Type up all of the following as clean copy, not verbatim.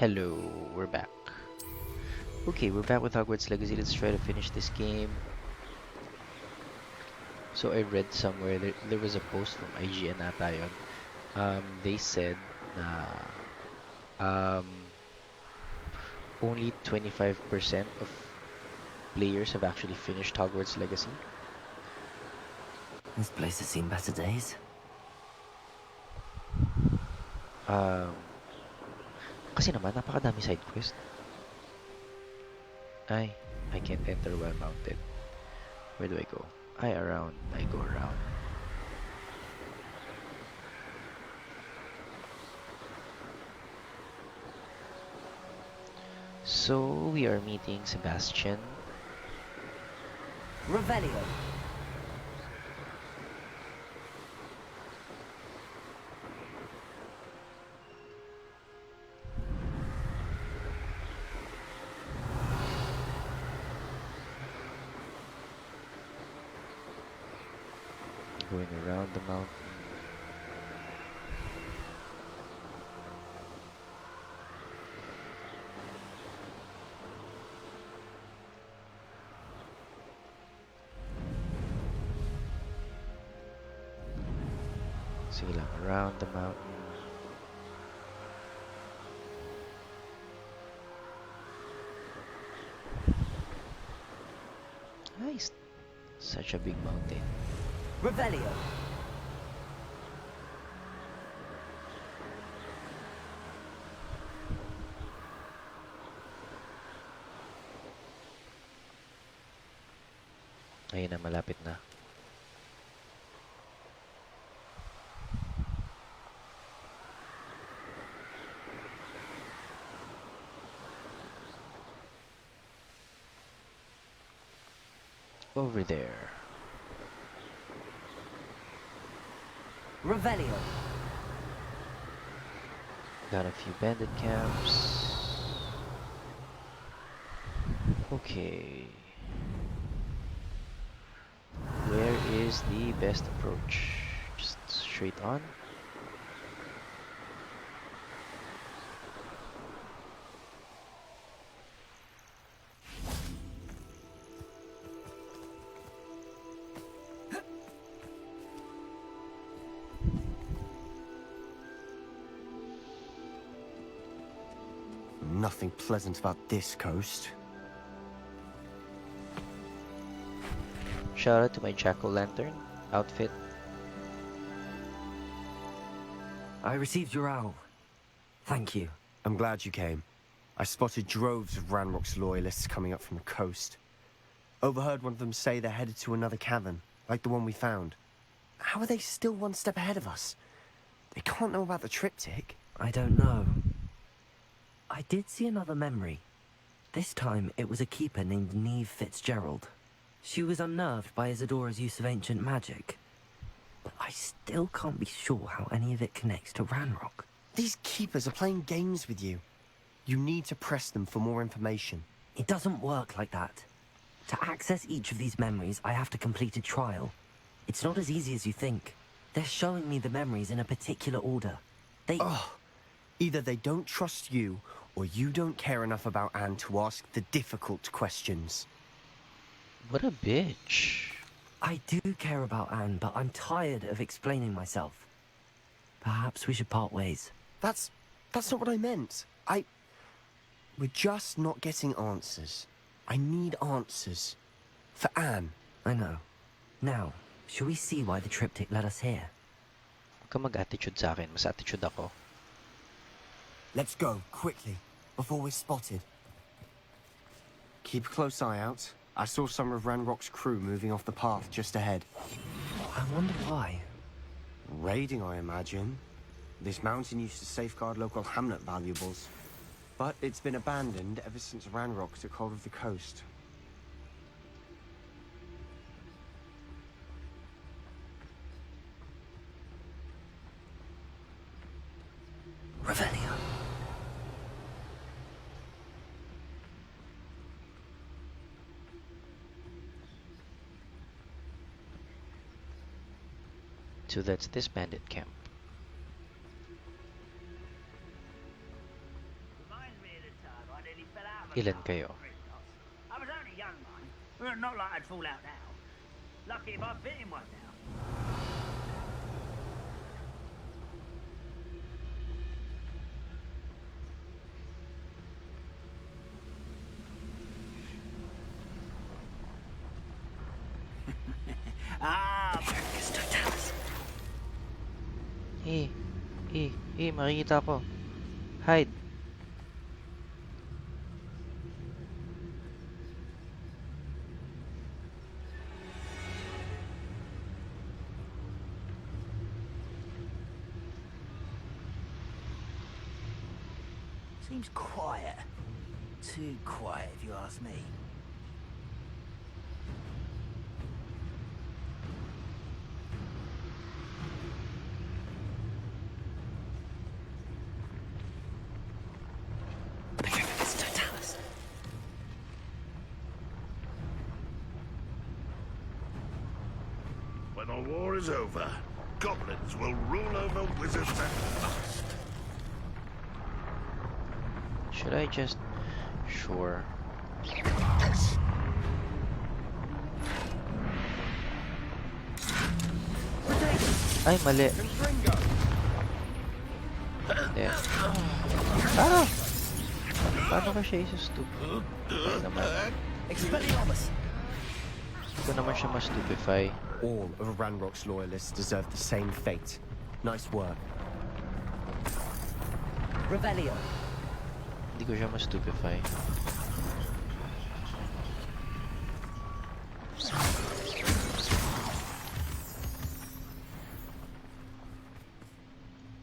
Hello, we're back. Okay, we're back with Hogwarts Legacy. Let's try to finish this game. So I read somewhere there was a post from IGN ata yun. They said na only 25% of players have actually finished Hogwarts Legacy. This place has seen better days. Um, Kasi naman napakadami side quest. Ay, I can't enter while mounted. Where do I go? Around. I go around. So we are meeting Sebastian. Revelio. Going around the mountain. Sige lang, around the mountain. Nice. Such a big mountain. Revelio. Ayun na, malapit na. Over there. Revelio. Got a few bandit camps. Okay. Where is the best approach? Just straight on? Nothing pleasant about this coast. Shout out to my jack-o'-lantern outfit. I received your owl. Thank you. I'm glad you came. I spotted droves of Ranrock's loyalists coming up from the coast. Overheard one of them say they're headed to another cavern, like the one we found. How are they still one step ahead of us? They can't know about the triptych. I don't know. I did see another memory. This time it was a keeper named Neve Fitzgerald. She was unnerved by Isadora's use of ancient magic. But I still can't be sure how any of it connects to Ranrock. These keepers are playing games with you. You need to press them for more information. It doesn't work like that. To access each of these memories, I have to complete a trial. It's not as easy as you think. They're showing me the memories in a particular order. Oh, either they don't trust you, or you don't care enough about Anne to ask the difficult questions. What a bitch. I do care about Anne, but I'm tired of explaining myself. Perhaps we should part ways. That's not what I meant. We're just not getting answers. I need answers. For Anne. I know. Now, shall we see why the triptych led us here? Huwag ka mag-attitude sa akin. Mas attitude ako. Let's go, quickly, before we're spotted. Keep a close eye out. I saw some of Ranrock's crew moving off the path just ahead. I wonder why. Raiding, I imagine. This mountain used to safeguard local hamlet valuables. But it's been abandoned ever since Ranrock took hold of the coast. Revelio. So that's this bandit camp. Ilan kayo? I was only young, mind. Well, not like I'd fall out now. Lucky if I fit in one now. Ah, Focus Totalis. Makikita ko. Hide. seems quiet. Too quiet, if you ask me. Focus Totalis. When the war is over, goblins will rule over wizards at last. Should I just... Sure. Ay, mali. Hindi. Ah! Paano ka siya isa-stupid? Ay naman. Expelliarmus! Hindi ko naman siya ma-stupefy. All of Ranrock's loyalists deserve the same fate. Nice work. Revelio. Hindi ko siya ma-stupefy.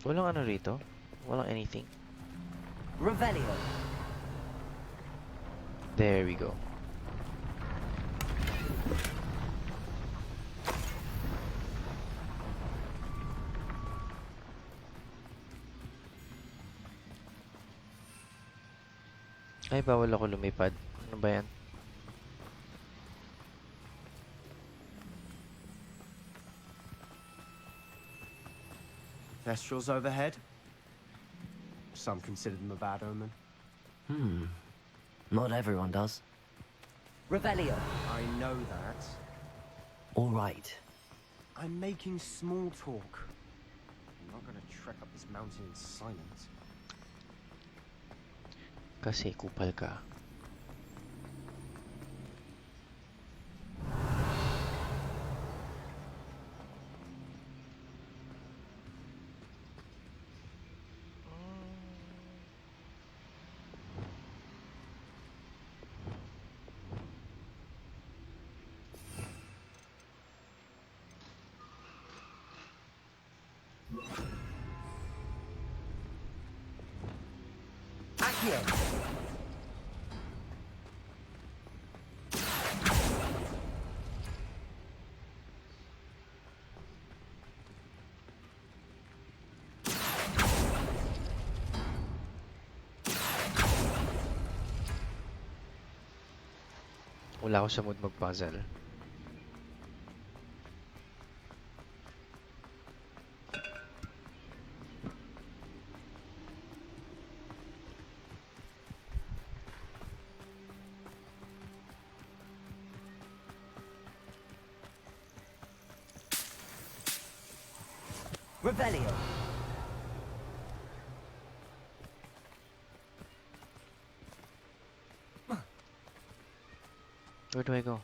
Walang ano rito? Walang anything. Revelio. There we go. Ay, bawal ako lumipad. Ano ba yan? Thestrals overhead? Some consider them a bad omen. Not everyone does. Revelio. I know that. All right. I'm making small talk. I'm not gonna trek up this mountain in silence. Kasi kupal ka. Accio. Wala ako sa mood mag-puzzle. Revelio. Where do I go?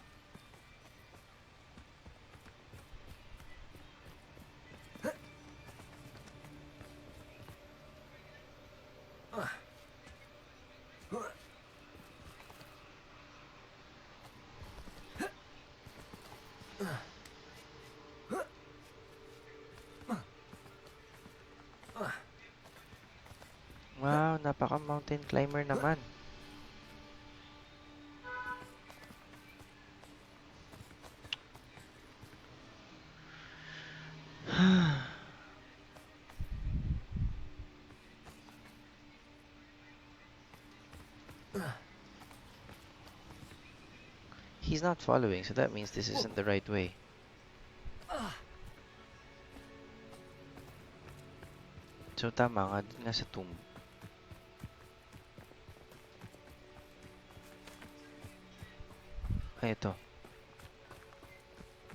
Wow, napaka mountain climber naman. He's not following, so that means this isn't the right way. So tama nga, dun nga sa tomb. Ay, ito.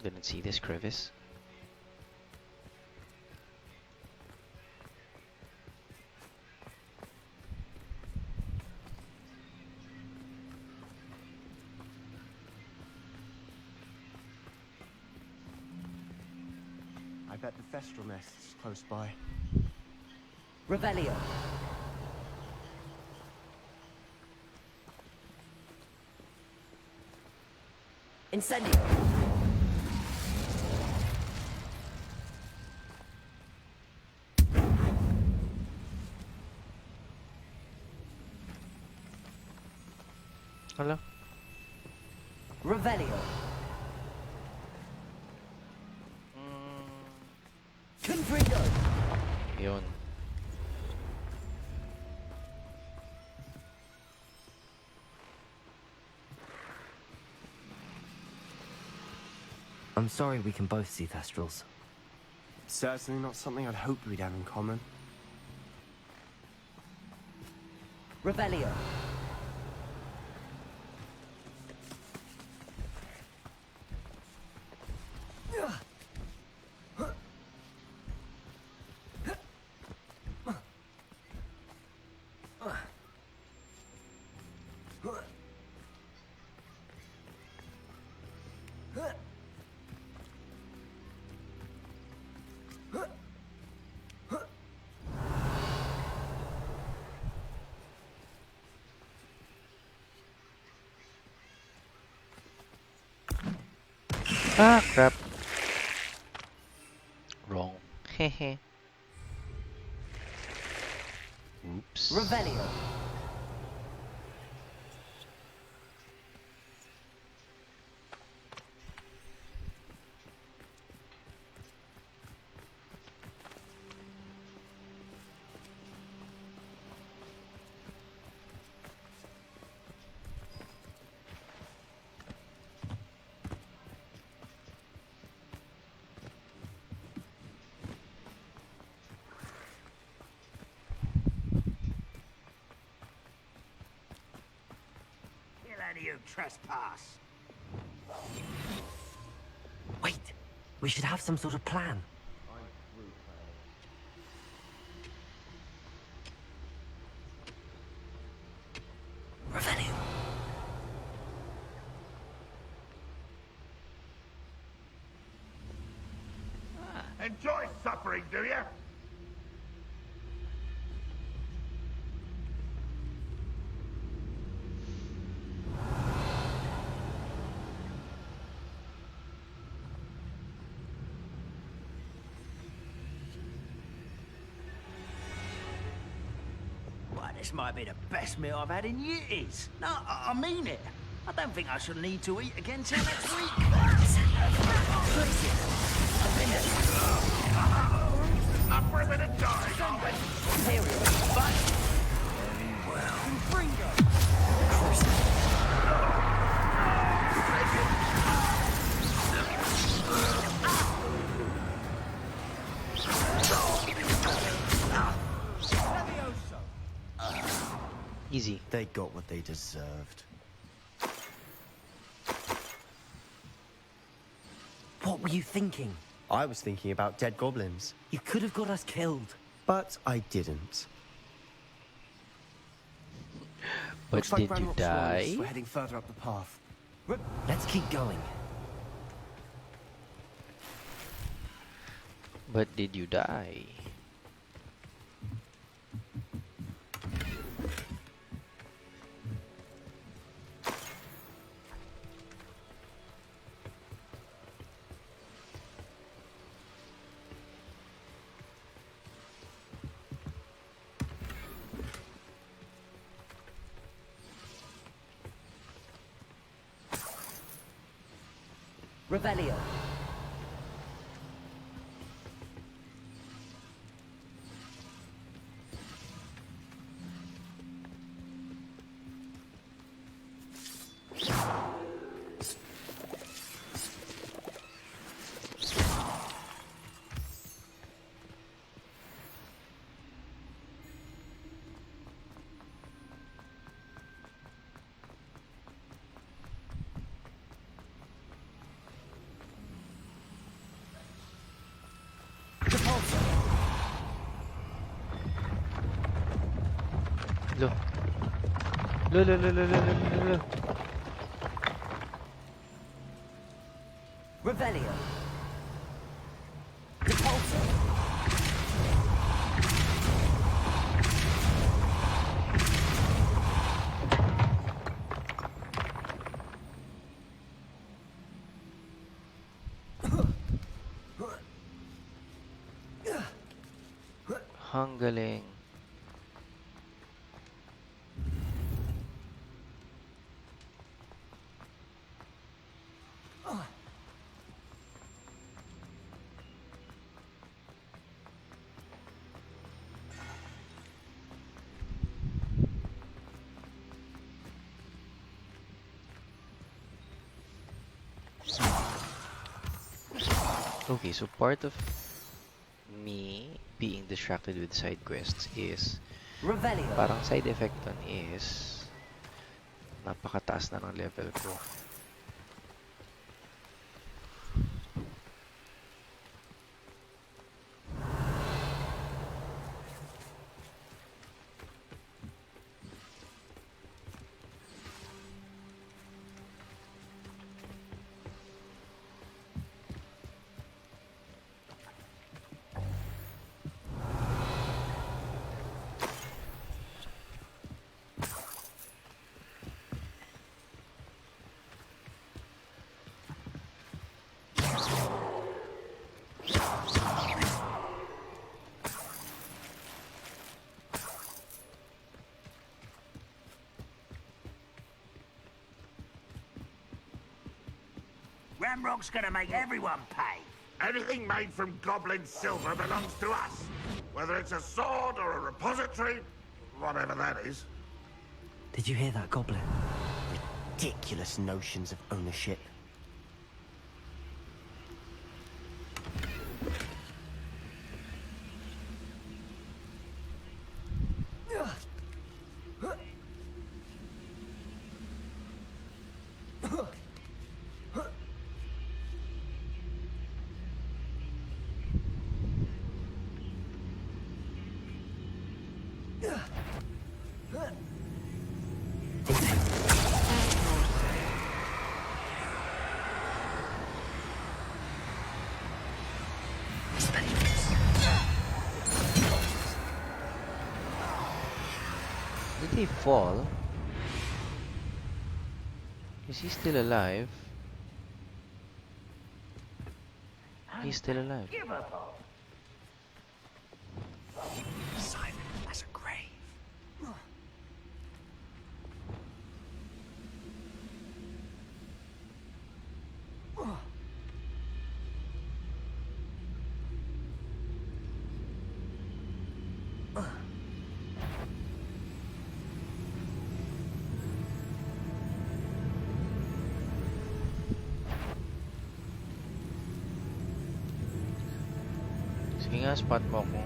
Didn't see this crevice. I bet the Thestral nest's close by. Revelio. Incendio. Hala. Revelio. Confringo. Yun. I'm sorry we can both see Thestrals. Certainly not something I'd hoped we'd have in common. Revelio. Ah, crap. Wrong. Hehe. Oops. Revelio. Kill any who trespass. Wait. We should have some sort of plan. Revelio. Enjoy suffering, do you? Why, this might be the best meal I've had in years. No, I mean it. I don't think I shall need to eat again till next week. Up for a bit of die, darling. Easy. They got what they deserved. What were you thinking? I was thinking about dead goblins, You could have got us killed. but I didn't. But Looks like did you Ranrock's die? loyalists were heading further up the path. Let's keep going. But did you die? Revelio. Lo, lo, lo, lo, lo, lo, lo, lo. Revelio. Repulsor. Ang galing. Okay, so part of me being distracted with side quests is Revelio. parang side effect nun is napakataas na ng level ko. Ramrock's gonna make everyone pay. Anything made from goblin silver belongs to us. Whether it's a sword or a repository, whatever that is. Did you hear that, Goblin? Ridiculous notions of ownership. Did he fall? Is he still alive? He's still alive. Silent as a grave. Sige nga, spot mo ako.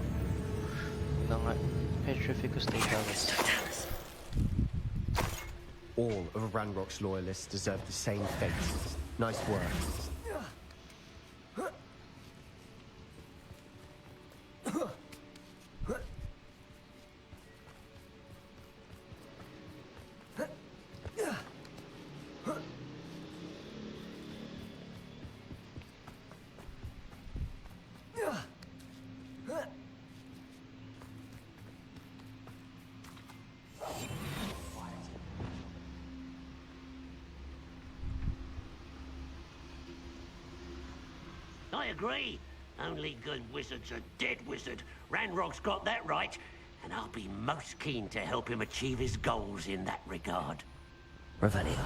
Ito nga, Petrificus Totalis. All of Ranrock's loyalists deserve the same fate. Nice work. I agree. Only good wizard's a dead wizard. Ranrock's got that right, and I'll be most keen to help him achieve his goals in that regard. Revelio.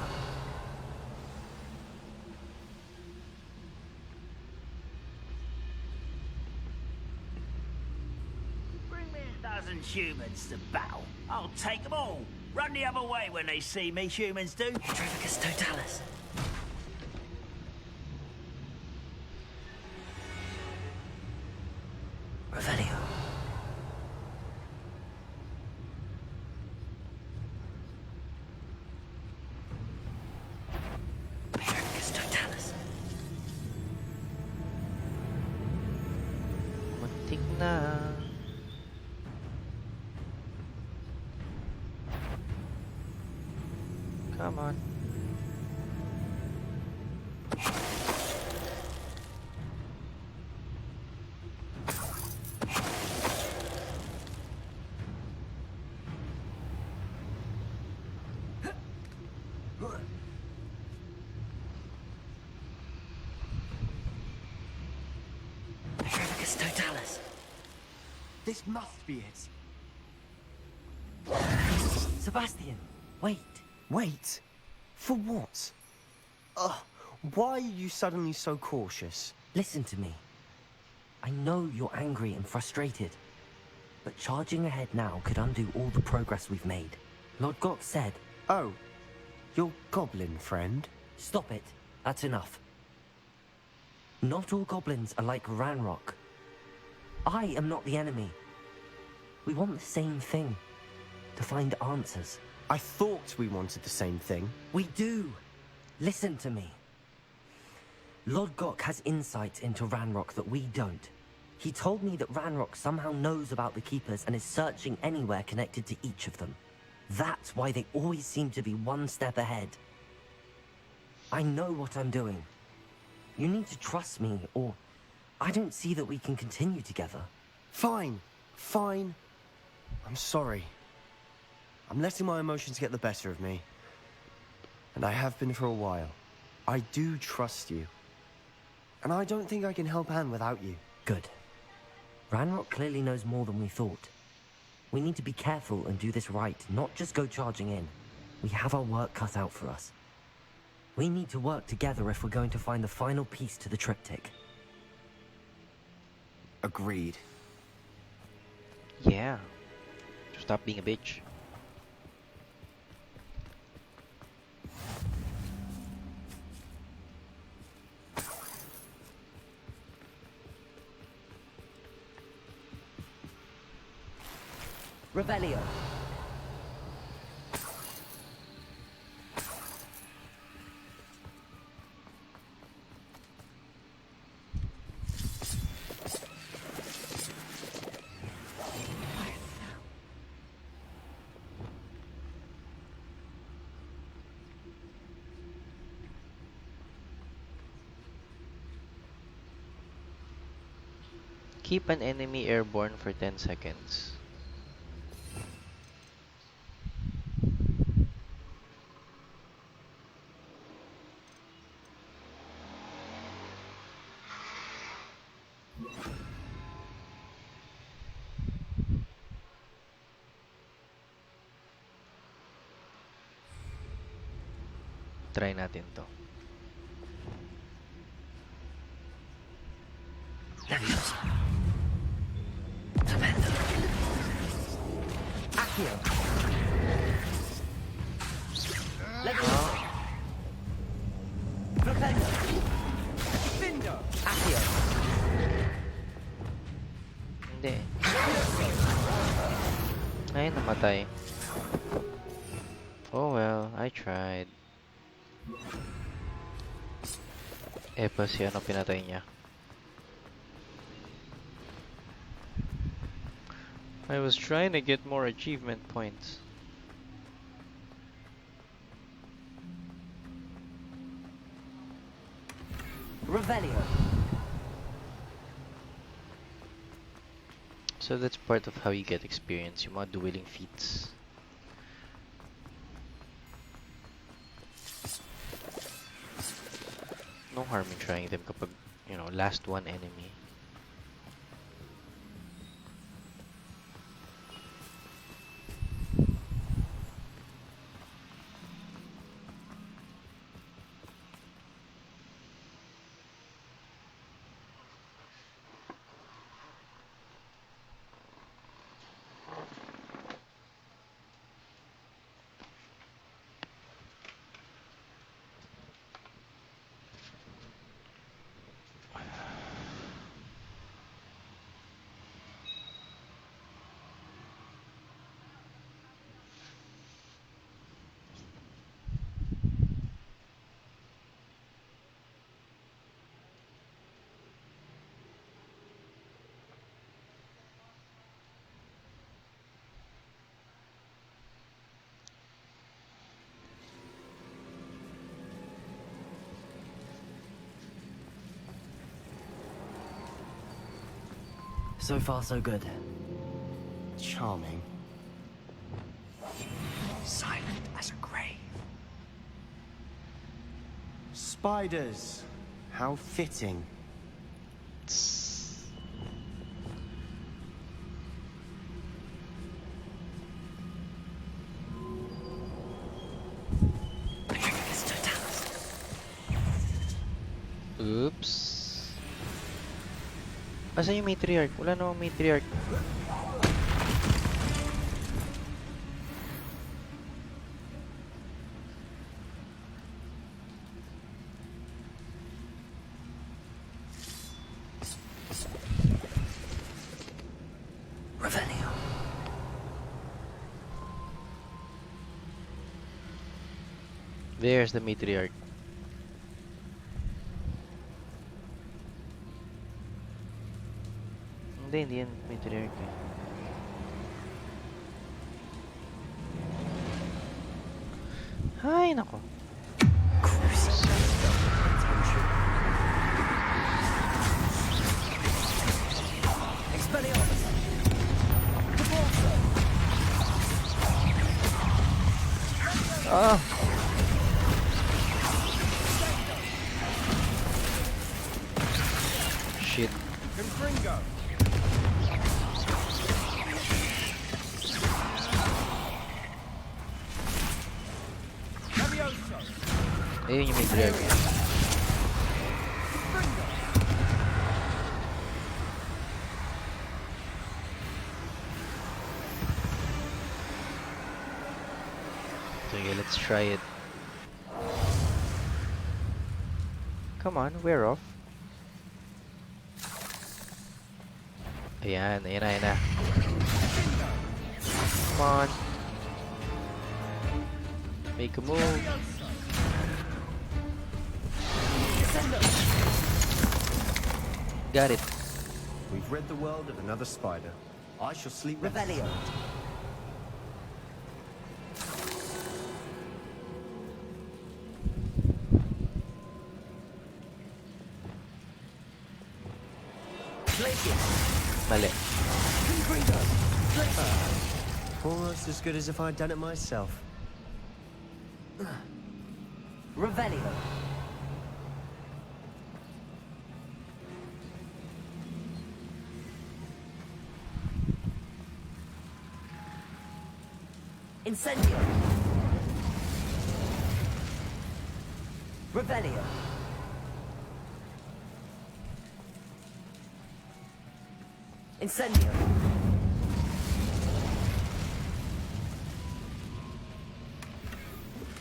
Bring me a dozen humans to battle. I'll take them all. Run the other way when they see me, humans do. Petrificus Totalis. Revelio. Petrificus Totalis. Muntik na. Petrificus Totalis. This must be it. Sebastian, wait. Wait. For what? Ugh. Why are you suddenly so cautious? Listen to me. I know you're angry and frustrated, but charging ahead now could undo all the progress we've made. Lord Gok said, Oh, your goblin friend? stop it. That's enough. Not all goblins are like Ranrock. I am not the enemy. We want the same thing. To find answers. I thought we wanted the same thing. We do. Listen to me. Lord Gok has insights into Ranrock that we don't. He told me that Ranrock somehow knows about the Keepers and is searching anywhere connected to each of them. That's why they always seem to be one step ahead. I know what I'm doing. You need to trust me, or I don't see that we can continue together. Fine. Fine. I'm sorry. I'm letting my emotions get the better of me. And I have been for a while. I do trust you. And I don't think I can help Anne without you. Good. Ranrock clearly knows more than we thought. We need to be careful and do this right, not just go charging in. We have our work cut out for us. We need to work together if we're going to find the final piece to the triptych. Agreed. Yeah. Stop being a bitch. Revelio. Keep an enemy airborne for 10 seconds. Try natin to. Leviosa. Tremendo. Accio. Leviosa. Propendo. Findo. Accio. Hindi. Ay, namatay. Oh well, I tried. Pa si ano pinatay niya. I was trying to get more achievement points. Revelio. So that's part of how you get experience, yung mga dueling feats. No harm in trying them kapag, last one enemy. So far, so good. Charming. Silent as a grave. Spiders. How fitting. Oops. Asan yung matriarch? Wala namang matriarch. Revelio. There's the matriarch. Hindi yan matriarch eh. Ay, nako. Ah! Shit. Ayun yung matriarch. Okay, let's try it. Come on, we're off. Ayan, ayan na, ayan na. Come on. Make a move. Got it. We've rid the world of another spider. I shall sleep rest. Revelio. Mali. Almost as good as if I'd done it myself. Revelio. Incendio. Revelio. Incendio.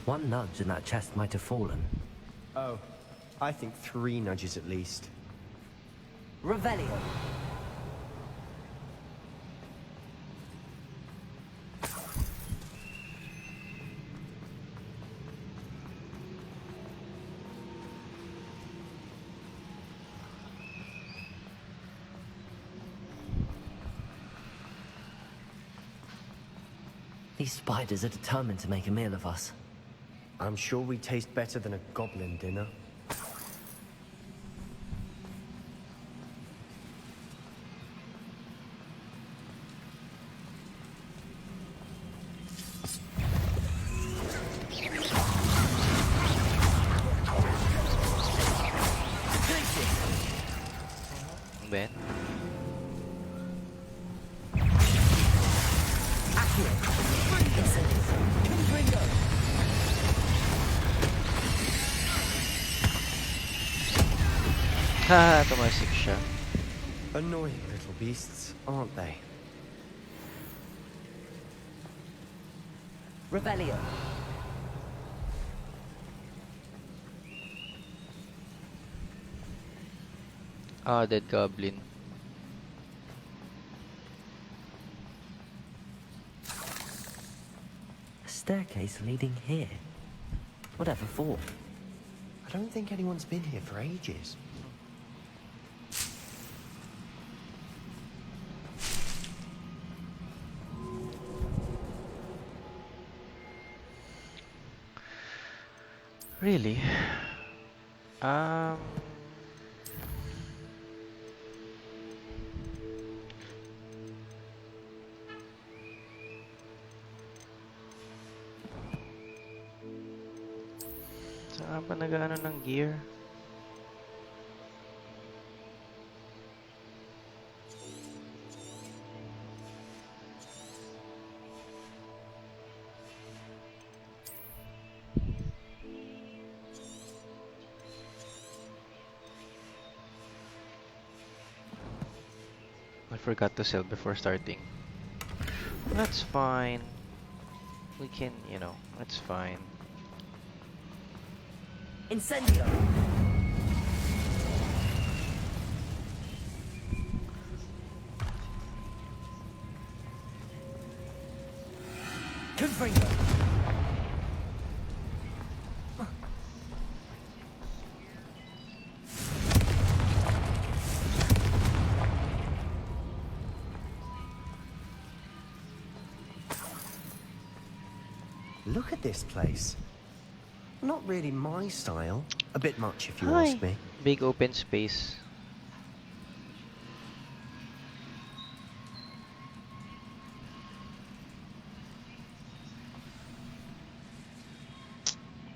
One nudge and that chest might have fallen. Oh, I think 3 nudges at least. Revelio. These spiders are determined to make a meal of us. I'm sure we taste better than a goblin dinner. Ben. Haha, tumasik siya. Annoying little beasts, aren't they? Revelio. Ah, dead goblin. A staircase leading here. Whatever for? I don't think anyone's been here for ages. Really? Saan pa nag-ano ng gear? I forgot to sell before starting. That's fine. We can, you know, that's fine. Incendio! Confringo! Look at this place. Not really my style. A bit much, if you Hi. ask me. Big open space.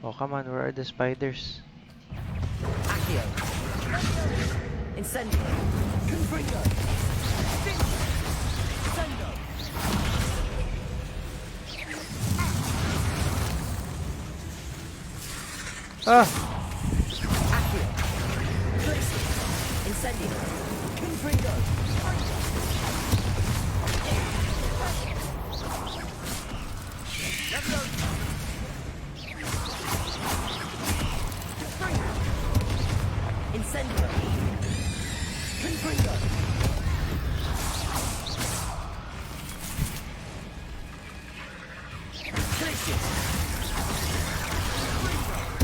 Oh, come on, where are the spiders? Accio! Incendio! Confringo! Incendio! Ah! Accio! Incendio! Confringo! Incendio! Confringo! Glacius!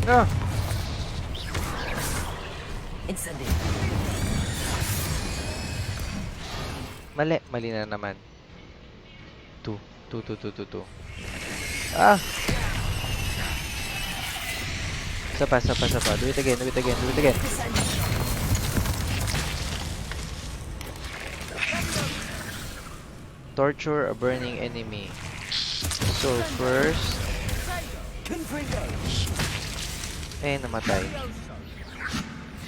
Ah! Incendio! Mali na naman. 2. Ah! Isa pa. Do it again. Torture a burning enemy. So first, Confringo! namatay.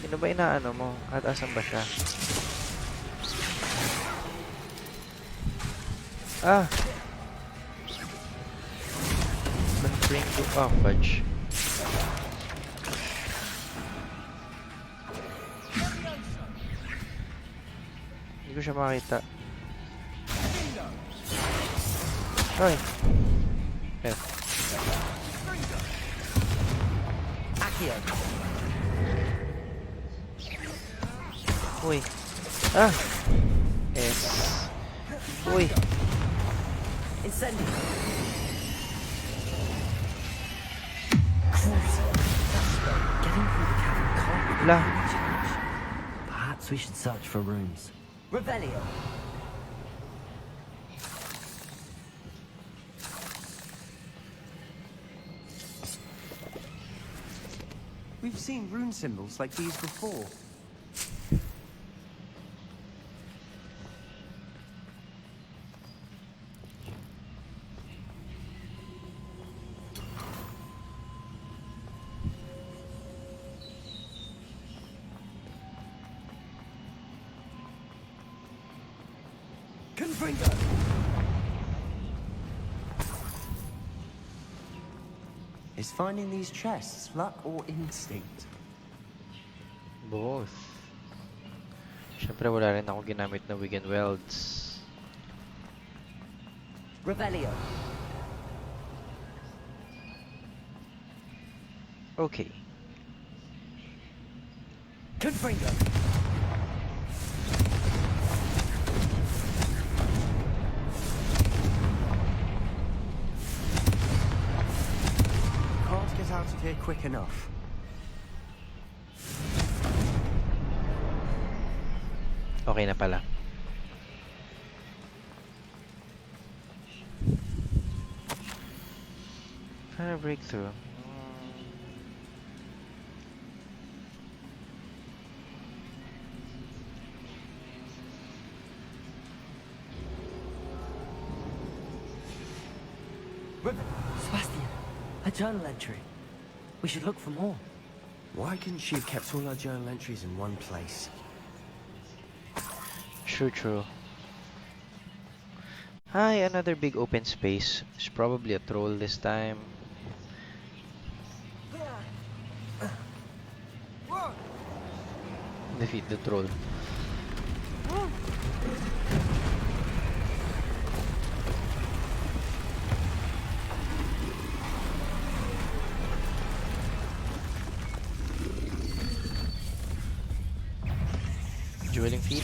Sino ba inaano mo? At asan ba siya? Ah! Confringo. Oh, fudge. Hindi ko siya makita. Ay! F. Accio! Uy. Ah! S. Uy. Incendio! Getting through the cavern can't be Wala. a challenge. Perhaps we should search for runes. Revelio! We've seen rune symbols like these before. Confringo! Is finding these chests luck or instinct? Both. Siyempre wala rin ako ginamit na Wigan Welds. Revelio! Okay. Confringo! Can't get out of here quick enough. Okay na pala. Trying to break through. Sebastian, a journal entry. We should look for more. Why couldn't she have kept all her journal entries in one place? True, true. Hi, another big open space. It's probably a troll this time. Defeat the troll. Dueling feet.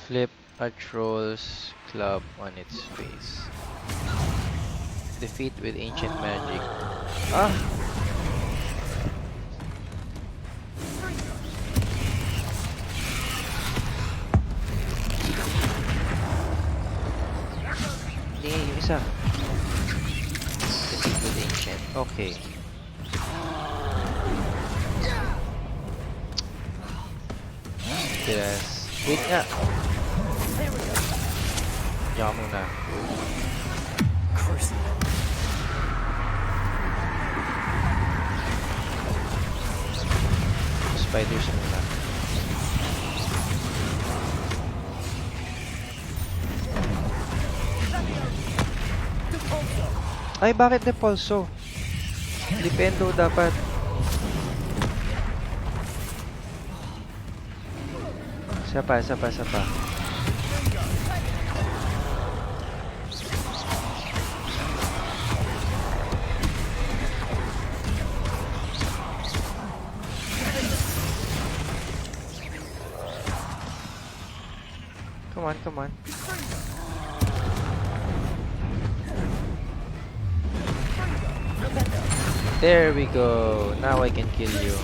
Flip a troll's club on its face. Defeat with ancient magic. Ah! Hindi, yung isa. Defeat with ancient. Okay. Yes. Wait nga. Diyan ka muna. Spiders muna. Ay, bakit Depulso? Dependo dapat. Isa pa. Come on. There we go. Now I can kill you.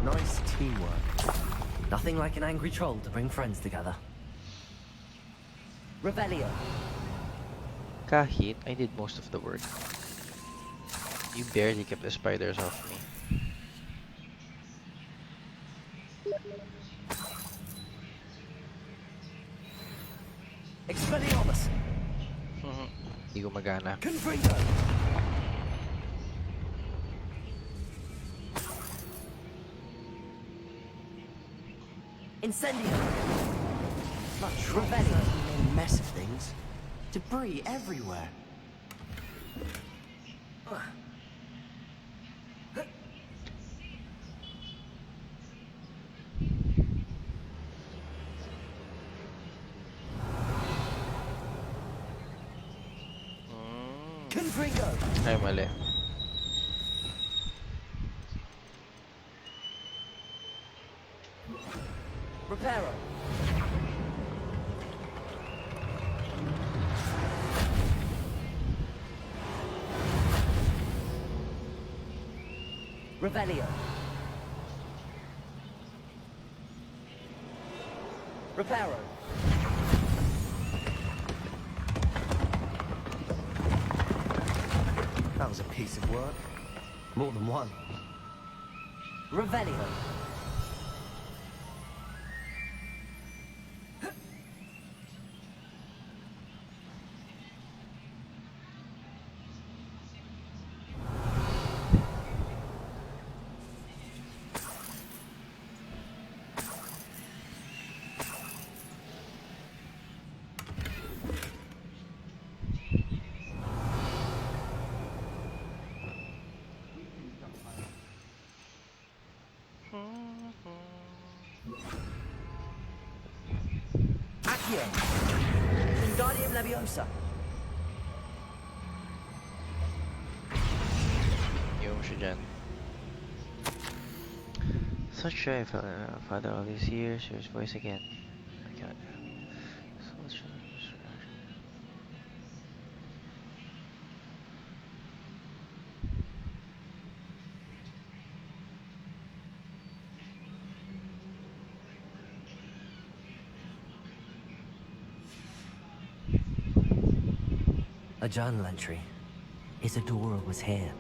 Nice teamwork. Nothing like an angry troll to bring friends together. Revelio. Kahit I did most of the work. You barely kept the spiders off me. Expelliarmus. Hindi gumagana. Confringo. Incendio. Revelio. A mess of things. Debris everywhere. Confringo. Ay, mali. Reparo. Revelio. Reparo. That was a piece of work. More than one. Revelio. Accio. Wingardium Leviosa. Yung siya dyan. Such joy, Father, all these years, hear his voice again. I can't. A journal entry. Isadora was here.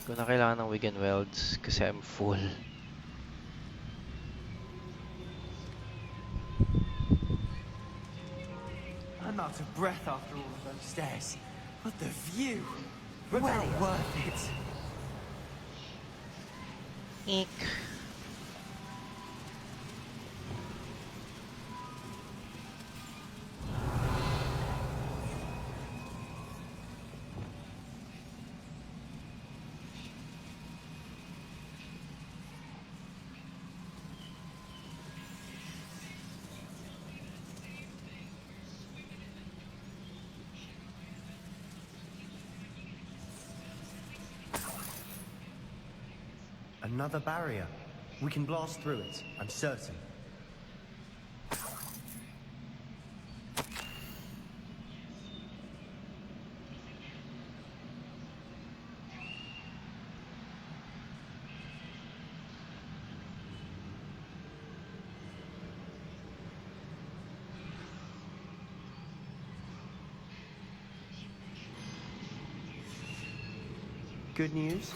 ko na kailangan ng Wigan Welds kasi I'm full. I'm out of breath after all of those stairs. But the view! Well worth it. Eek. Another barrier. We can blast through it, I'm certain. Good news?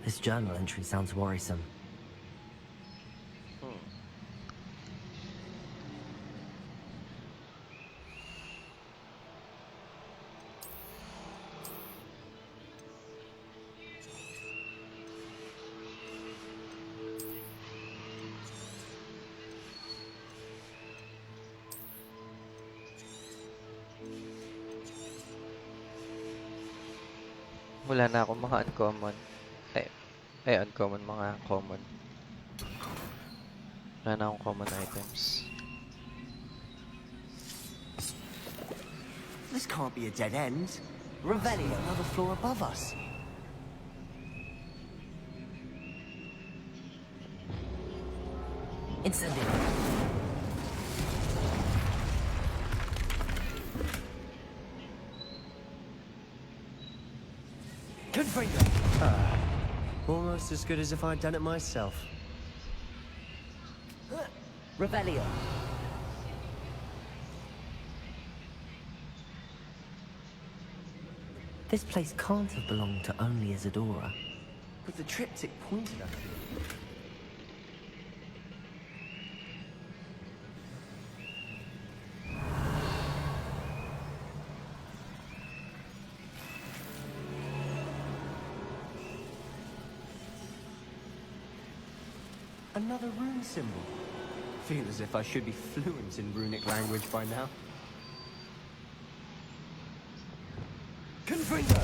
This journal entry sounds worrisome. Wala na akong mga uncommon. Uncommon, mga common. Wala na akong common items. This can't be a dead end. Revelli, another floor above us. Incendio. Confringo! Almost as good as if I'd done it myself. Revelio. This place can't have belonged to only Isadora. But the triptych pointed at it. Another rune symbol. Feel as if I should be fluent in runic language by now. Confringo!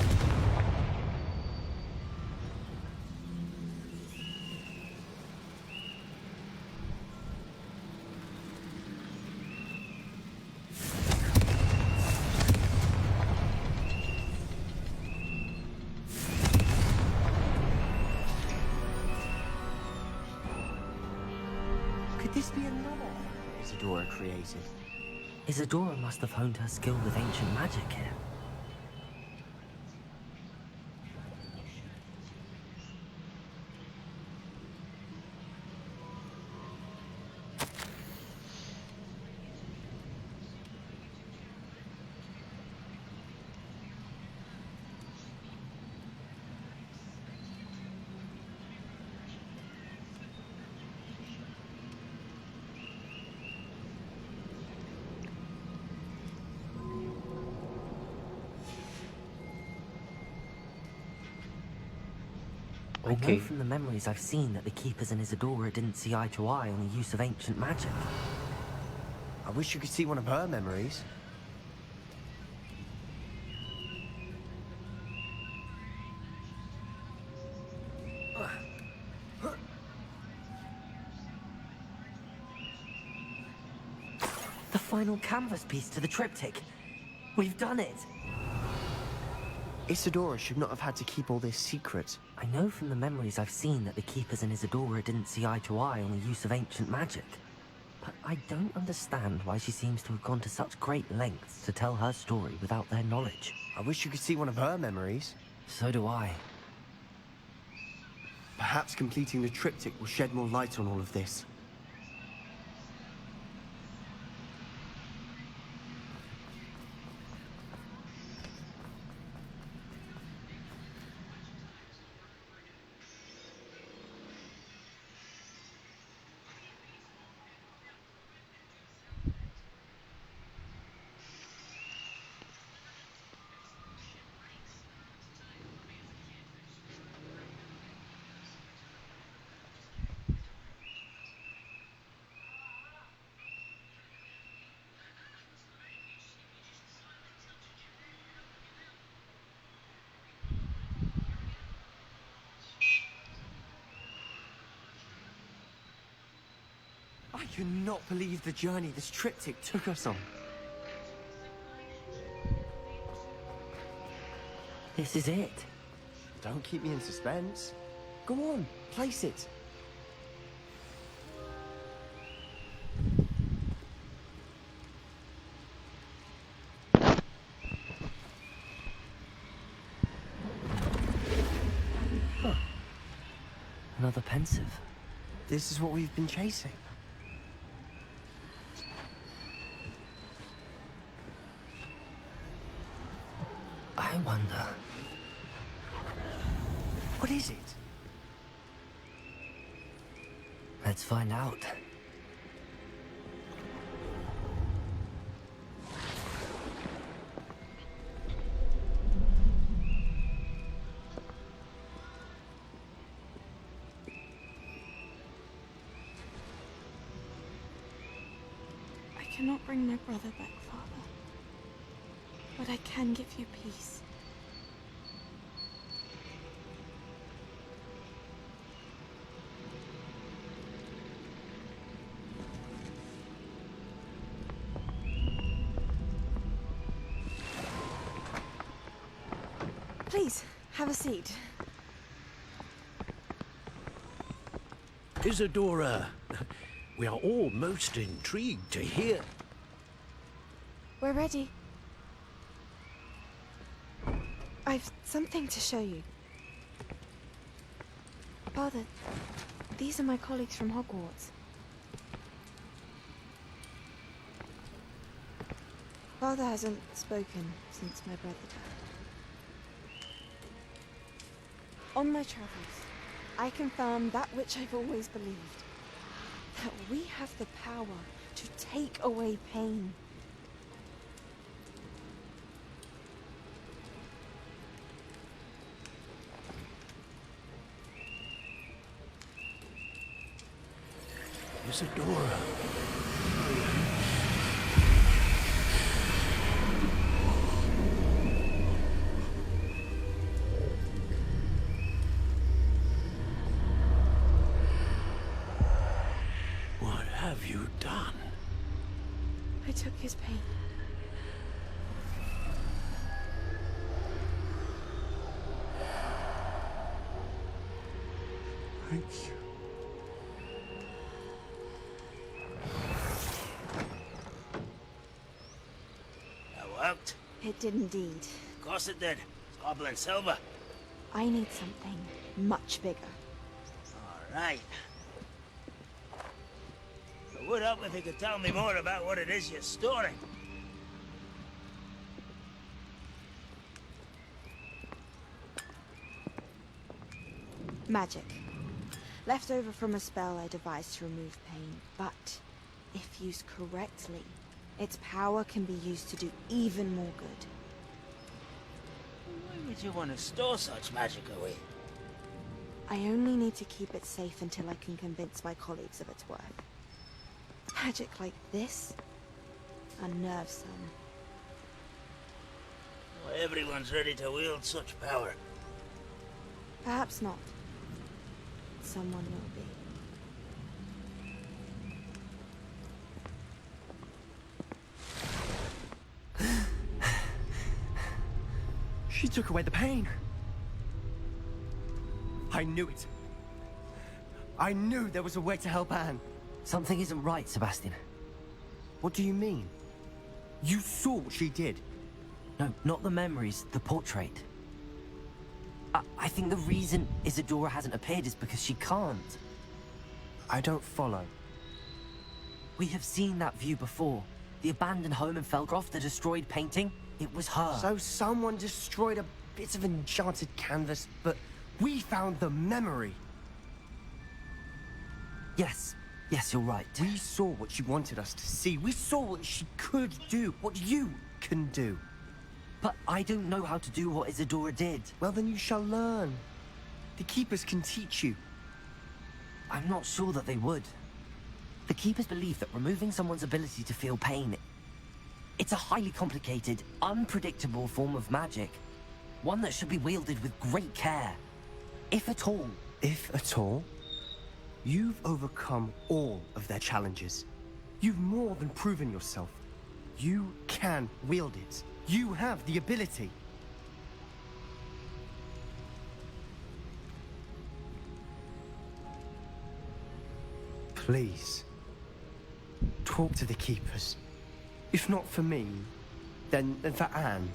Could this be another Isadora created? Isadora must have honed her skill with ancient magic here. I Okay. know from the memories I've seen that the Keepers and Isadora didn't see eye to eye on the use of ancient magic. I wish you could see one of her memories. The final canvas piece to the triptych. We've done it! Isadora should not have had to keep all this secret. I know from the memories I've seen that the Keepers and Isadora didn't see eye to eye on the use of ancient magic. But I don't understand why she seems to have gone to such great lengths to tell her story without their knowledge. I wish you could see one of her memories. So do I. Perhaps completing the triptych will shed more light on all of this. I cannot believe the journey this triptych took us on. This is it. Don't keep me in suspense. Go on, place it. Another pensive. This is what we've been chasing. I wonder. What is it? Let's find out. I cannot bring my brother back, Father. But I can give you peace. Please, have a seat. Isadora, we are all most intrigued to hear. We're ready. I've something to show you. Father, these are my colleagues from Hogwarts. Father hasn't spoken since my brother died. On my travels, I confirmed that which I've always believed. That we have the power to take away pain. Isadora. What have you done? I took his pain. Thank you. That worked. It did indeed. Of course it did. It's Goblin Silver. I need something much bigger. All right. I would help if you could tell me more about what it is you're storing. Magic. Left over from a spell I devised to remove pain, but if used correctly, its power can be used to do even more good. Why would you want to store such magic away? I only need to keep it safe until I can convince my colleagues of its worth. Magic like this unnerves some. Not everyone's ready to wield such power. Perhaps not. Someone will be. She took away the pain. I knew it. I knew there was a way to help Anne. Something isn't right, Sebastian. What do you mean? You saw what she did. No, not the memories, the portrait. I think the reason Isadora hasn't appeared is because she can't. I don't follow. We have seen that view before. The abandoned home in Felgroth, the destroyed painting, it was her. So someone destroyed a bit of enchanted canvas, but we found the memory. Yes, you're right. We saw what she wanted us to see. We saw what she could do, what you can do. But I don't know how to do what Isadora did. Well, then you shall learn. The Keepers can teach you. I'm not sure that they would. The Keepers believe that removing someone's ability to feel pain, it's a highly complicated, unpredictable form of magic. One that should be wielded with great care. If at all. If at all? You've overcome all of their challenges. You've more than proven yourself. You can wield it. You have the ability. Please, talk to the Keepers. If not for me, then for Anne.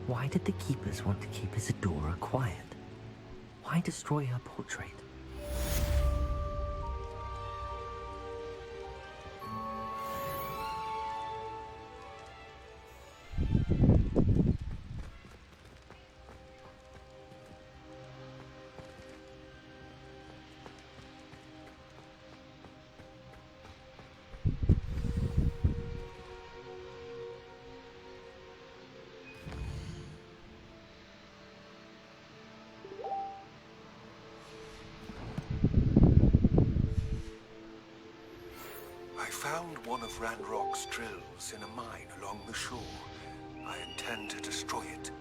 Why did the Keepers want to keep Isadora quiet? Why destroy her portrait? I found one of Ranrock's drills in a mine along the shore. I intend to destroy it.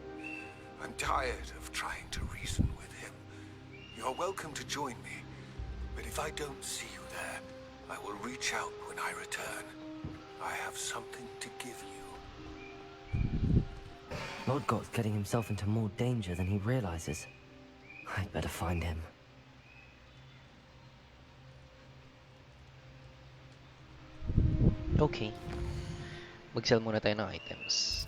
I'm tired of trying to reason with him. You're welcome to join me, but if I don't see you there, I will reach out when I return. I have something to give you. Lodgott's getting himself into more danger than he realizes. I'd better find him. Okay. Mag-sell muna tayo ng items.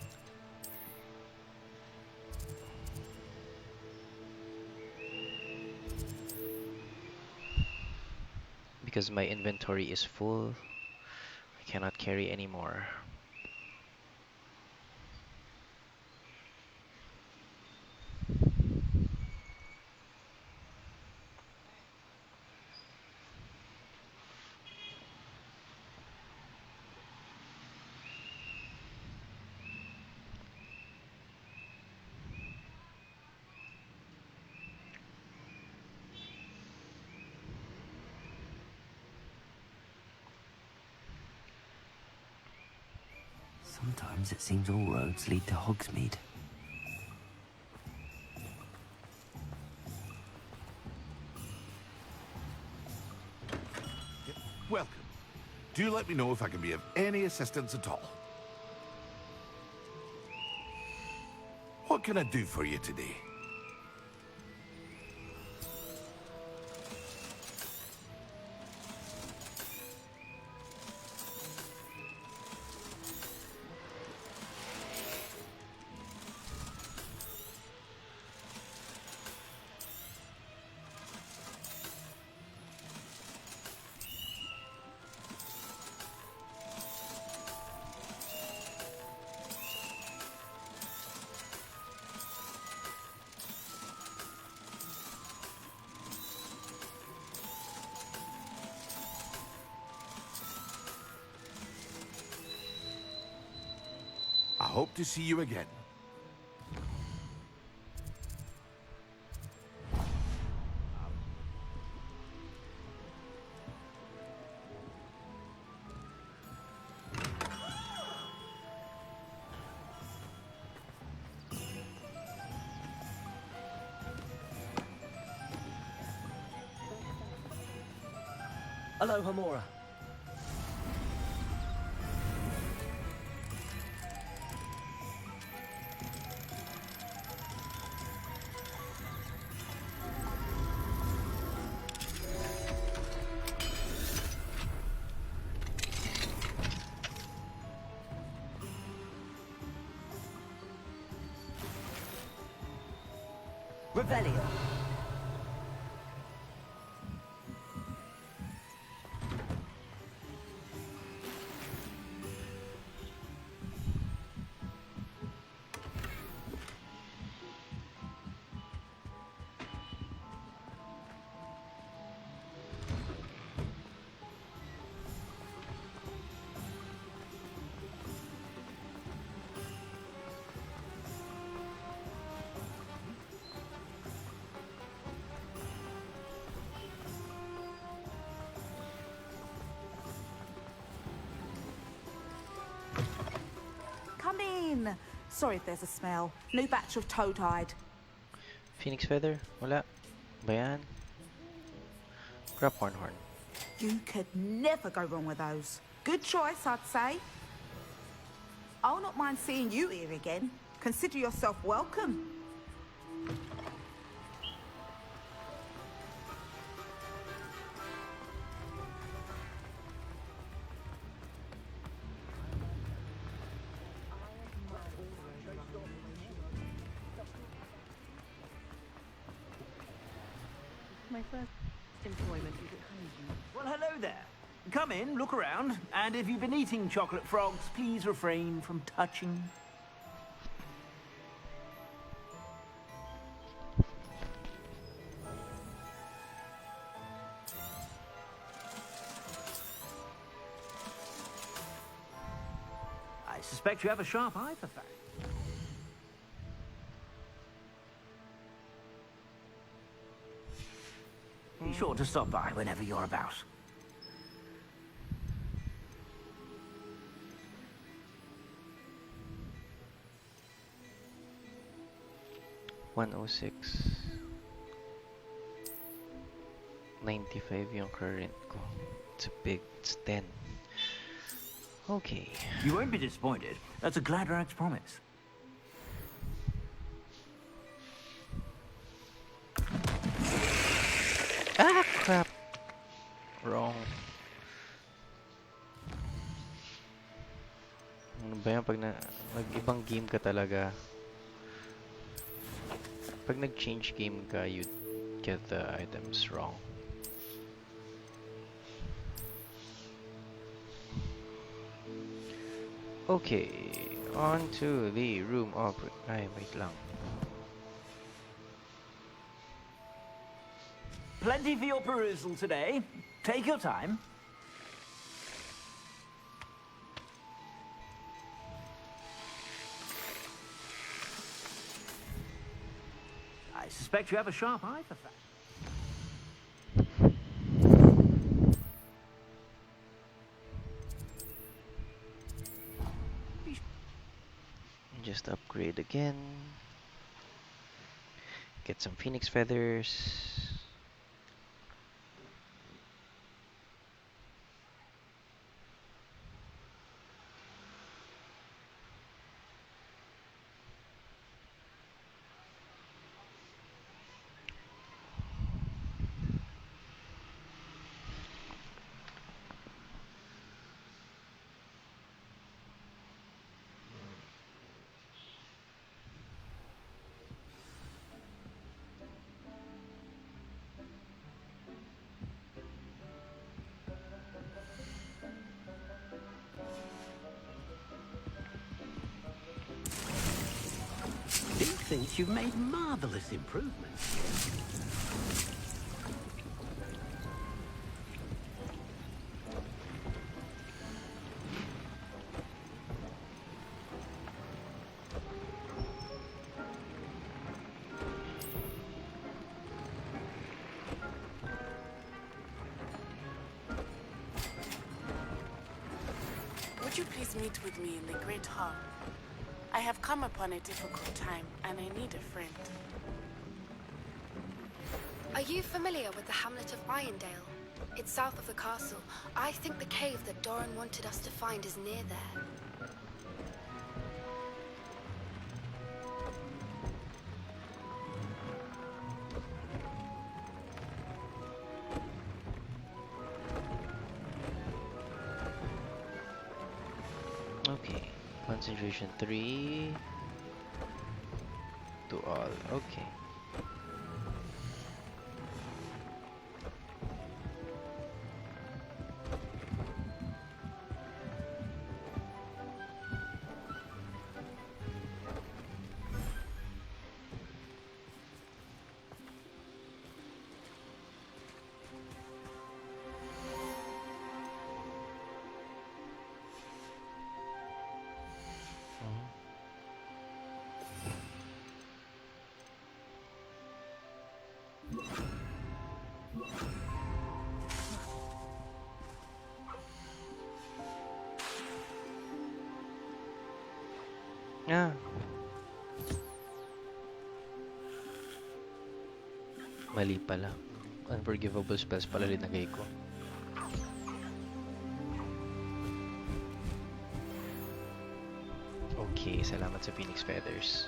Because my inventory is full, I cannot carry anymore. Sometimes it seems all roads lead to Hogsmeade. Welcome. Do let me know if I can be of any assistance at all. What can I do for you today? I hope to see you again. Hello, Hamura. Revelio. Sorry if there's a smell. New batch of toad-hide. Phoenix Feather? Wala. Bayan? Crap Horn. You could never go wrong with those. Good choice, I'd say. I'll not mind seeing you here again. Consider yourself welcome. My first employment is at home. Well, hello there. Come in, look around, and if you've been eating chocolate frogs, please refrain from touching. I suspect you have a sharp eye for facts. Be sure to stop by whenever you're about. $106. 95 yung current ko. It's 10. Okay. You won't be disappointed. That's a Gladrax promise. Ah, crap. Wrong. Ano ba yan? Pag nag-ibang game ka talaga, pag nag-change game ka, you get the items wrong. Okay, on to the room of... Ay, wait lang. Plenty for your perusal today. Take your time. I suspect you have a sharp eye for facts. Just upgrade again. Get some Phoenix Feathers. Steve thinks you've made marvelous improvements. Would you please meet with me in the Great Hall? I have come upon a difficult time, and I need a friend. Are you familiar with the hamlet of Irondale? It's south of the castle. I think the cave that Doran wanted us to find is near there. Okay, concentration 3 to all. Okay. Ah, Mali pala. Unforgivable spells pala linagay ko. Okay, salamat sa Phoenix Feathers.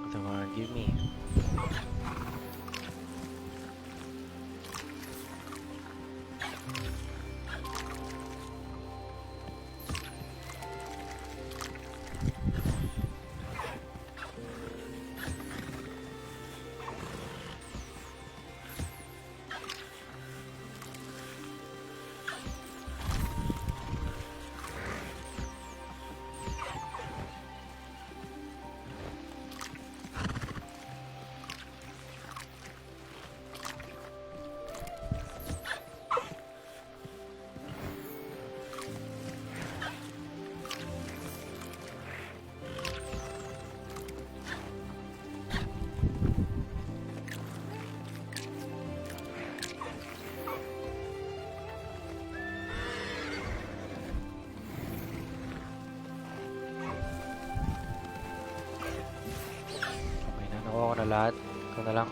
Come on, give me. Okay na, nakuha ko na lahat. Ikaw na lang.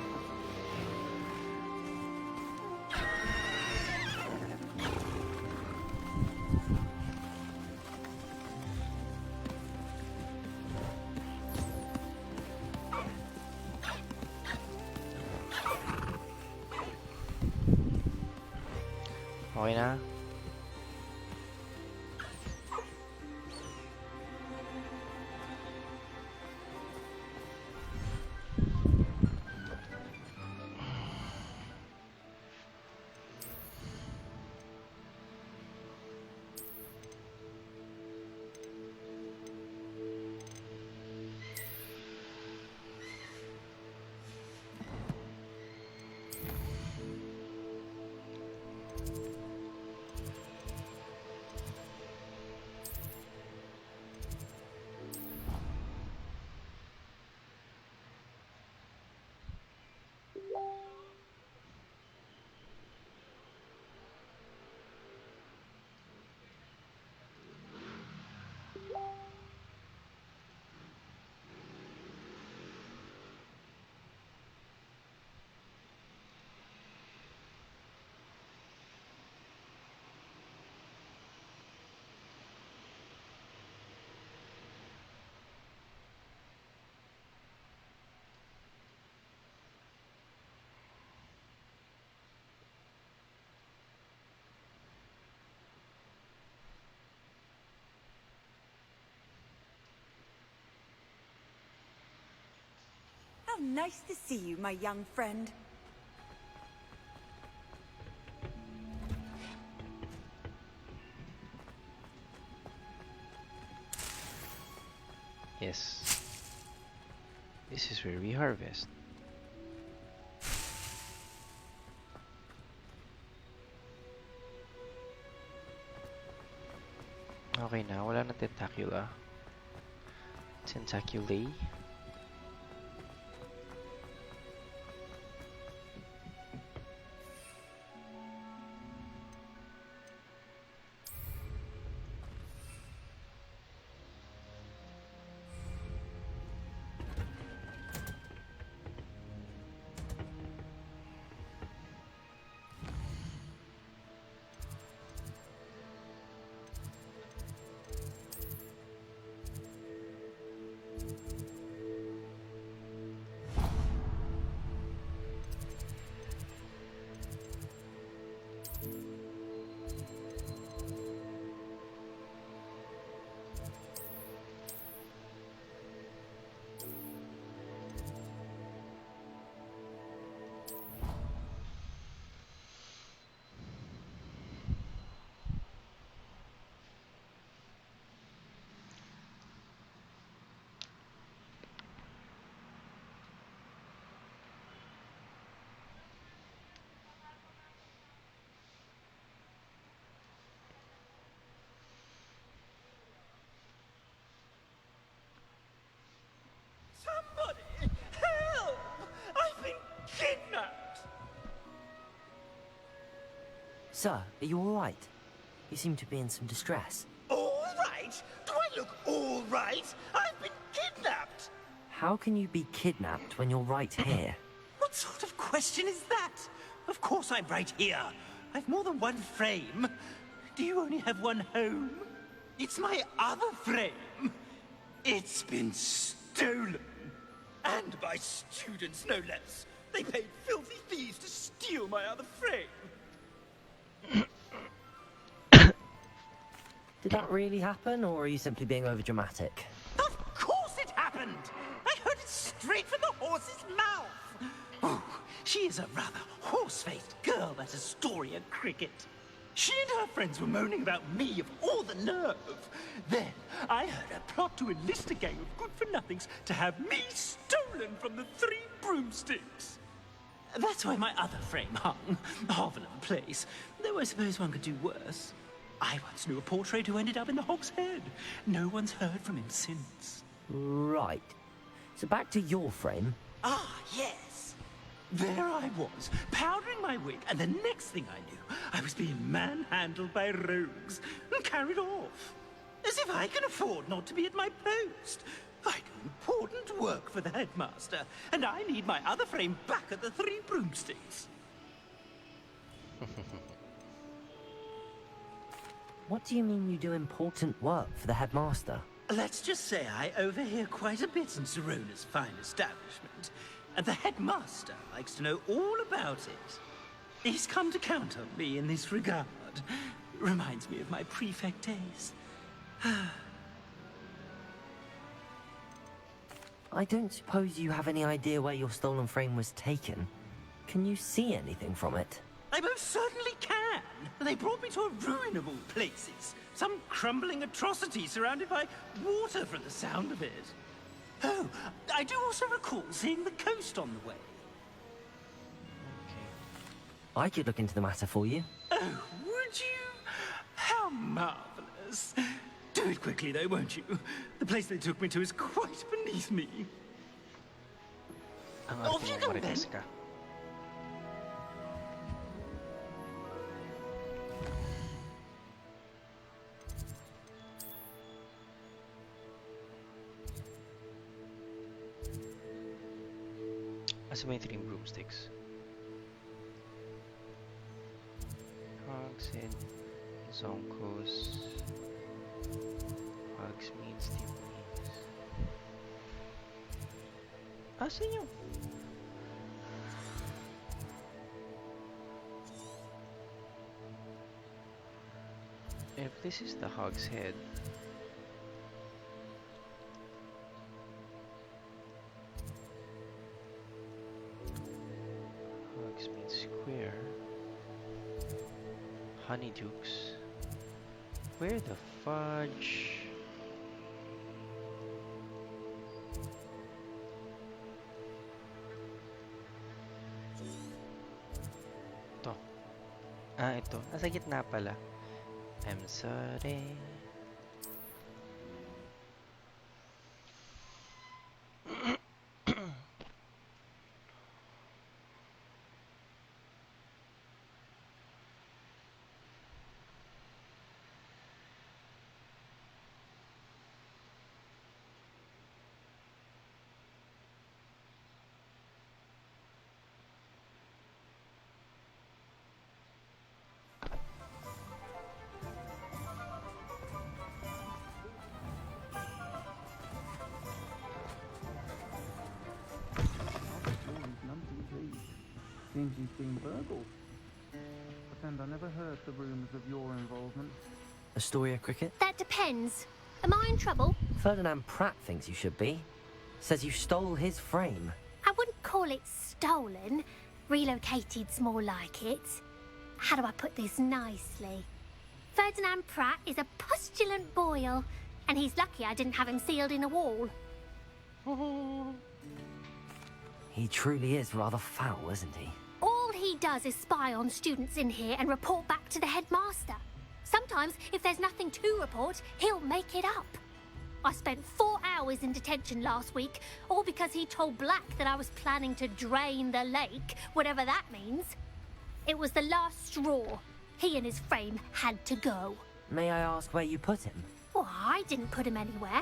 Okay na. How nice to see you, my young friend. Yes. This is where we harvest. Okay na, wala na tentacula. Tentaculae. Sir, are you all right? You seem to be in some distress. All right? Do I look all right? I've been kidnapped! How can you be kidnapped when you're right here? What sort of question is that? Of course I'm right here. I've more than one frame. Do you only have one home? It's my other frame. It's been stolen. And by students, no less. They paid filthy thieves to steal my other frame. Did that really happen, or are you simply being overdramatic? Of course it happened! I heard it straight from the horse's mouth! Oh, she is a rather horse-faced girl, that Astoria Cricket. She and her friends were moaning about me of all the nerve. Then I heard her plot to enlist a gang of good-for-nothings to have me stolen from the Three Broomsticks. That's why my other frame hung, half another place, though I suppose one could do worse. I once knew a portrait who ended up in the Hog's Head. No one's heard from him since. Right. So back to your frame. Ah, yes. There I was, powdering my wig, and the next thing I knew, I was being manhandled by rogues and carried off. As if I can afford not to be at my post. I do important work for the headmaster, and I need my other frame back at the Three Broomsticks. What do you mean you do important work for the headmaster? Let's just say I overhear quite a bit in Sirona's fine establishment, and the headmaster likes to know all about it. He's come to count on me in this regard. Reminds me of my prefect days. I don't suppose you have any idea where your stolen frame was taken. Can you see anything from it? I most certainly can. They brought me to a ruin of all places. Some crumbling atrocity surrounded by water from the sound of it. Oh, I do also recall seeing the coast on the way. I could look into the matter for you. Oh, would you? How marvelous. Do it quickly, though, won't you? The place they took me to is quite beneath me. Off you go, then. Asa may Three Broomsticks? Hogshead, Zonkos, Hogsmeade, Steamleys. Asan yun? If this is the Hog's Head, Hogsmeade Square, Honeydukes, where the fudge? Ito. Ah, ito. Nasa gitna pala. I'm sorry. Seems he's been burgled. Pretend I never heard the rumours of your involvement. Astoria Cricket? That depends. Am I in trouble? Ferdinand Pratt thinks you should be. Says you stole his frame. I wouldn't call it stolen. Relocated's more like it. How do I put this nicely? Ferdinand Pratt is a postulant boil, and he's lucky I didn't have him sealed in a wall. He truly is rather foul, isn't he? All he does is spy on students in here and report back to the headmaster. Sometimes, if there's nothing to report, he'll make it up. I spent 4 hours in detention last week, all because he told Black that I was planning to drain the lake, whatever that means. It was the last straw. He and his frame had to go. May I ask where you put him? Well, I didn't put him anywhere.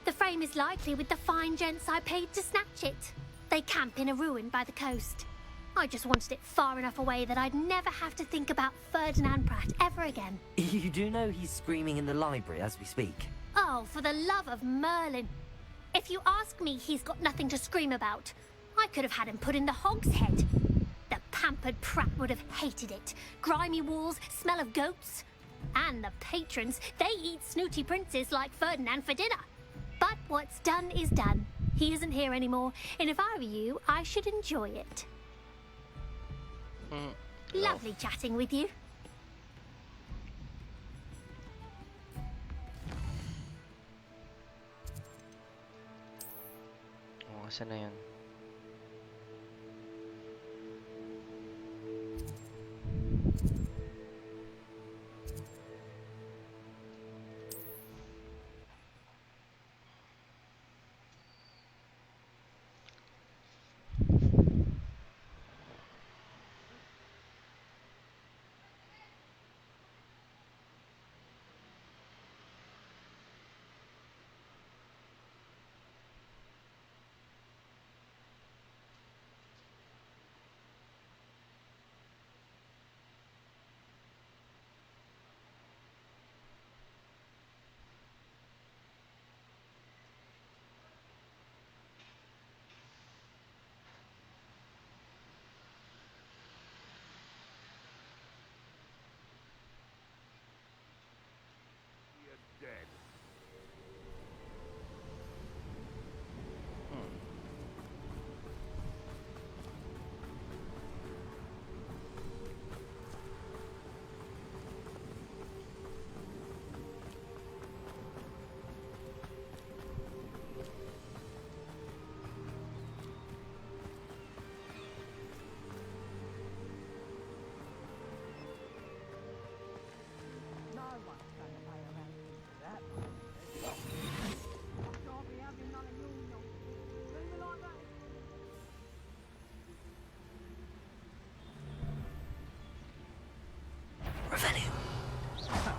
The frame is likely with the fine gents I paid to snatch it. They camp in a ruin by the coast. I just wanted it far enough away that I'd never have to think about Ferdinand Pratt ever again. You do know he's screaming in the library as we speak. Oh, for the love of Merlin. If you ask me, he's got nothing to scream about. I could have had him put in the hogshead. The pampered Pratt would have hated it. Grimy walls, smell of goats. And the patrons, they eat snooty princes like Ferdinand for dinner. But what's done is done. He isn't here anymore, and if I were you, I should enjoy it. Lovely chatting with you. Oh, asan na yun? Dead.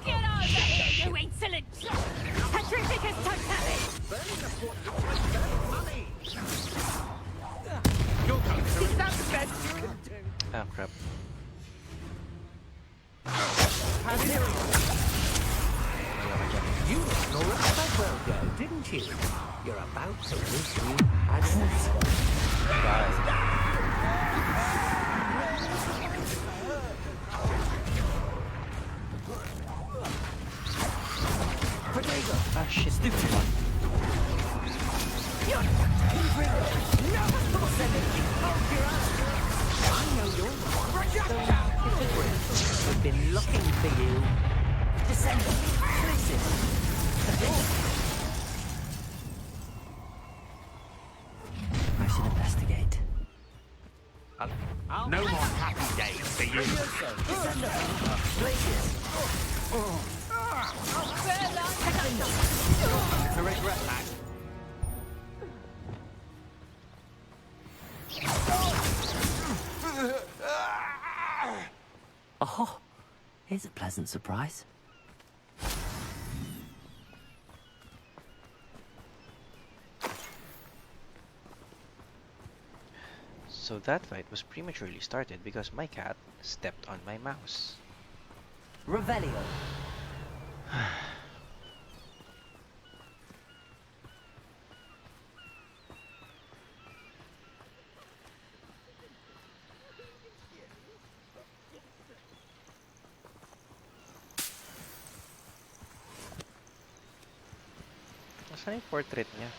Get over here, you insolent! Petrificus totale! Is that the best you can do? Ah, crap. You saw a Bagwell go, didn't you? You're about to wish you hadn't. Ah, shit. Stupid one. I know you're the one. We've been looking for you. Descend. Places. I should investigate. No more happy days for you. To regret that. Oh, here's a pleasant surprise. So that fight was prematurely started because my cat stepped on my mouse. Revelio. Nasaan yung portrait niya?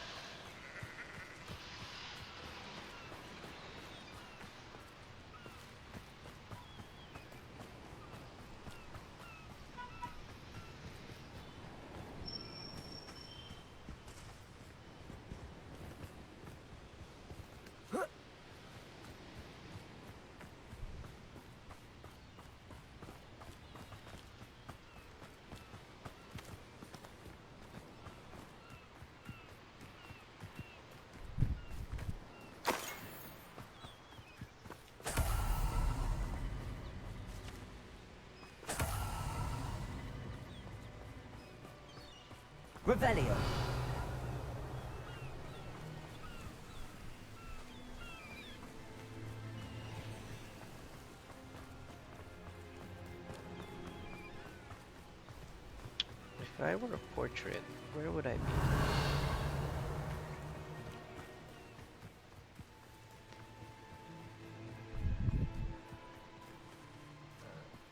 Revelio. If I were a portrait, where would I be?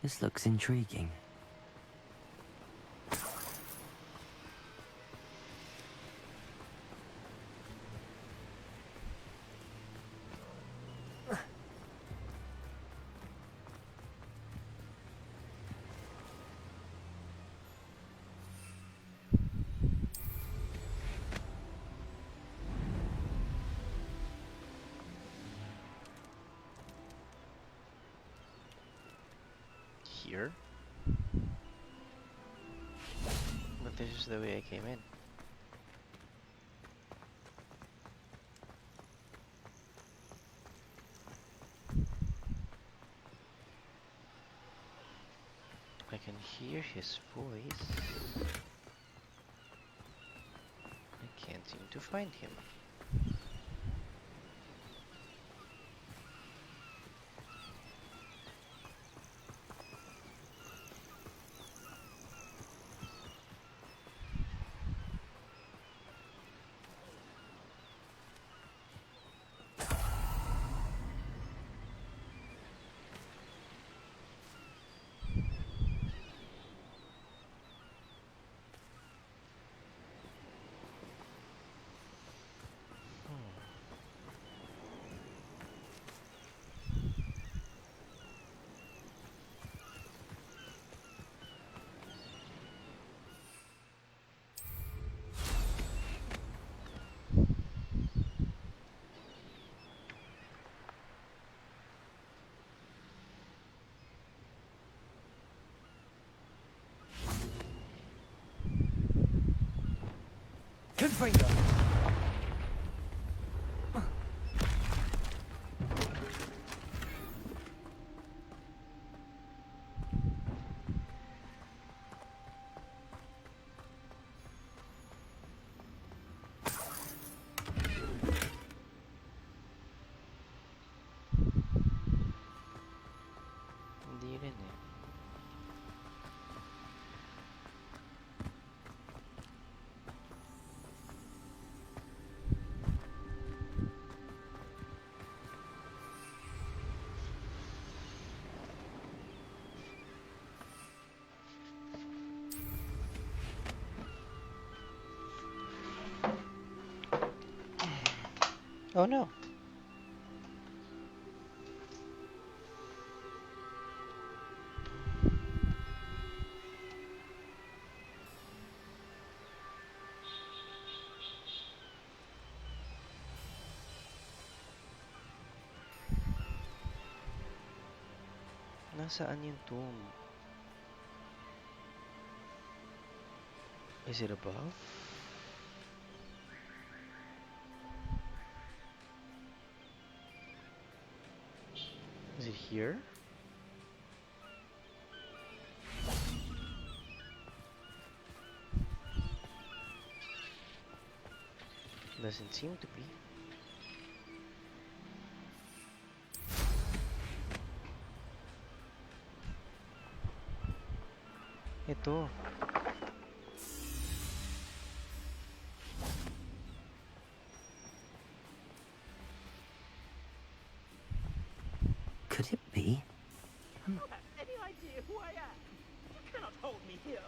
This looks intriguing. Here? But this is the way I came in. I can hear his voice. I can't seem to find him. Confringo. Hindi rin eh. Oh no. Nasaan yung tomb? Is it above? Is it here? Doesn't seem to be. Ito. Could it be? You have any idea who I am? You cannot hold me here.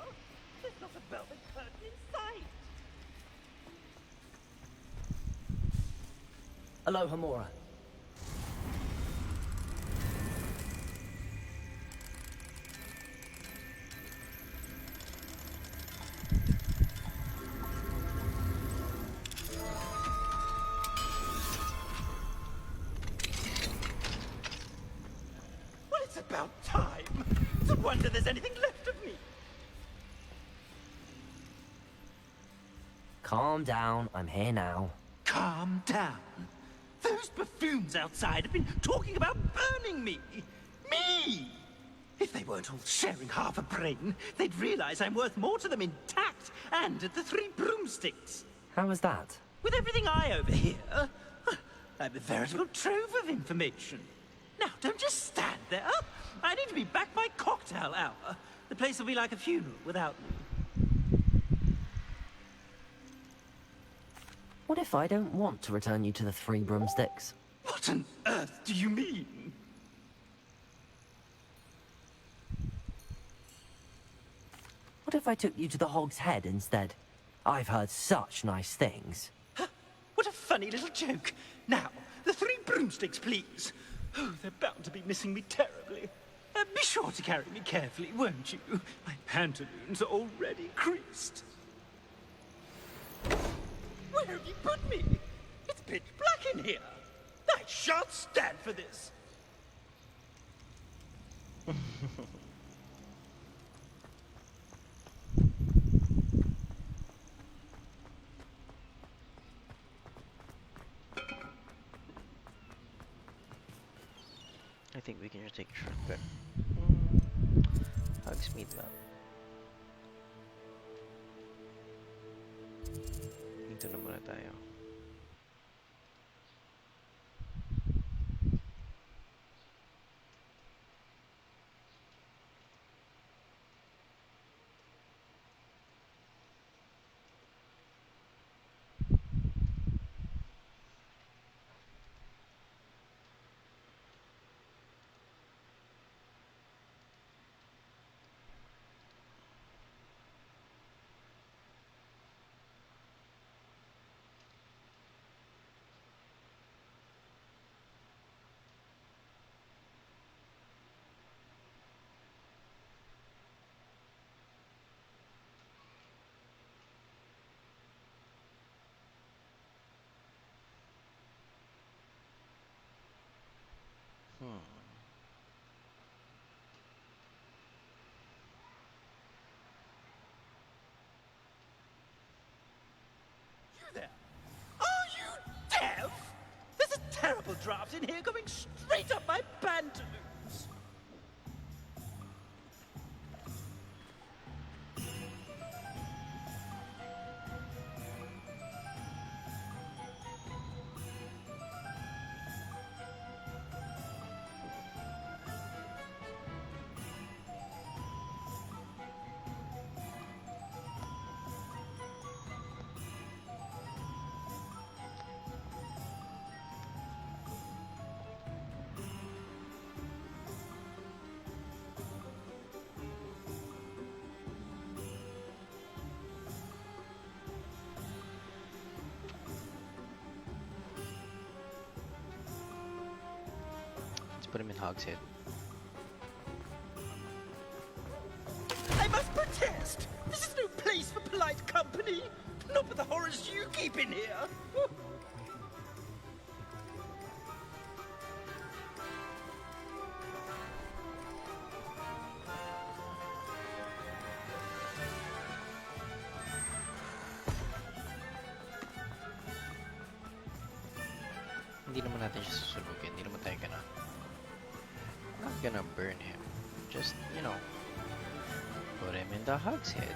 There's not a velvet curtain in sight. Aloha, Mora. Well, it's about time. It's a wonder there's anything left of me. Calm down, I'm here now. Calm down. Those buffoons outside have been talking about burning me. Me! If they weren't all sharing half a brain, they'd realize I'm worth more to them intact and at the Three Broomsticks. How was that? With everything I overhear, I'm a veritable trove of information. Now, don't just stand there. I need to be back by cocktail hour. The place will be like a funeral without me. What if I don't want to return you to the Three Broomsticks? What on earth do you mean? What if I took you to the Hog's Head instead? I've heard such nice things. What a funny little joke. Now, the Three Broomsticks, please. Oh, they're bound to be missing me terribly. Be sure to carry me carefully, won't you? My pantaloons are already creased. Where have you put me? It's pitch black in here. I shan't stand for this. I think we can just take a shortcut. Hogsmeade map. Dito na muna tayo. Terrible draft in here coming straight up my pantaloons. Let's put him in Hogshead. I must protest! This is no place for polite company! Not with the horrors you keep in here! Hindi naman natin siya susunugin. Hindi naman tayo not gonna burn him. Just, you know, put him in the Hogshead.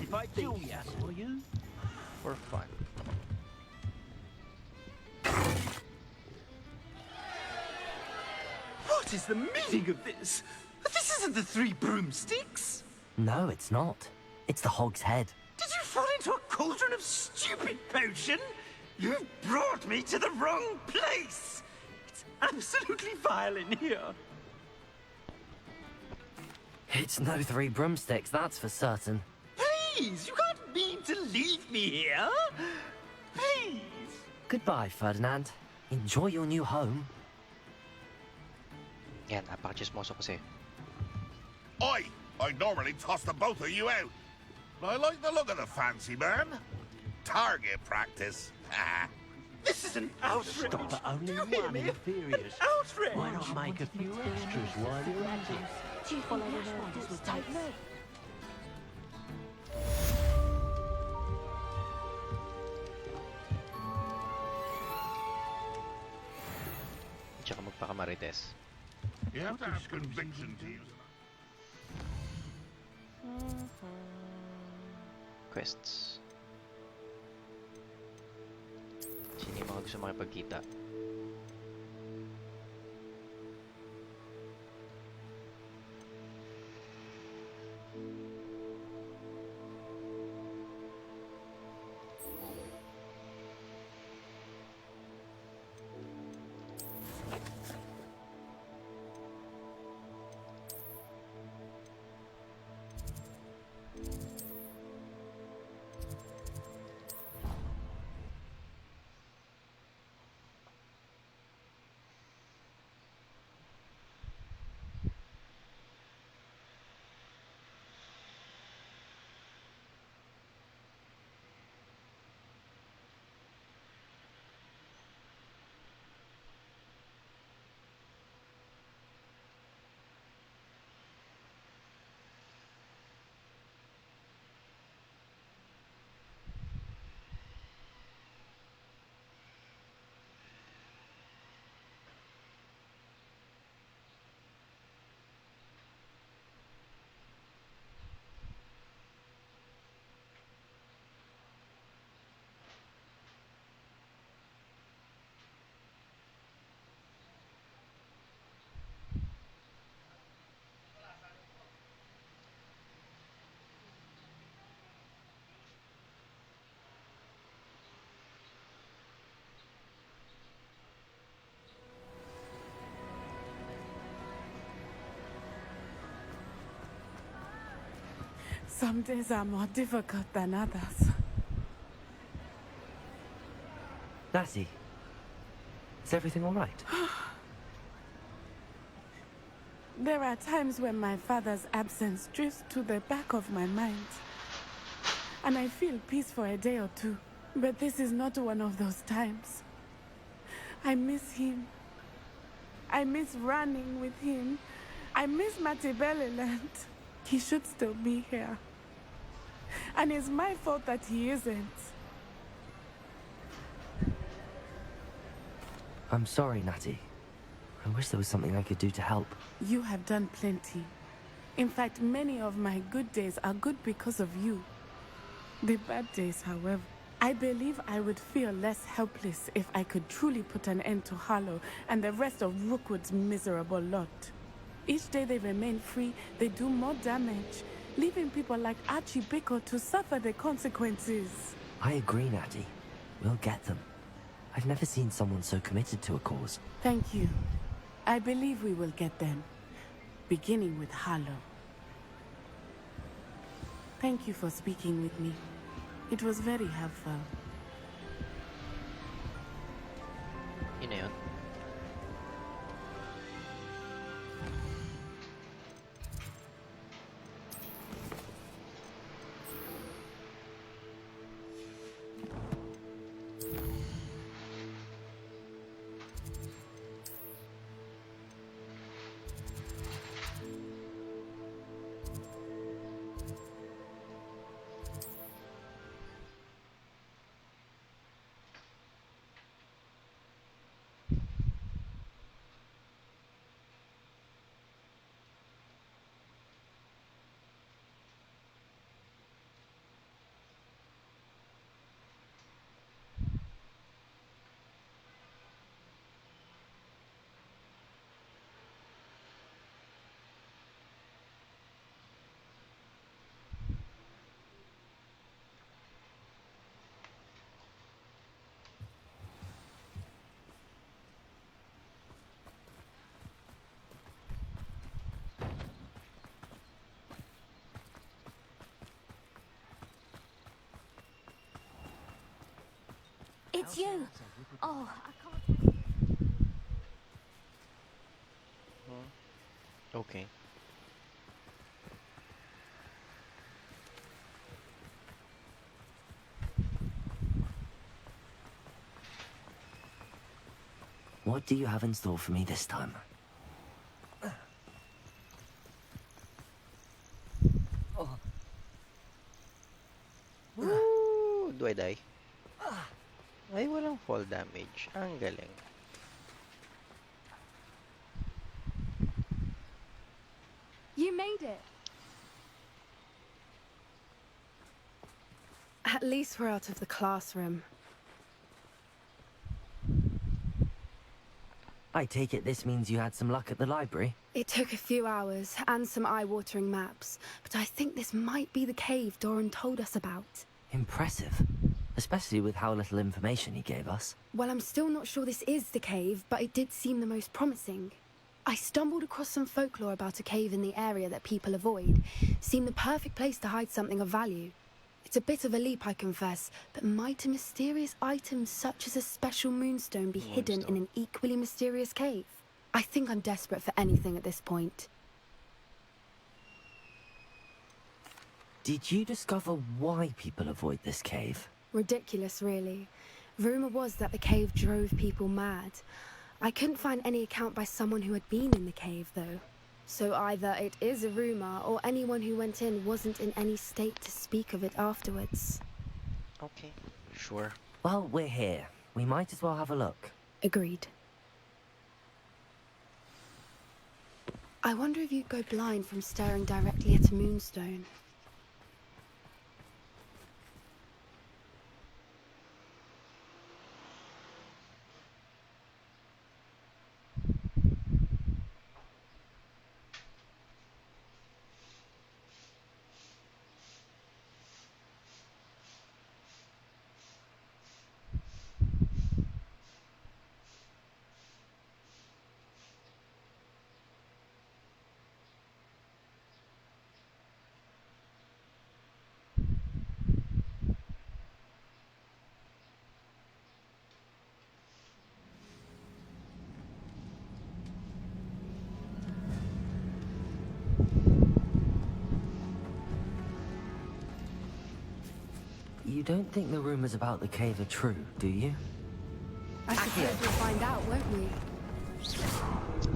If I kill you, will you? For fun. What is the meaning of this? This isn't the Three Broomsticks! No, it's not. It's the Hog's Head. Did you fall into a cauldron of stupid potion? You brought me to the wrong place! It's absolutely vile in here. It's no Three Broomsticks, that's for certain. Please, you can't mean to leave me here! Please! Goodbye, Ferdinand. Enjoy your new home. Yan, napaka-chismoso kasi. Oi! I'd normally toss the both of you out. But I like the look of the fancy man. Target practice. This is an outrage! Stop at only Do you hear one me? inferiors. An outrage! Why not make a few extras while you're at it? Do you follow the orders with tape? Marites. You have to have conviction to use it. Quests. Sino yung mga gusto makipagkita? Some days are more difficult than others. Lassie, is everything all right? There are times when my father's absence drifts to the back of my mind, and I feel peace for a day or two. But this is not one of those times. I miss him. I miss running with him. I miss Matibeleland. He should still be here. And it's my fault that he isn't. I'm sorry, Natty. I wish there was something I could do to help. You have done plenty. In fact, many of my good days are good because of you. The bad days, however, I believe I would feel less helpless if I could truly put an end to Harlow and the rest of Rookwood's miserable lot. Each day they remain free, they do more damage, leaving people like Archie Bickle to suffer the consequences. I agree, Natty. We'll get them. I've never seen someone so committed to a cause. Thank you. I believe we will get them, beginning with Harlow. Thank you for speaking with me. It was very helpful. Yun na yun. It's you. Oh, I can't. Okay. What do you have in store for me this time? Ooh, do I die? Ay, walang fall damage. Ang galing. you made it. At least we're out of the classroom. I take it this means you had some luck at the library? It took a few hours and some eye-watering maps, but I think this might be the cave Doran told us about. Impressive. Especially with how little information he gave us. Well, I'm still not sure this is the cave, but it did seem the most promising. I stumbled across some folklore about a cave in the area that people avoid. Seemed the perfect place to hide something of value. It's a bit of a leap, I confess, but might a mysterious item such as a special moonstone be hidden in an equally mysterious cave? I think I'm desperate for anything at this point. Did you discover why people avoid this cave? Ridiculous, really. Rumour was that the cave drove people mad. I couldn't find any account by someone who had been in the cave, though. So either it is a rumour, or anyone who went in wasn't in any state to speak of it afterwards. Okay, sure. Well, we're here. We might as well have a look. Agreed. I wonder if you'd go blind from staring directly at a moonstone. You don't think the rumors about the cave are true, do you? I suppose we'll find out, won't we?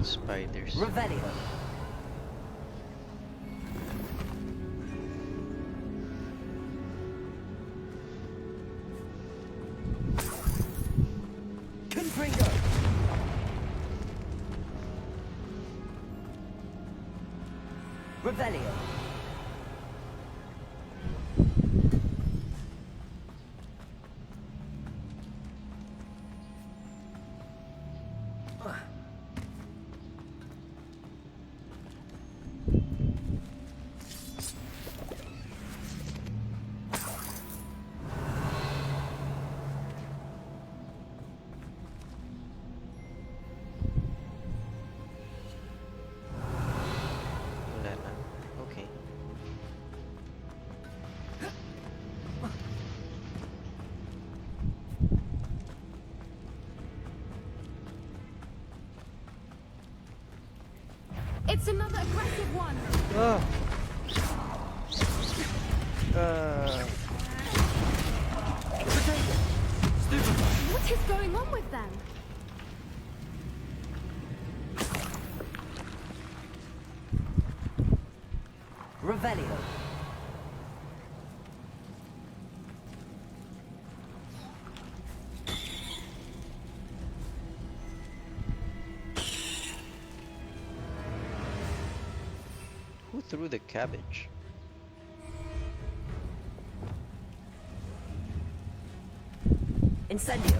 Spiders. Revelio. Confringo. Revelio. Okay. It's another aggressive one! Oh. What is going on with them? Revelio. Who threw the cabbage? Incendio.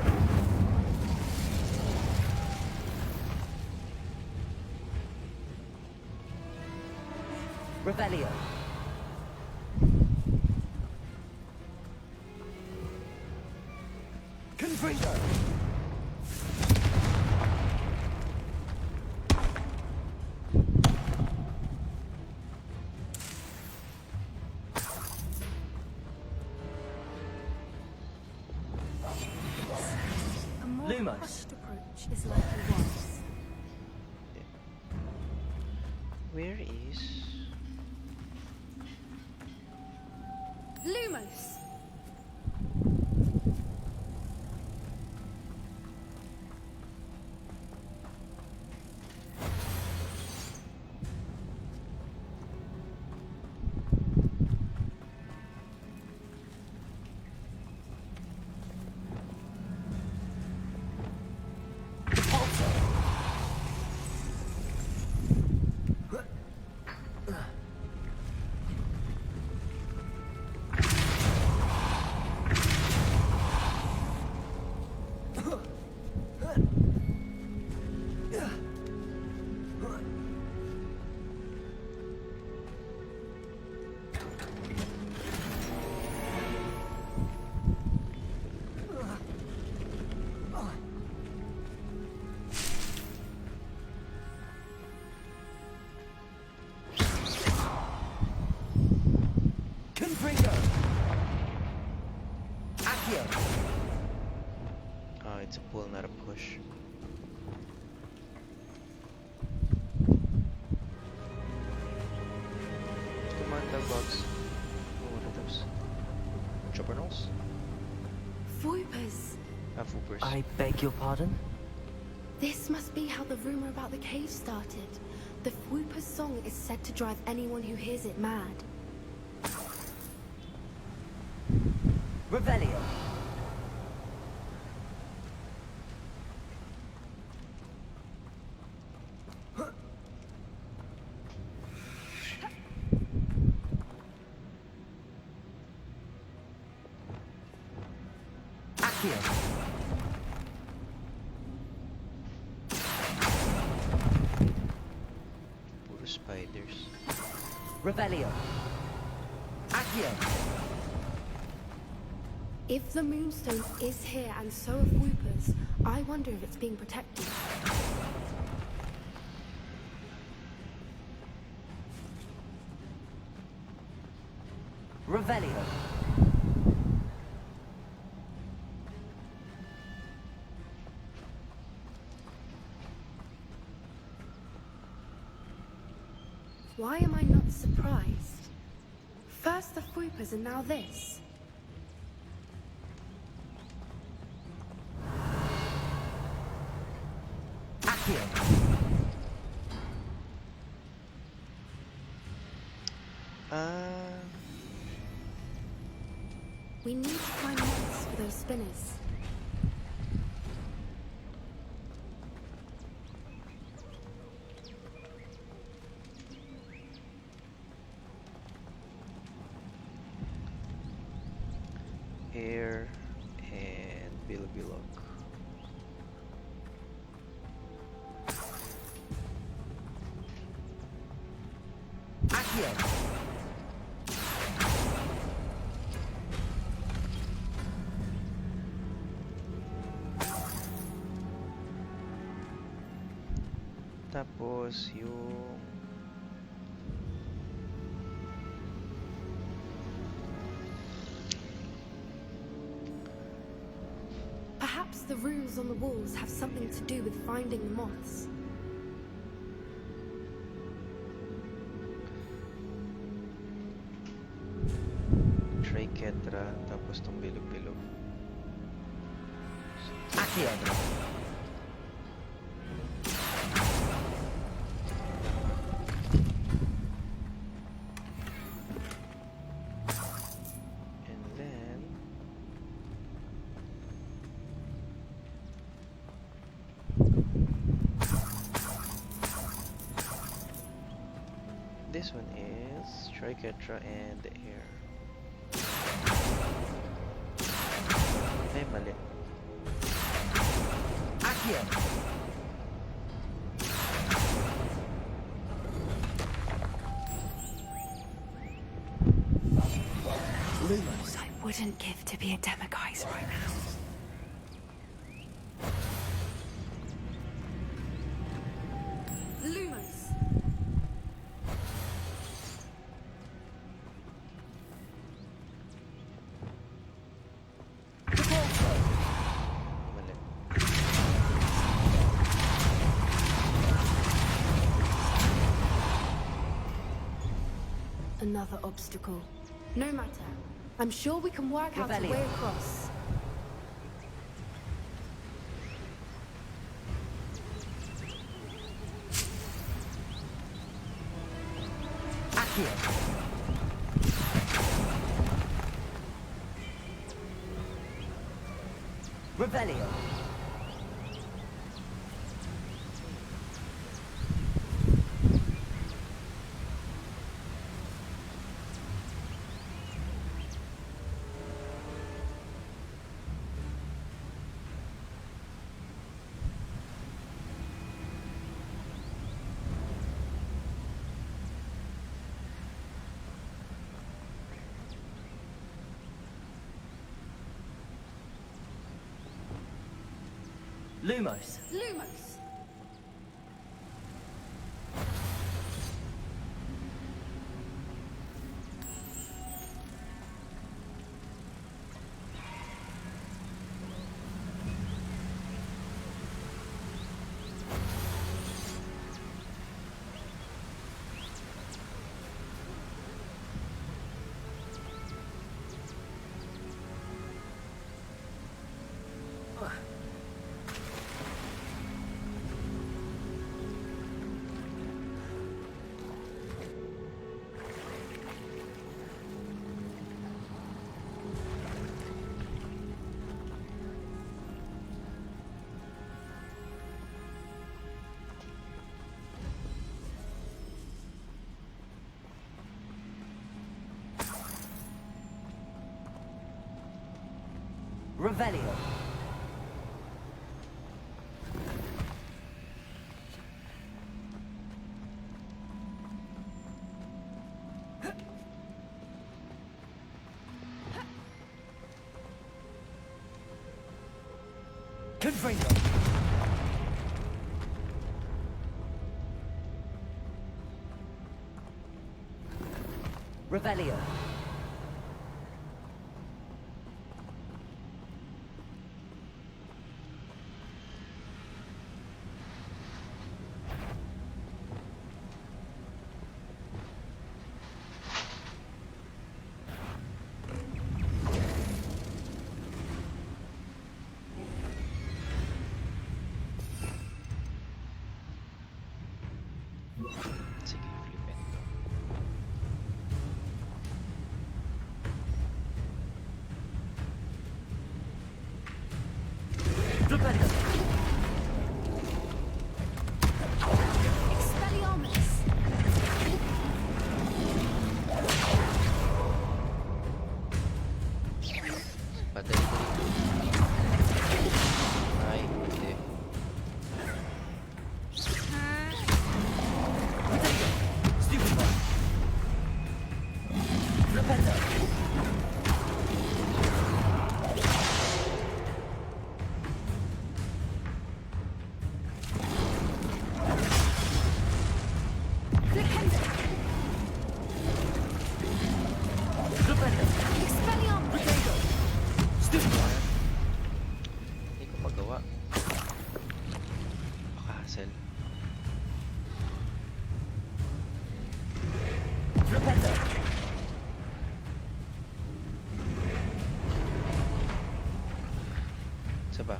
Revelio. Confringo. A more Lumos. rushed approach is likely wise. Where is... Lumos! Swoopers. I beg your pardon? This must be how the rumor about the cave started. The Whooper's song is said to drive anyone who hears it mad. Revelio. Accio. Puro spiders. Revelio. Accio. If the Moonstone is here and so are Whoopers, I wonder if it's being protected. Revelio. Why am I not surprised? First the Whoopers and now this. Accio. We need to find moths for those spinners. Air and Bilbilog. Accio. Tapos yung Perhaps the runes on the walls have something to do with finding the moths. Trichetra, tapos tong bilog-bilog. Accio. And then this one is Trichetra and the air. Ay, mali. Accio. Lumos. I wouldn't give to be a Demiguise right now. Lumos. Mali. Another obstacle. No matter. I'm sure we can work out a Revelio. way across. Accio. Revelio. Lumos. Lumos. Revelio. Confringo. Revelio. Sige, flipin to. Expelliarmus! Padali ko ay, hindi. Stupid one. Repento. Flicendo! Repento. Expelliarmus! Stupid one. Hindi ko magawa. Hassle. Repento. Isa ba?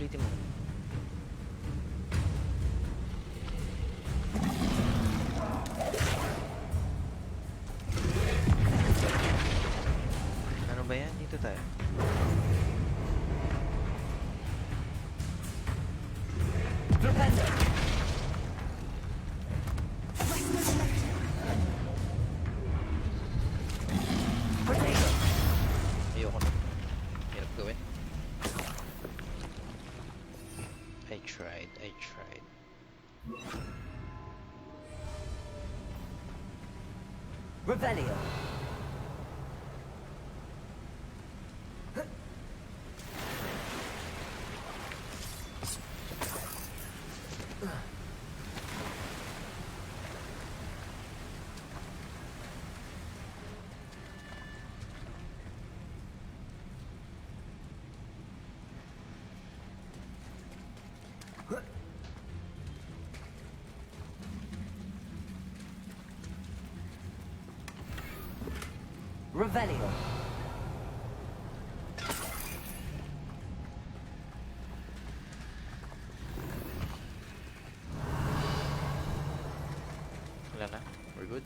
Ulitin mo. Ano ba yan? Dito tayo. Repento. Potato. Ayoko na. Hirap gawin. I tried. Revelio. Revelio. Wala na. We're good.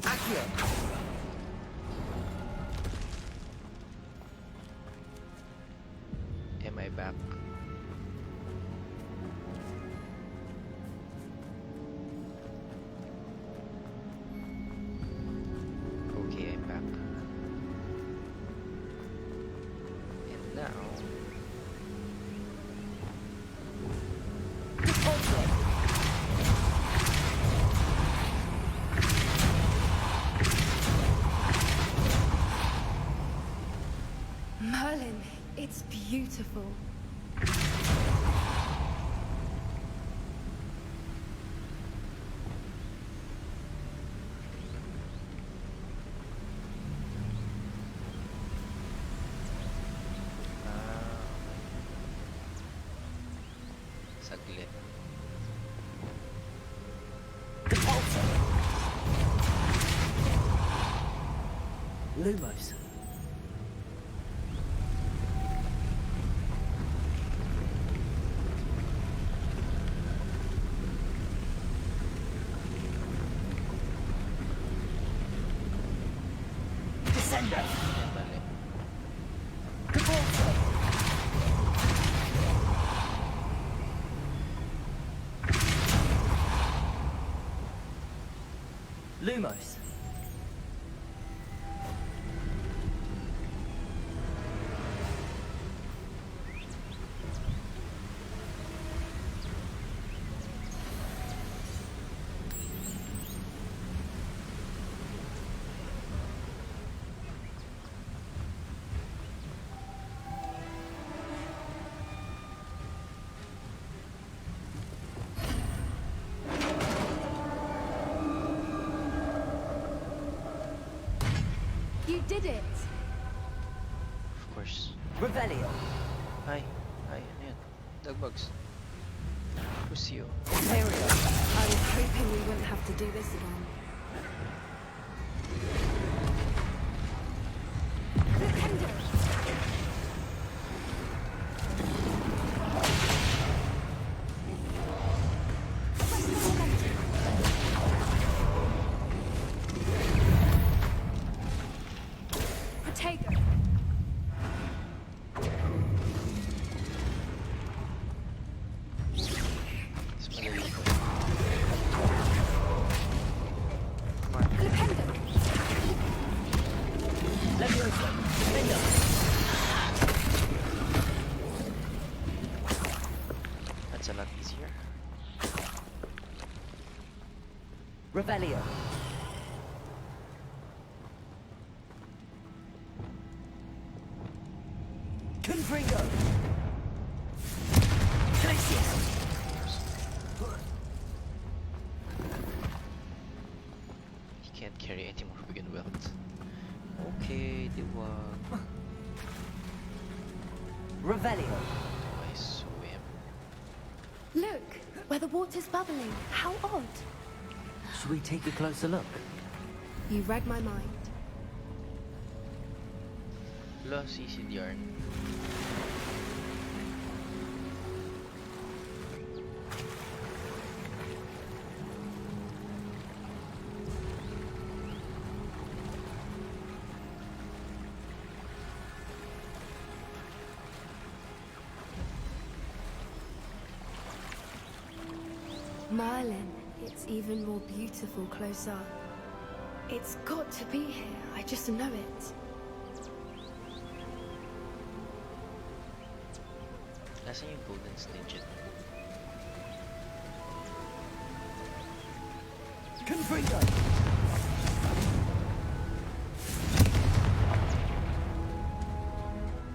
Accio. Am I back? Okay, I'm back. And now... Merlin, it's beautiful. Saglit. Lumos. Yan, bali. Lumos. You did it! Of course. Revelio. Hi. Hi, ano yun? Dogbugs. Who's you? Imperial. I was hoping we wouldn't have to do this again. Flipendo! Protego! Mas madali ko. Flipendo! Leviosa. Defender. That's a lot easier. Revelio. Confringo. Glacius. He can't carry any more begin with. Okay, Diwag. Revelio. I swim. Look! Where the water's bubbling. How odd. Should we take a closer look? You read my mind. Lost Sid Yarn. Merlin, it's even more beautiful close up. It's got to be here. I just know it. Nasaan yung golden snidget? Confringo.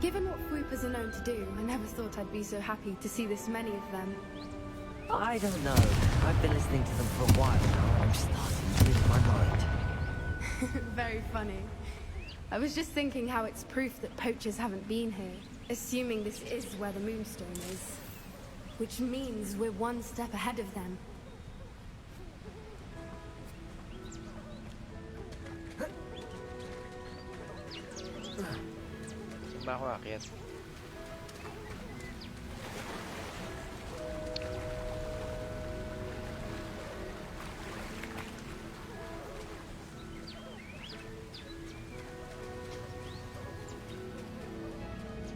Given what Fwoopers are known to do, I never thought I'd be so happy to see this many of them. I don't know. I've been listening to them for a while now. I'm starting to lose my mind. Very funny. I was just thinking how it's proof that poachers haven't been here, assuming this is where the Moonstone is. Which means we're one step ahead of them. Saan ba ako aakyat?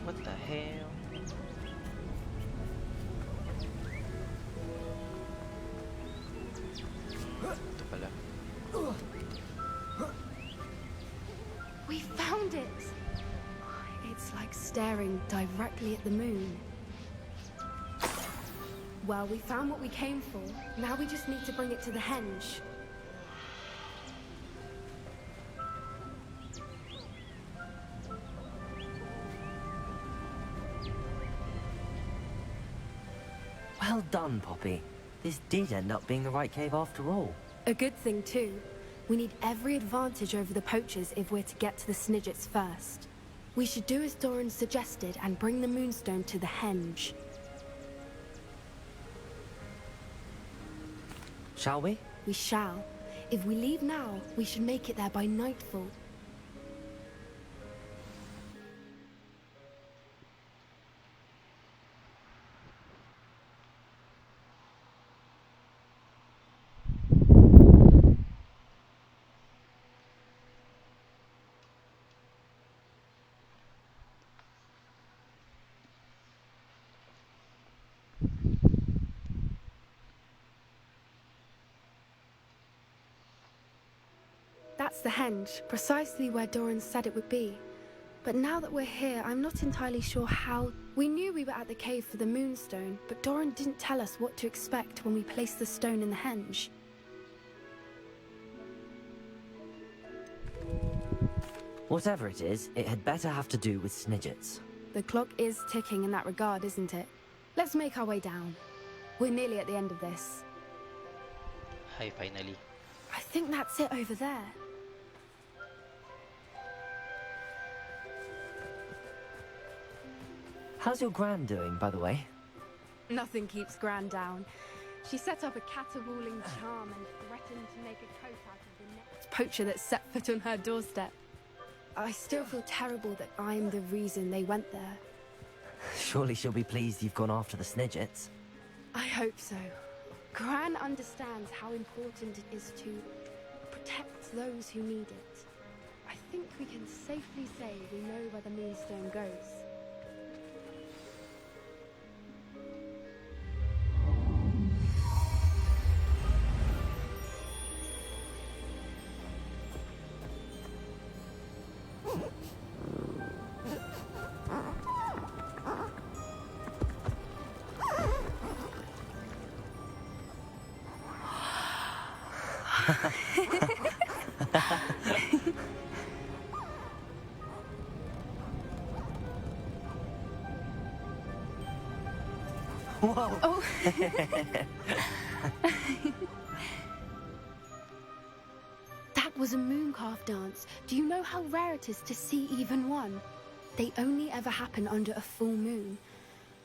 What the hell? Ito pala. We found it! It's like staring directly at the moon. Well, we found what we came for. Now we just need to bring it to the henge. Well done, Poppy. This did end up being the right cave after all. A good thing, too. We need every advantage over the poachers if we're to get to the Snidgets first. We should do as Doran suggested and bring the Moonstone to the henge. Shall we? We shall. If we leave now, we should make it there by nightfall. That's the henge, precisely where Doran said it would be. But now that we're here, I'm not entirely sure how... We knew we were at the cave for the Moonstone, but Doran didn't tell us what to expect when we placed the stone in the henge. Whatever it is, it had better have to do with Snidgets. The clock is ticking in that regard, isn't it? Let's make our way down. We're nearly at the end of this. Hi, finally. I think that's it over there. How's your Gran doing, by the way? Nothing keeps Gran down. She set up a caterwauling charm and threatened to make a coat out of the next poacher that set foot on her doorstep. I still feel terrible that I'm the reason they went there. Surely she'll be pleased you've gone after the Snidgets. I hope so. Gran understands how important it is to protect those who need it. I think we can safely say we know where the Moonstone goes. Whoa! Oh. That was a mooncalf dance. Do you know how rare it is to see even one? They only ever happen under a full moon.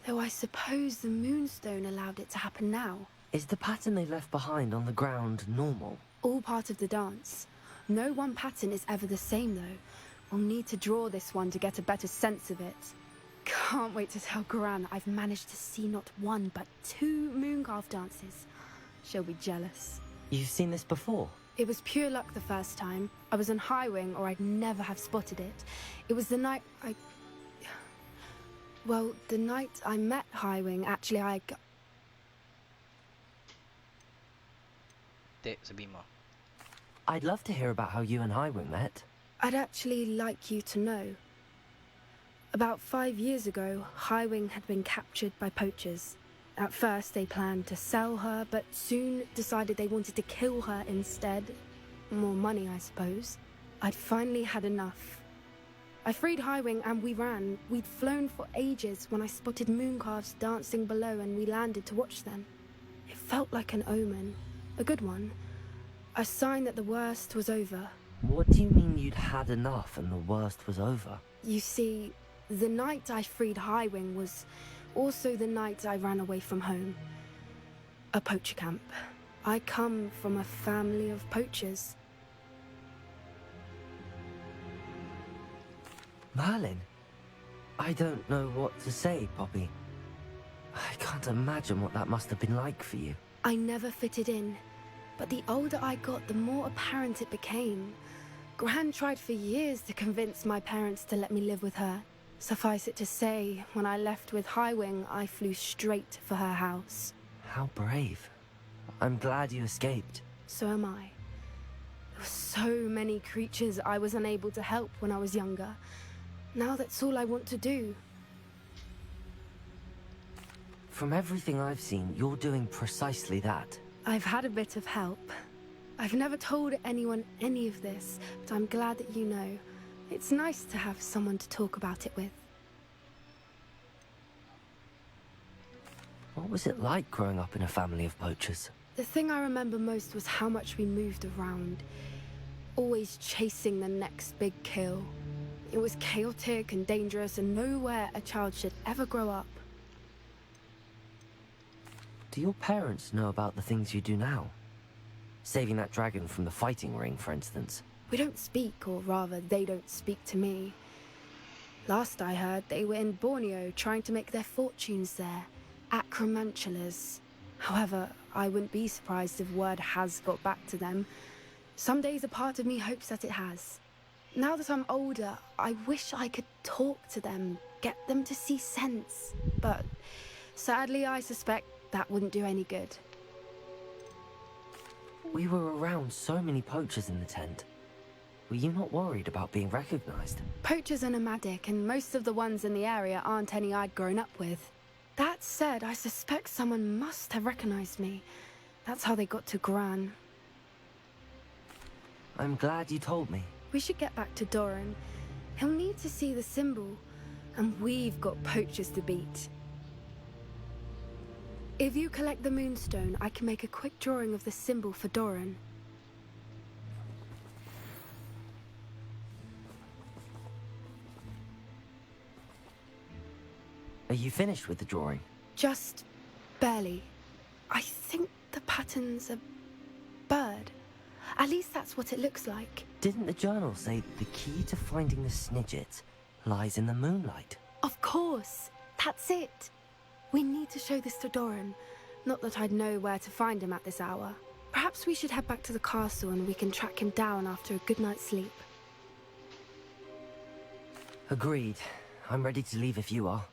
Though I suppose the Moonstone allowed it to happen now. Is the pattern they left behind on the ground normal? All part of the dance. No one pattern is ever the same, though. We'll need to draw this one to get a better sense of it. Can't wait to tell Gran I've managed to see not one, but 2 mooncalf dances. She'll be jealous. You've seen this before? It was pure luck the first time. I was on Highwing, or I'd never have spotted it. It was the night Well, the night I met Highwing, actually Sabihin mo. I'd love to hear about how you and Highwing met. I'd actually like you to know. About 5 years ago, Highwing had been captured by poachers. At first, they planned to sell her, but soon decided they wanted to kill her instead. More money, I suppose. I'd finally had enough. I freed Highwing and we ran. We'd flown for ages when I spotted mooncalves dancing below and we landed to watch them. It felt like an omen. A good one. A sign that the worst was over. What do you mean you'd had enough and the worst was over? You see, the night I freed Highwing was also the night I ran away from home. A poacher camp. I come from a family of poachers. Merlin? I don't know what to say, Poppy. I can't imagine what that must have been like for you. I never fitted in, but the older I got, the more apparent it became. Gran tried for years to convince my parents to let me live with her. Suffice it to say, when I left with Highwing, I flew straight for her house. How brave. I'm glad you escaped. So am I. There were so many creatures I was unable to help when I was younger. Now that's all I want to do. From everything I've seen, you're doing precisely that. I've had a bit of help. I've never told anyone any of this, but I'm glad that you know. It's nice to have someone to talk about it with. What was it like growing up in a family of poachers? The thing I remember most was how much we moved around. Always chasing the next big kill. It was chaotic and dangerous and nowhere a child should ever grow up. Do your parents know about the things you do now? Saving that dragon from the fighting ring, for instance. We don't speak, or rather, they don't speak to me. Last I heard, they were in Borneo trying to make their fortunes there, acromantulas. However, I wouldn't be surprised if word has got back to them. Some days a part of me hopes that it has. Now that I'm older, I wish I could talk to them, get them to see sense. But sadly, I suspect that wouldn't do any good. We were around so many poachers in the tent. Were you not worried about being recognized? Poachers are nomadic, and most of the ones in the area aren't any I'd grown up with. That said, I suspect someone must have recognized me. That's how they got to Gran. I'm glad you told me. We should get back to Doran. He'll need to see the symbol, and we've got poachers to beat. If you collect the Moonstone, I can make a quick drawing of the symbol for Doran. Are you finished with the drawing? Just barely. I think the pattern's a bird. At least that's what it looks like. Didn't the journal say the key to finding the Snidget lies in the moonlight? Of course. That's it. We need to show this to Doran. Not that I'd know where to find him at this hour. Perhaps we should head back to the castle and we can track him down after a good night's sleep. Agreed. I'm ready to leave if you are.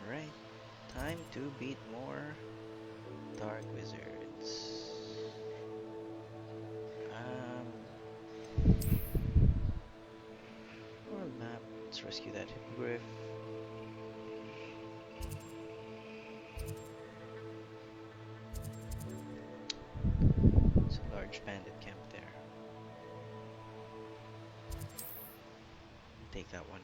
Alright, time to beat more Dark Wizards. World map, let's rescue that Hippogriff. It's a large bandit camp there. Take that one.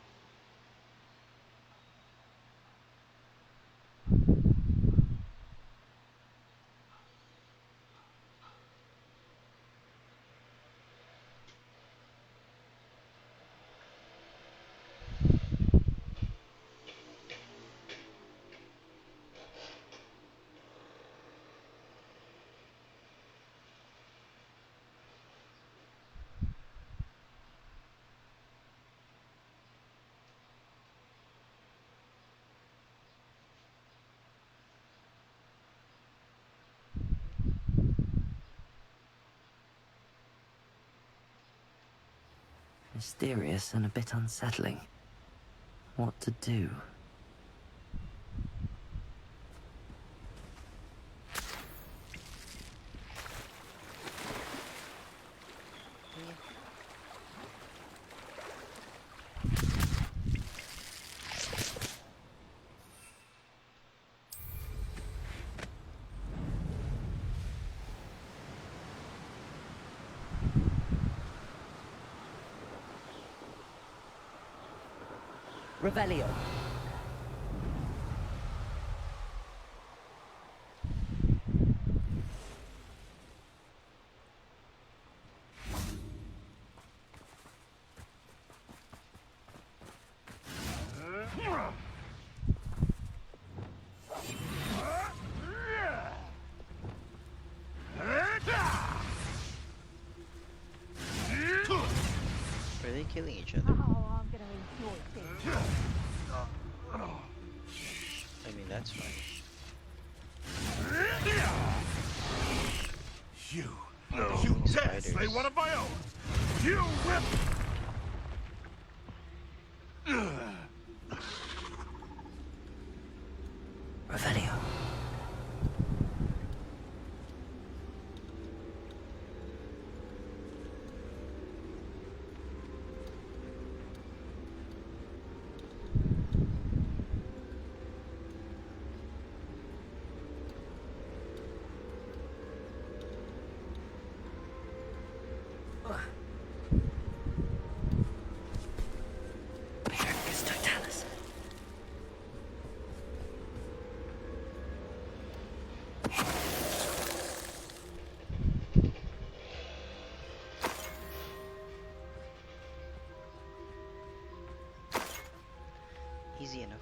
Mysterious and a bit unsettling. What to do? Revelio. Are they killing each other? Oh, I'm gonna enjoy this. I mean, that's fine. You dare slay one of my own! You whip! Revelio. Pyrrhus totalis. Easy enough.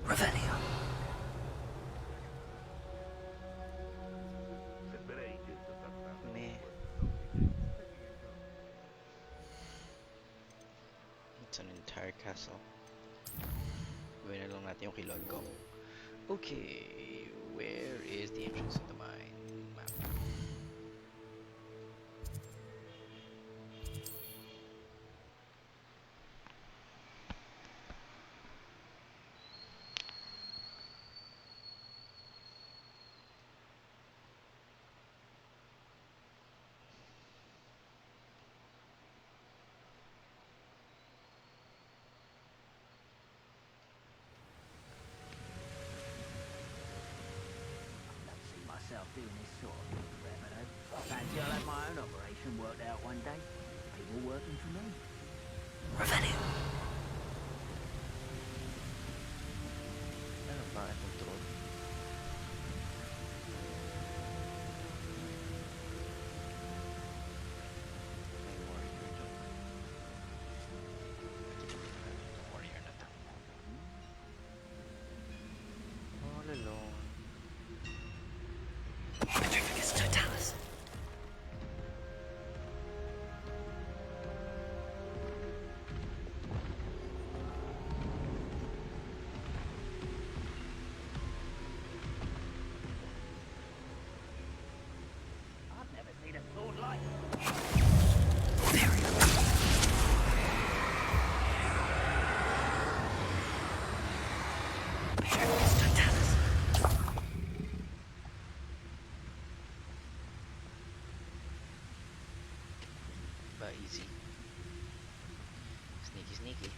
Revelio. Meh. It's an entire castle. Gawin na lang natin yung kay Lord Gong. Okay, where is the entrance of the mine? Map. See myself doing this sort of thing forever, though. Fancy I'll have my own operation worked out one day. People working for me. Revelio. Ano ba ang control? May warrior dyan. Nakita mo na yung warrior na to. All alone. Pyrrhus totalis. I've never seen a sword like Pyrrhus totalis. Ba easy. Sneaky sneaky.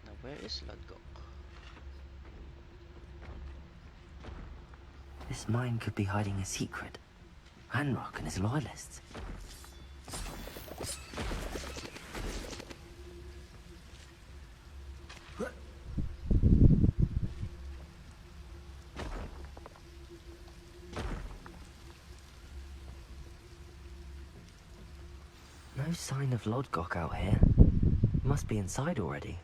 Now where is Lodgok? This mine could be hiding a secret. Ranrock and his loyalists. No sign of Lodgok out here. He must be inside already.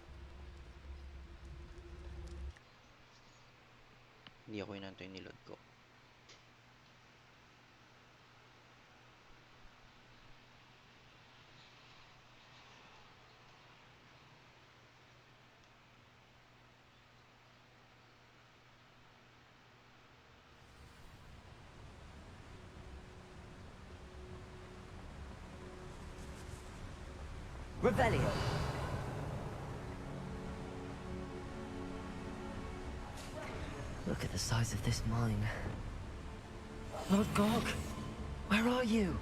Hindi ako inantoy ni Lodgok. Revelio. Look at the size of this mine. Lord Gog, where are you?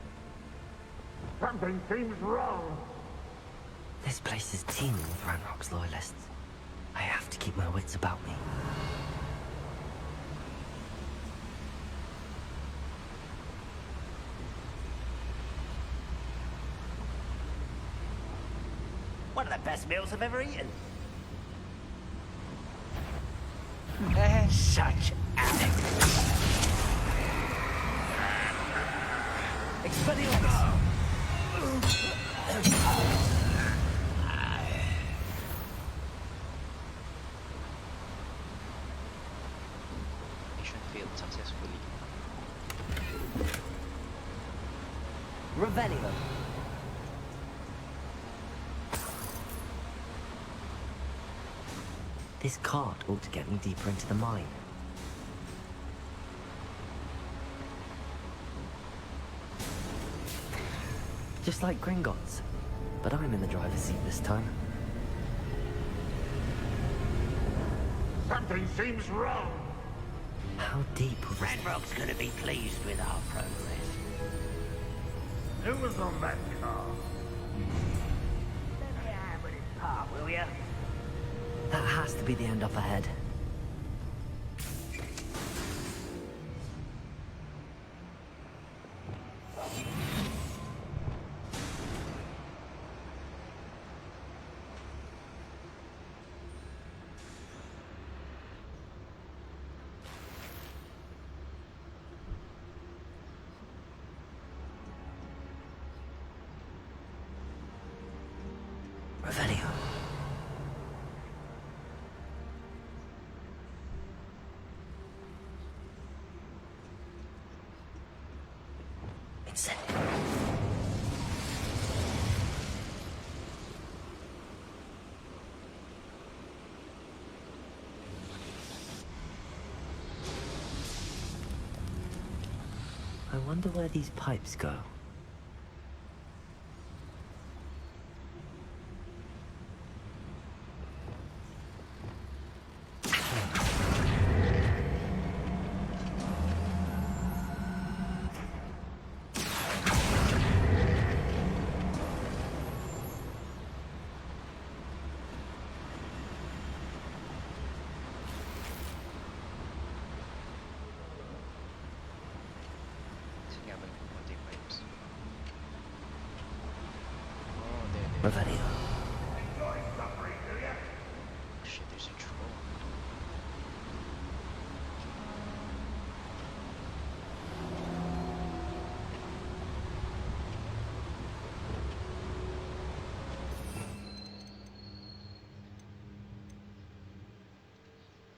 Something seems wrong. This place is teeming with Ranrock's loyalists. I have to keep my wits about me. one of the best meals I've ever eaten. Such Expelliarmus! Mission failed successfully. Revelio. This cart ought to get me deeper into the mine. just like Gringotts. But I'm in the driver's seat this time. Something seems wrong. How deep was Ranrock's gonna be pleased with our progress. Who was on that car? Let me have with his part, will ya? That has to be the end up ahead. Revelio. Incendio. I wonder where these pipes go. Revelio. Shit, there's a troll.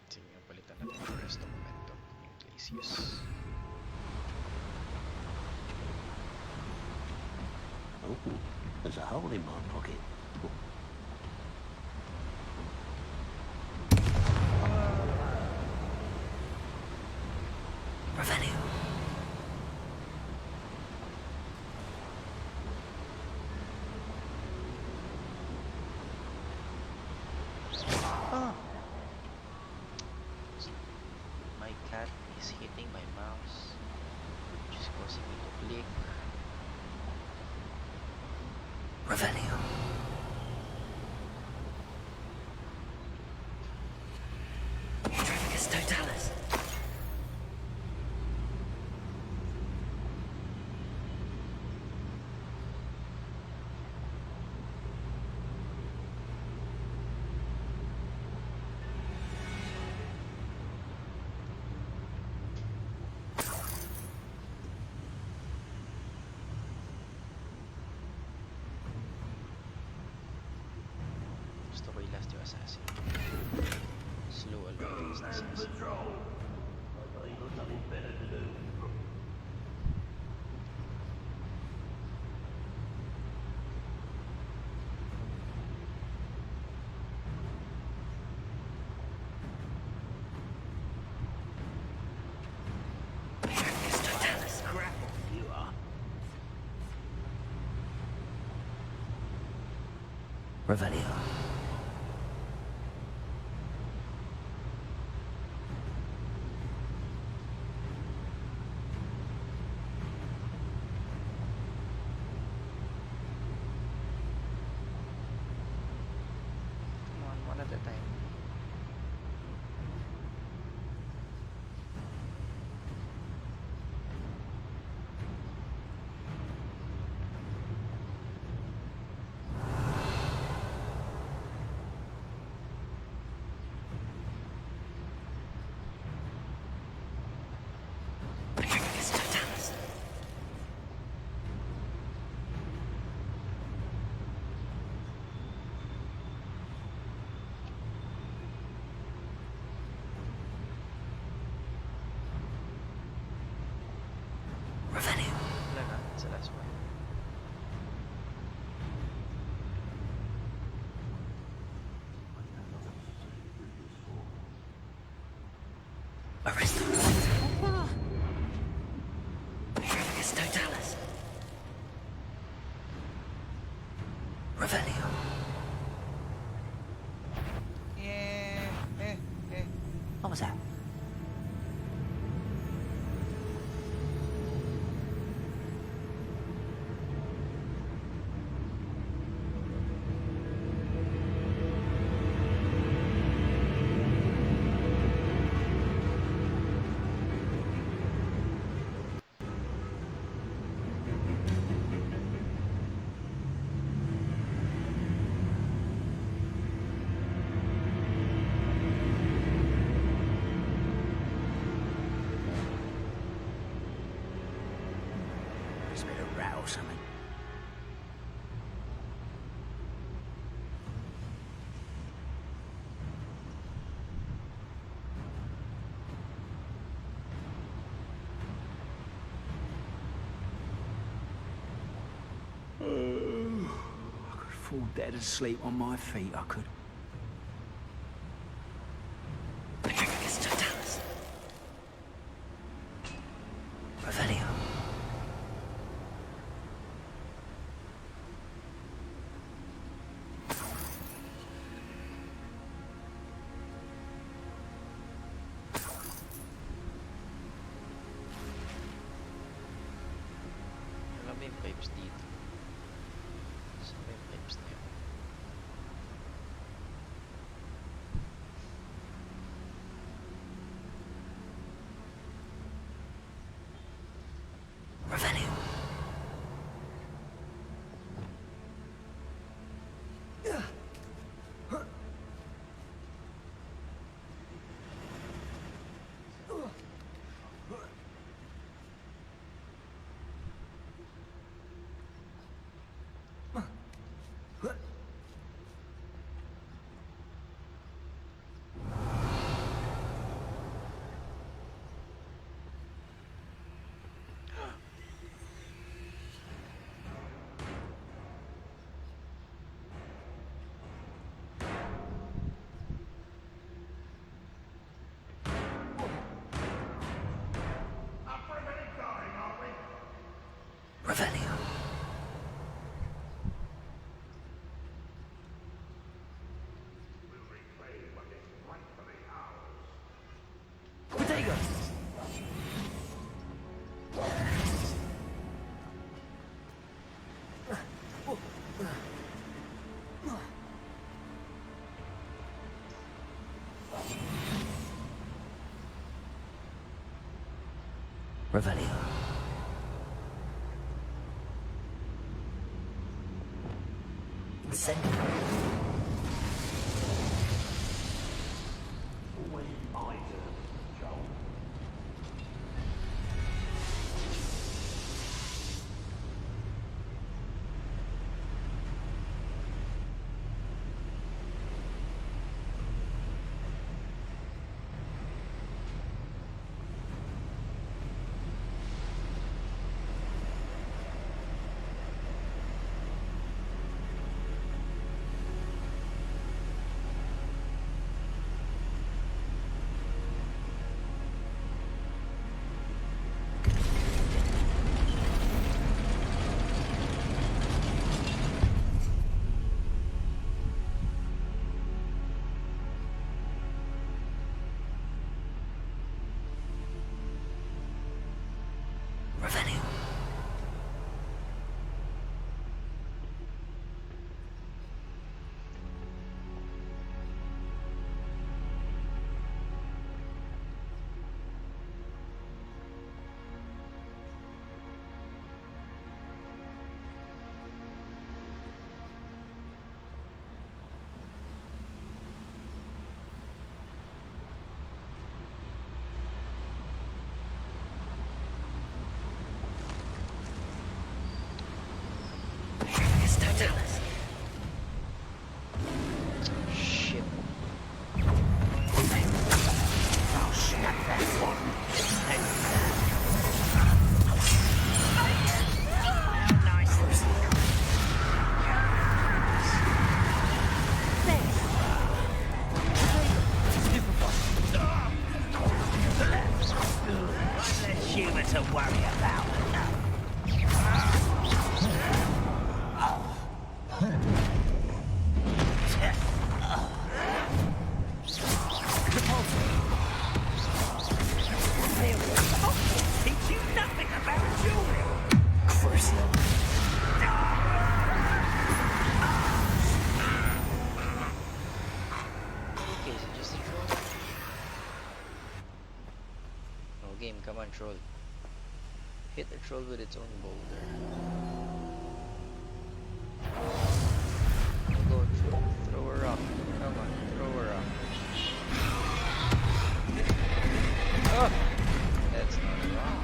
Sige nga, palitan natin yung resto momentum. Yung Glacius. Oh, there's a hole in my pocket. Revelio. Ah! My cat is hitting my mouse, which is causing me to click. Revelio. Trafficus Totalis. Gusto ko i-last yung assassin. Slow alone is the assassin. Trafficus Totalis. Crap, you are. Revelio. Come on, one at a time. Trafficus Totalis. Revelio. Wala na, it's the last one. Arresto. Trafficus Totalis. Revelio. What was that? There's been a row or something. I could fall dead asleep on my feet, I could. Revelio. Alam mo yung pipes dito. Saan ba yung pipes na yun? Revelio. Revelio. Protego! Revelio. Incendio. Revelio. Totalis. Shit. I'll snap that one. Less human to worry about. troll. Hit the troll with its own boulder. Go troll. Throw a rock. Come on, throw a rock. Oh! That's not a rock.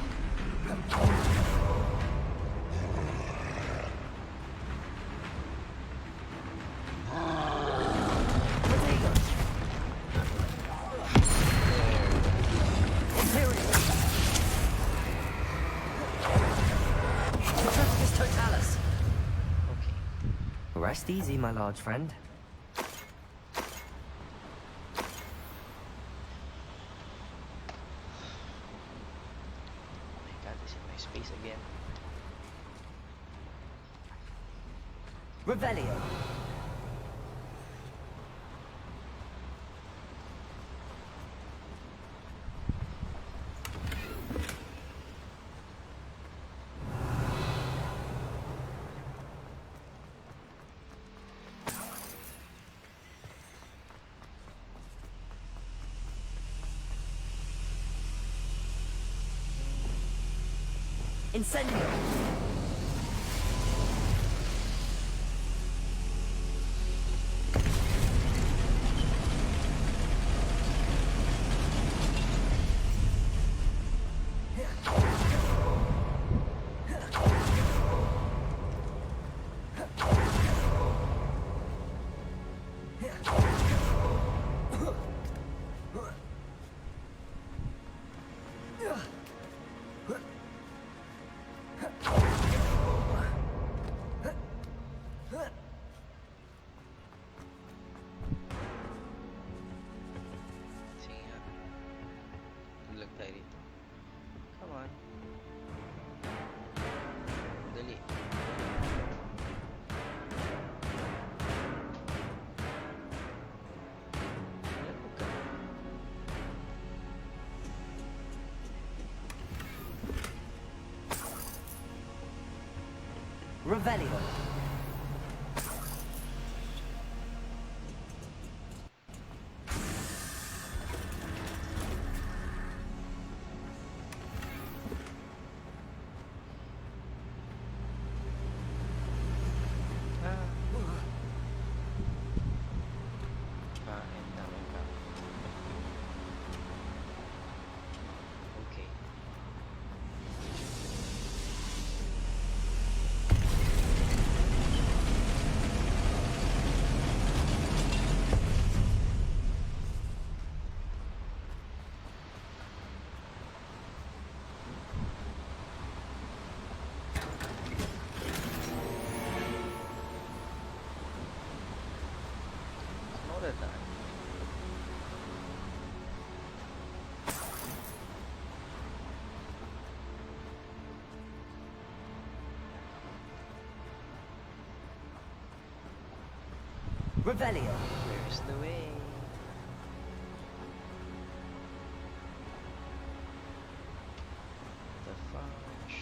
Totalis. Rest easy, my large friend. Oh my god, this is my space again. Revelio. Incendio. Sige nga. Tulag tayo dito. Come on. Dali. Labog ka. Revelio. Kain namin ka. Okay. Smaller than. Revelio. Where's the way? The fudge.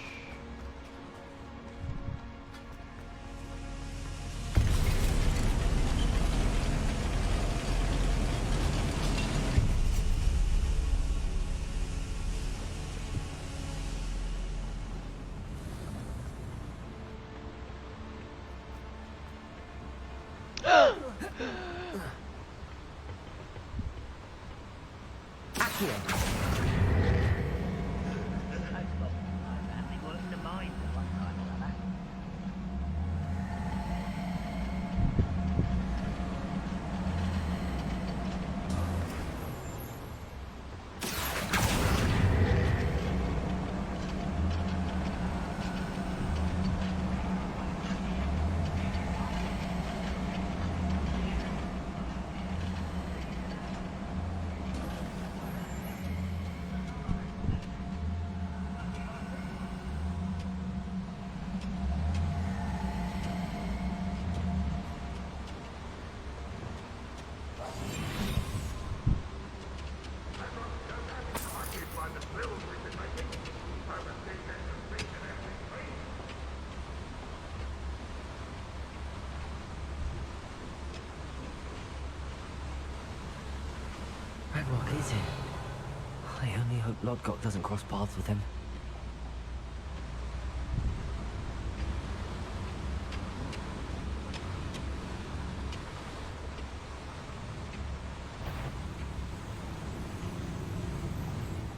hope Lodgok doesn't cross paths with him.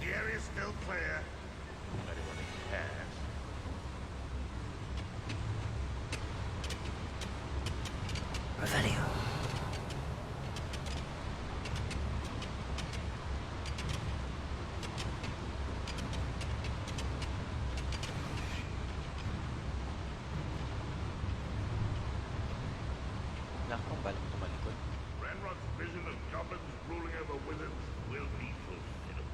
The area's still clear. Anyone who cares. Revelio. Nakong balik tumalikod. Ranrock's vision of goblins ruling over wizards will be fulfilled.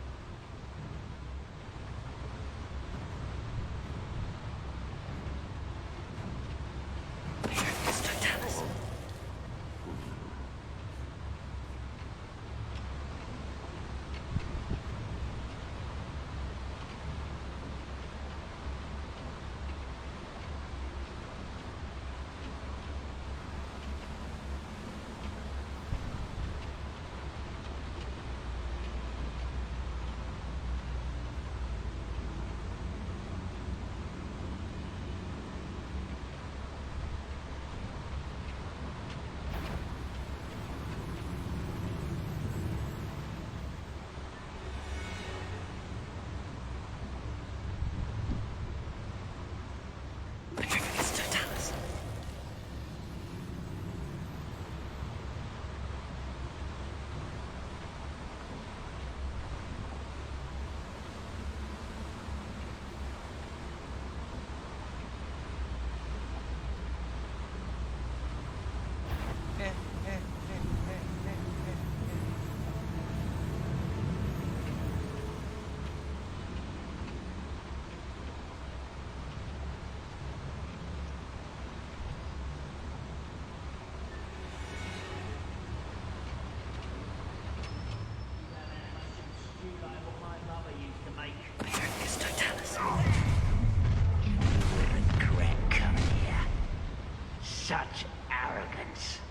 Such arrogance.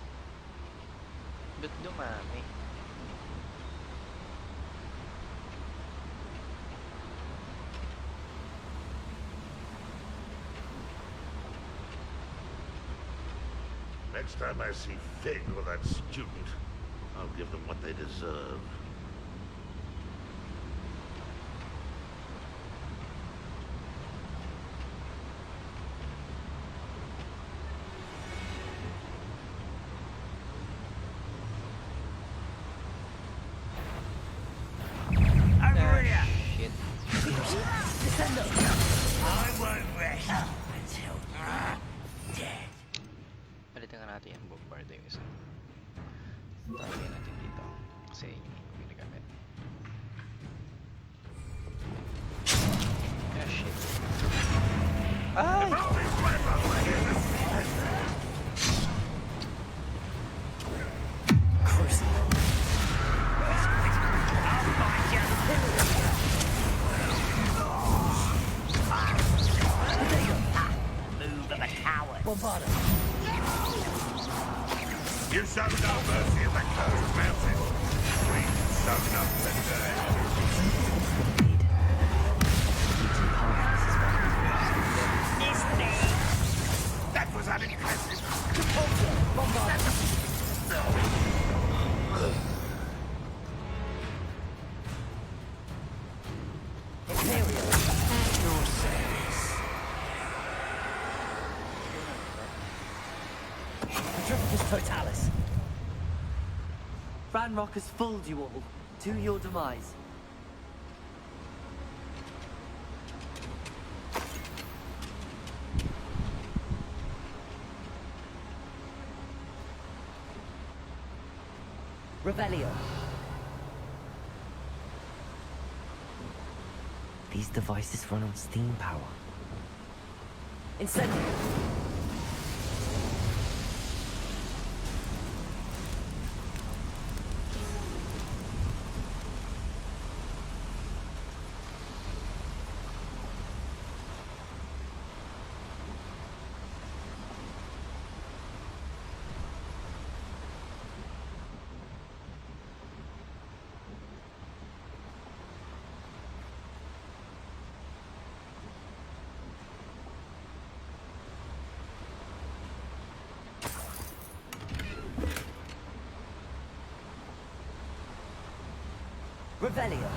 Ba't dumami? Next time I see Fig or that student, I'll give them what they deserve. Over here! Shit. I won't rest until you're dead. Palitan nga natin yung bombarda yung isa. Tawagin natin dito. Kasi yun yung ginagamit. Ah, shit. Ay! Move of a coward. You showed no mercy in the cursed mountain. We showed up today. That was unimpressive. Petrificus Totalis. Ranrock has fooled you all, to your demise. Revelio. These devices run on steam power. Incendio. Revelio.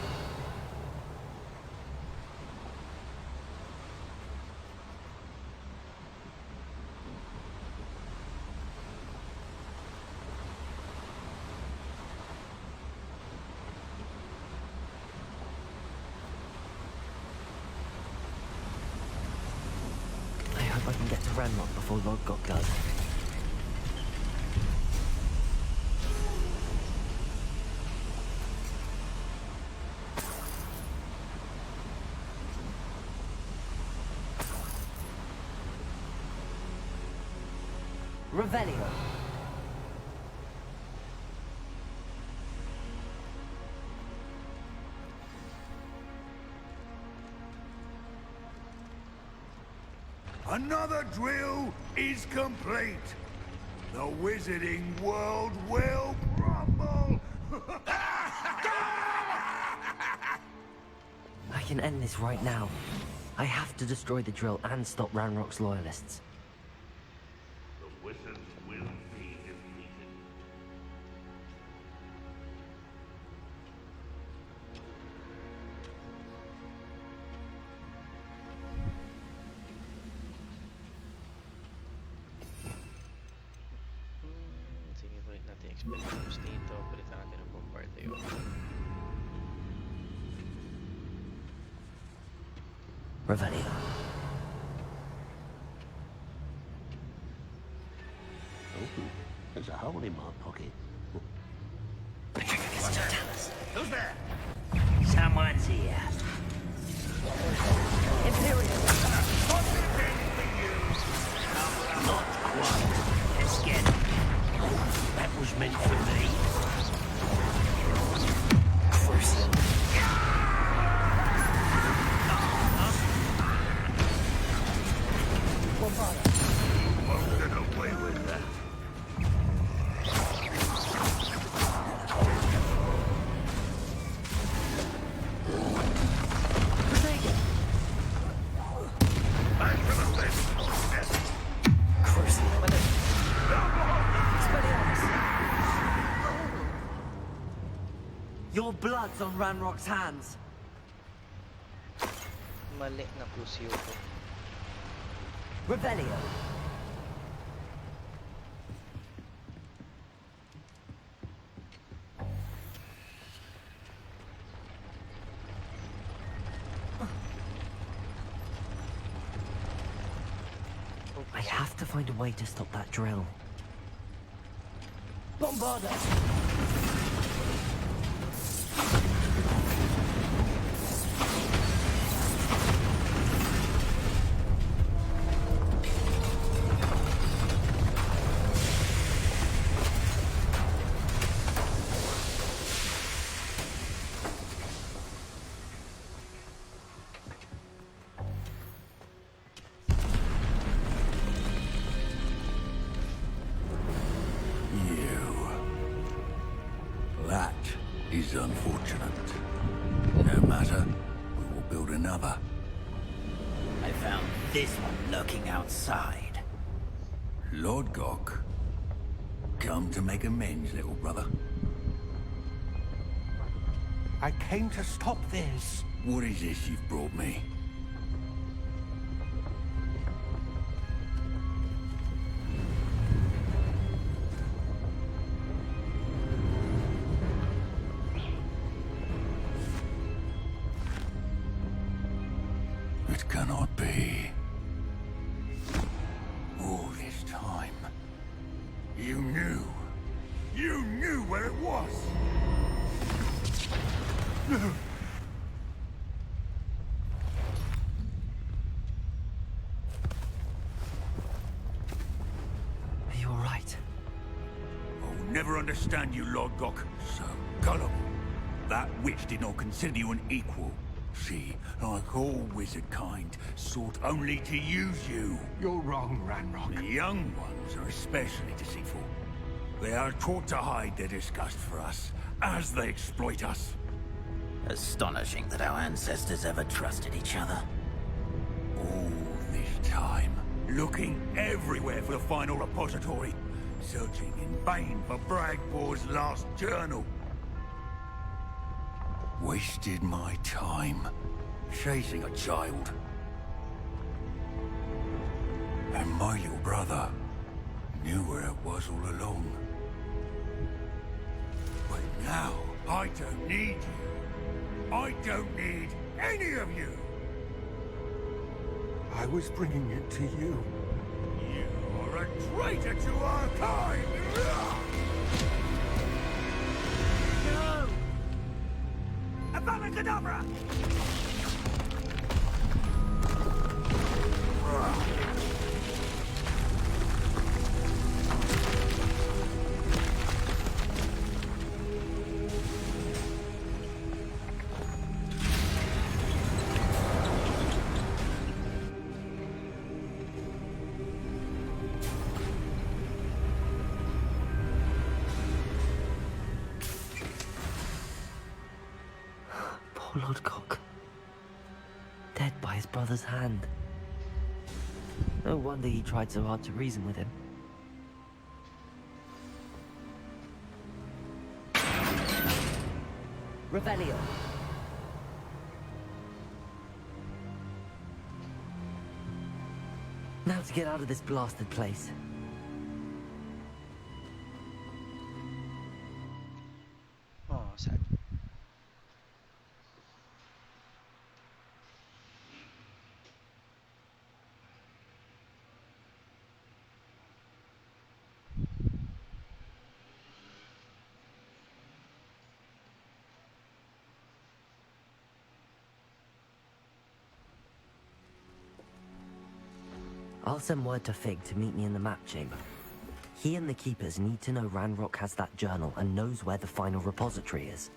I hope I can get to Ranrock before Lord Gok does. Revelio. Another drill is complete. The wizarding world will crumble. I can end this right now. I have to destroy the drill and stop Ranrock's loyalists. The wizards will be defeated. Sige, balik natin yung expenditures dito. Balitan natin ang bombardeo. Revelio. Oh, there's a hole in my pocket. Who's there? Someone's here. Imperial. Not quite. Let's get it. That was meant for me. Won't get away with that. Back to the thing. Your blood's on Ranrock's hands. Mali na pusyo ko. Revelio. I have to find a way to stop that drill. Bombarda! That is unfortunate. No matter, we will build another. I found this one lurking outside. Lord Gok, come to make amends, little brother. I came to stop this. What is this you've brought me? It cannot be. All this time, you knew where it was. Are you alright? I'll never understand you, Lord Gok. So gullible. That witch did not consider you an equal. She, like all wizard kind, sought only to use you. You're wrong, Ranrock. The young ones are especially deceitful. They are taught to hide their disgust for us, as they exploit us. Astonishing that our ancestors ever trusted each other. All this time, looking everywhere for the final repository, searching in vain for Bragbor's last journal. Wasted my time chasing a child. And my little brother knew where it was all along. But now, I don't need you. I don't need any of you. I was bringing it to you. You are a traitor to our kind! No! Avada Kedavra! Poor Lodgok. Dead by his brother's hand. No wonder he tried so hard to reason with him. Revelio. Now to get out of this blasted place. Oh, sad. I'll send word to Fig to meet me in the map chamber. He and the Keepers need to know Ranrock has that journal and knows where the final repository is.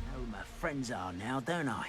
Know who my friends are now, don't I?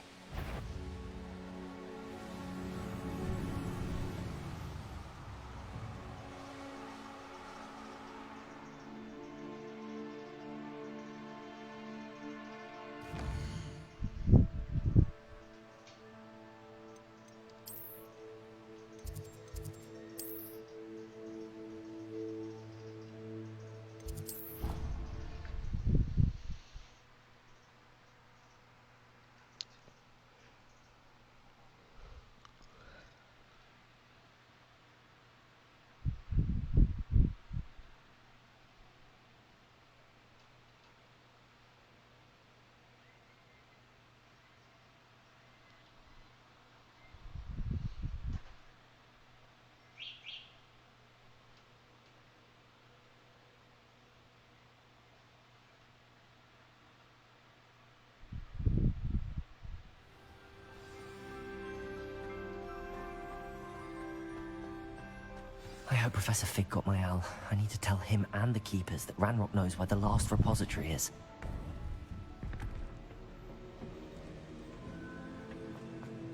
I hope Professor Fig got my owl. I need to tell him and the Keepers that Ranrock knows where the last repository is.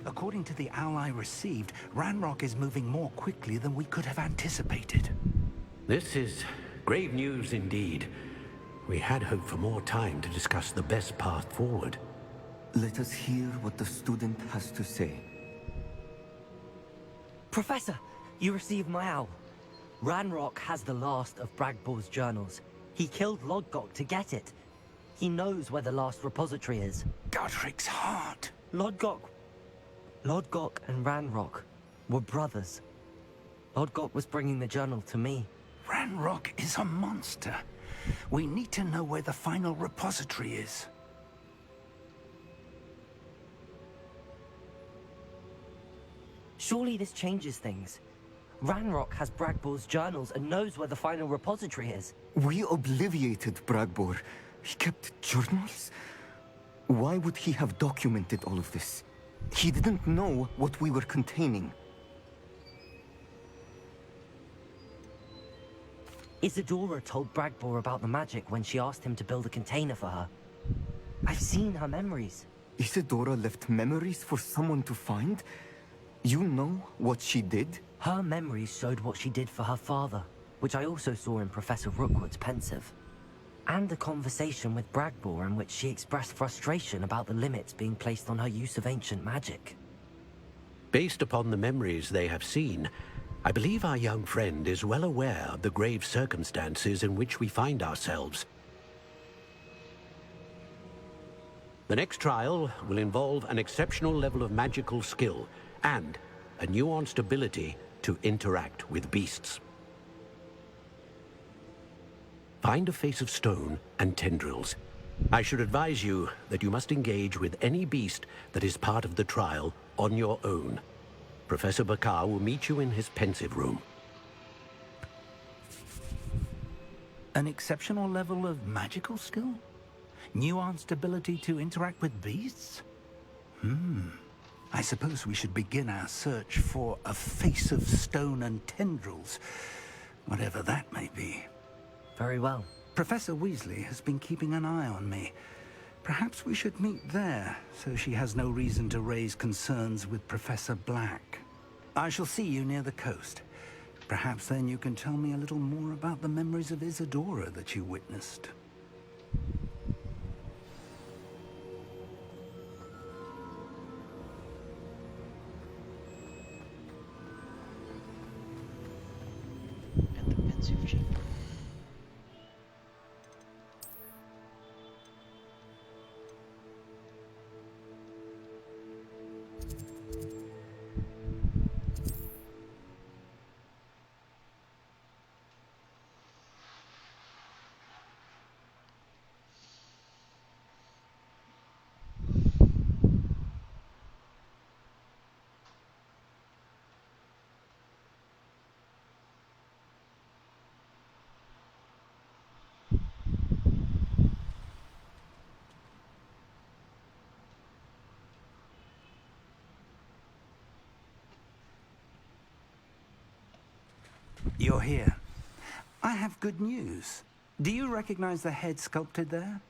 According to the owl I received, Ranrock is moving more quickly than we could have anticipated. This is grave news indeed. We had hoped for more time to discuss the best path forward. Let us hear what the student has to say. Professor, you received my owl. Ranrock has the last of Bragbor's journals. He killed Lodgok to get it. He knows where the last repository is. Godric's heart. Lodgok and Ranrock were brothers. Lodgok was bringing the journal to me. Ranrock is a monster. We need to know where the final repository is. Surely this changes things. Ranrock has Bragbor's journals and knows where the final repository is. We obliviated Bragbor. He kept journals? Why would he have documented all of this? He didn't know what we were containing. Isadora told Bragbor about the magic when she asked him to build a container for her. I I've seen her memories. Isidora left memories for someone to find? You know what she did? Her memories showed what she did for her father, which I also saw in Professor Rookwood's Pensive. And a conversation with Bragbor in which she expressed frustration about the limits being placed on her use of ancient magic. Based upon the memories they have seen, I believe our young friend is well aware of the grave circumstances in which we find ourselves. The next trial will involve an exceptional level of magical skill and a nuanced ability to interact with beasts. Find a face of stone and tendrils. I should advise you that you must engage with any beast that is part of the trial on your own. Professor Bakar will meet you in his pensive room. An exceptional level of magical skill? Nuanced ability to interact with beasts? I suppose we should begin our search for a face of stone and tendrils, whatever that may be. Very well. Professor Weasley has been keeping an eye on me. Perhaps we should meet there, so she has no reason to raise concerns with Professor Black. I shall see you near the coast. Perhaps then you can tell me a little more about the memories of Isidora that you witnessed. And the pensive chamber. You're here. I have good news. Do you recognize the head sculpted there?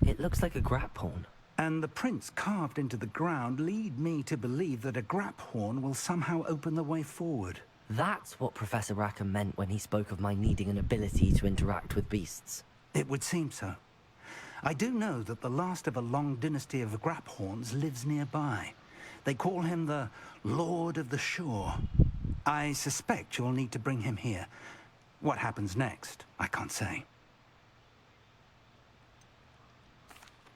It looks like a graphorn. And the prints carved into the ground lead me to believe that a graphorn will somehow open the way forward. That's what Professor Rackham meant when he spoke of my needing an ability to interact with beasts. It would seem so. I do know that the last of a long dynasty of graphorns lives nearby. They call him the Lord of the Shore. I suspect you'll need to bring him here. What happens next, I can't say.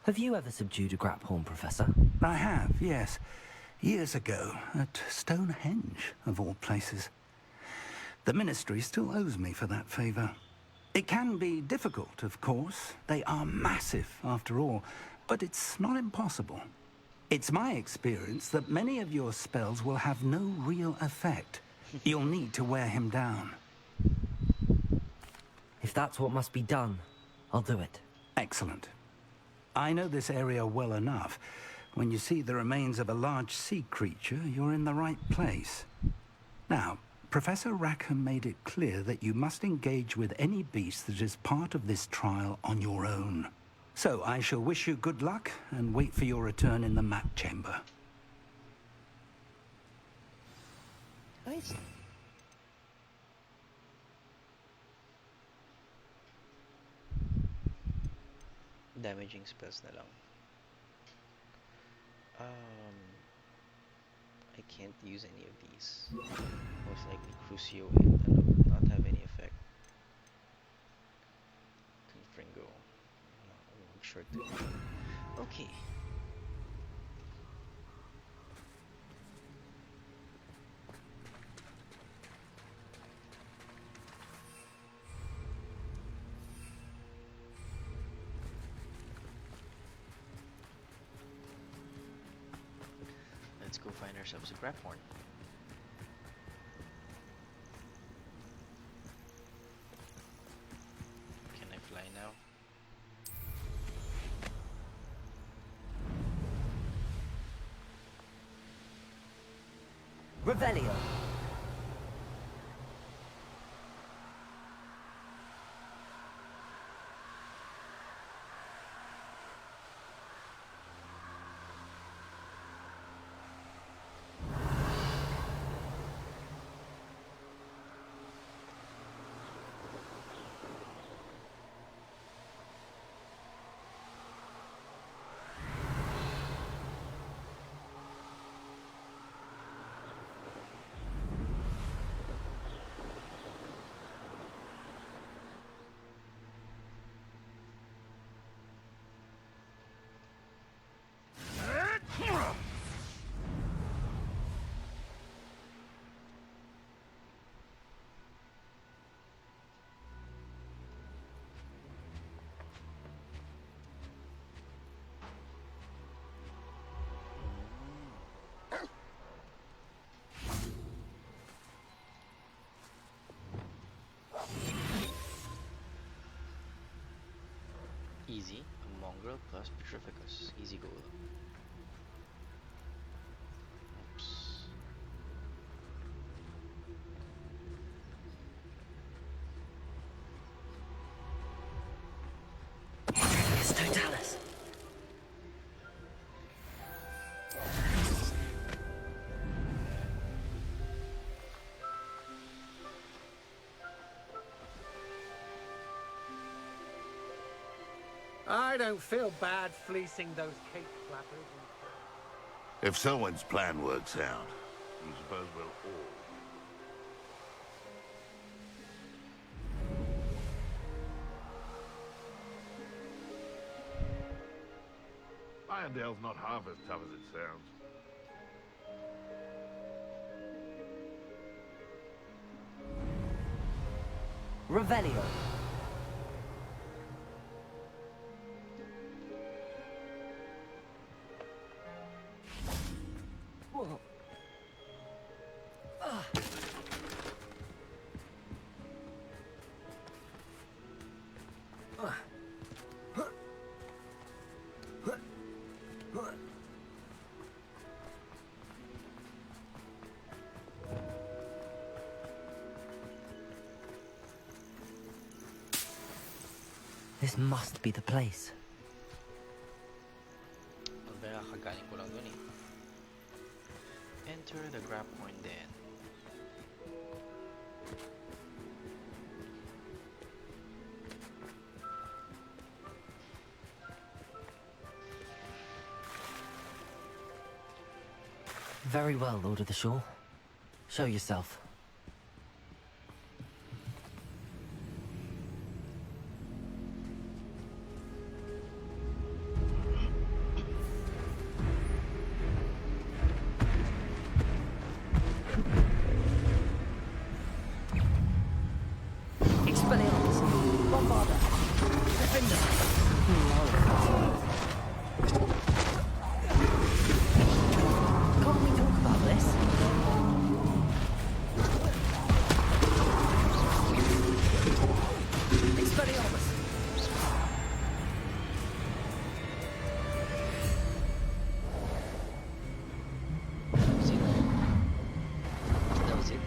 Have you ever subdued a graphorn, Professor? I have, yes. Years ago, at Stonehenge, of all places. The Ministry still owes me for that favor. It can be difficult, of course. They are massive, after all, but it's not impossible. It's my experience that many of your spells will have no real effect. You'll need to wear him down. If that's what must be done, I'll do it. Excellent. I know this area well enough. When you see the remains of a large sea creature, you're in the right place. Now, Professor Rackham made it clear that you must engage with any beast that is part of this trial on your own. So I shall wish you good luck and wait for your return in the map chamber. Nice. Damaging spells na lang. I can't use any of these. Most likely Crucio and will not have any effect. Confringo. No, I'm sure to. Okay. Let's go find ourselves a graphorn. Can I fly now? Revelio. easy. A mongrel plus Petrificus. Easy goal. Oops. It's Totalis. I don't feel bad fleecing those cake flappers. If someone's plan works out, you suppose we'll all. Irondale's not half as tough as it sounds. Revelio. Whoa. This must be the place. Kaya kagaling ko lang dun eh. Enter the grab point then. Very well, Lord of the Shore. Show yourself. Expelliarmus, Bombarda, Defender. Can't we talk about this? Expelliarmus. That was it.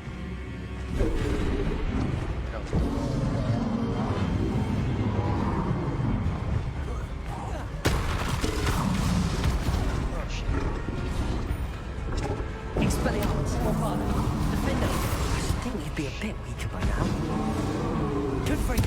Expelliarmus, Bombarda, Defender. I should think you'd be a bit weaker by now. Good for you.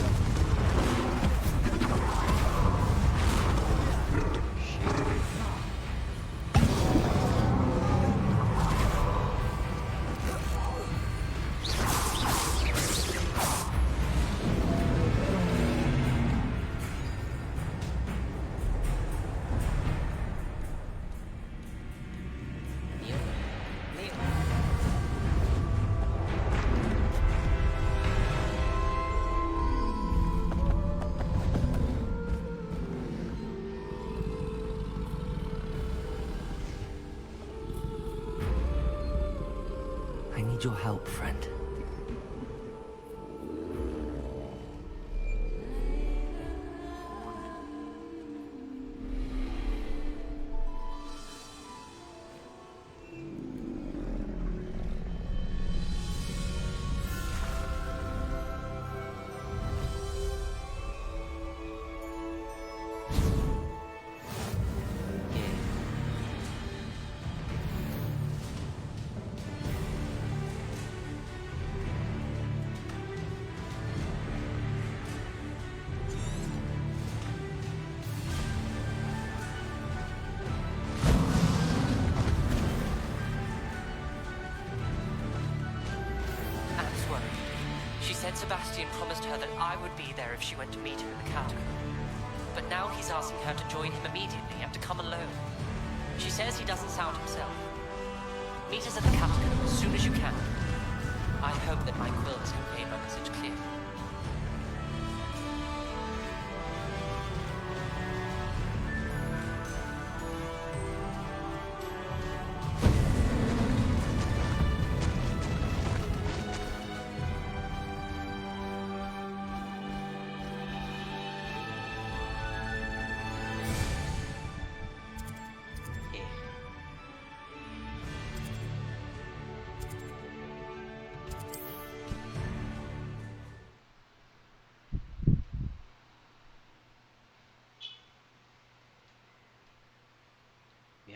I need your help, friend. Anne's worried. She said Sebastian promised her that I would be there if she went to meet him in the catacomb. But now he's asking her to join him immediately and to come alone. She says he doesn't sound himself. Meet us at the catacomb as soon as you can. I hope that my quill has conveyed my message clearly.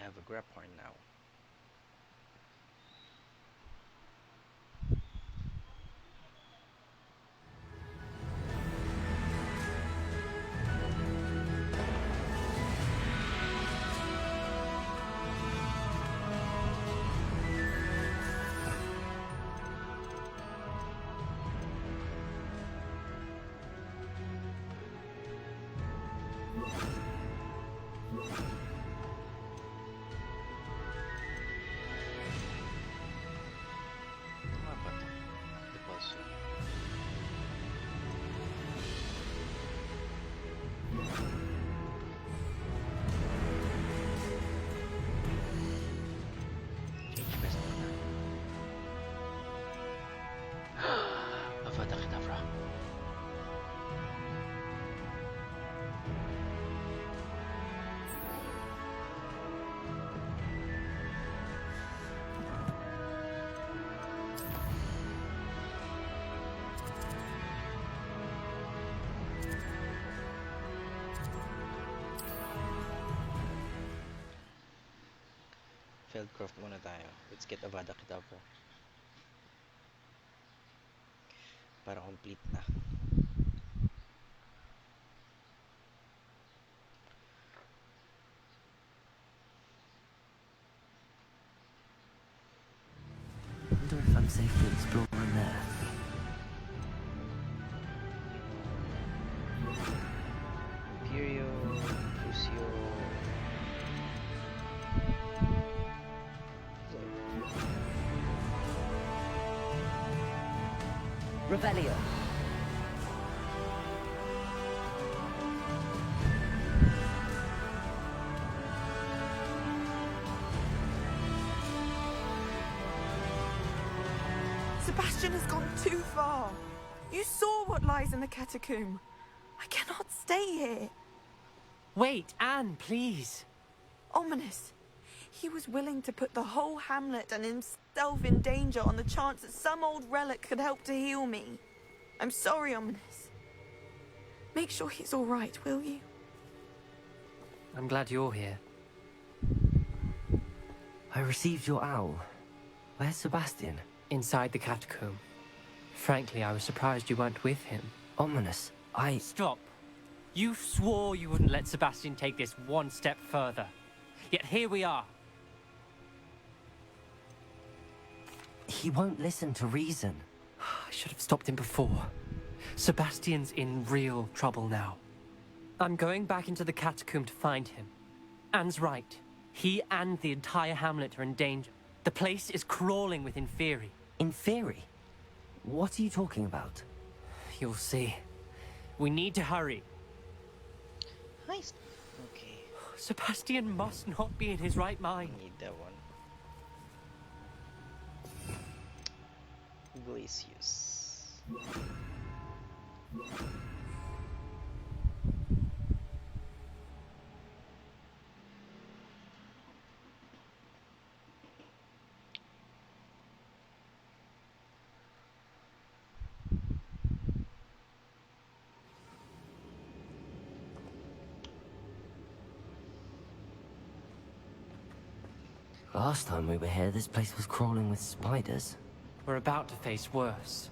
have a grab horn now. Avada Kedavra. Feldcroft muna tayo. Let's get Avada Kedavra. Para complete na. I wonder if I'm safe to explore in there. Imperio, Crucio. Revelio. Sebastian has gone too far. You saw what lies in the catacomb. I cannot stay here. Wait, Anne, please. Ominous. He was willing to put the whole hamlet and himself in danger on the chance that some old relic could help to heal me. I'm sorry, Ominous. Make sure he's all right, will you? I'm glad you're here. I received your owl. Where's Sebastian? Inside the catacomb. Frankly, I was surprised you weren't with him. Ominous, Stop. You swore you wouldn't let Sebastian take this one step further. Yet here we are. He won't listen to reason. I should have stopped him before. Sebastian's in real trouble now. I'm going back into the catacomb to find him. Anne's right. He and the entire hamlet are in danger. The place is crawling with Inferi. Inferi? What are you talking about? You'll see. We need to hurry. Nice. Okay. Sebastian must not be in his right mind. Need that one. Glacius. Last time we were here, this place was crawling with spiders. We're about to face worse.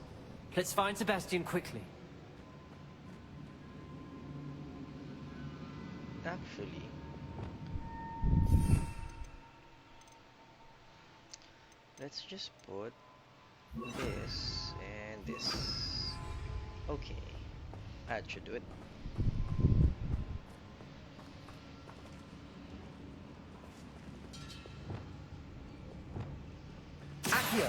Let's find Sebastian quickly. Actually, let's just put this and this. Okay, that should do it. Accio!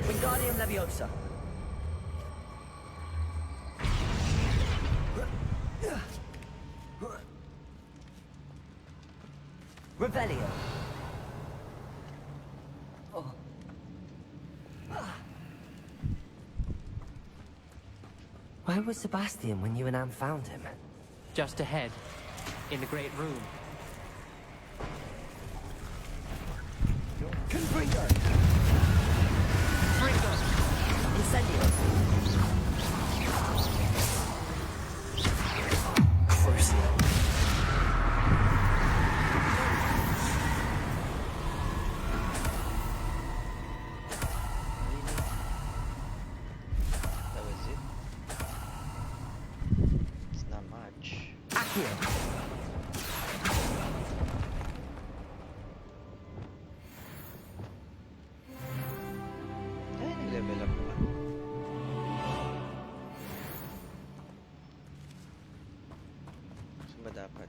Wingardium Leviosa. Revelio. Oh. Where was Sebastian when you and Anne found him? Just ahead, in the Great Room. Confringo! Incendio! Accio. Ay, nag-level up na. Saan ba dapat?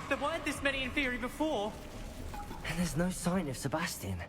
There weren't this many in theory before. And there's no sign of Sebastian.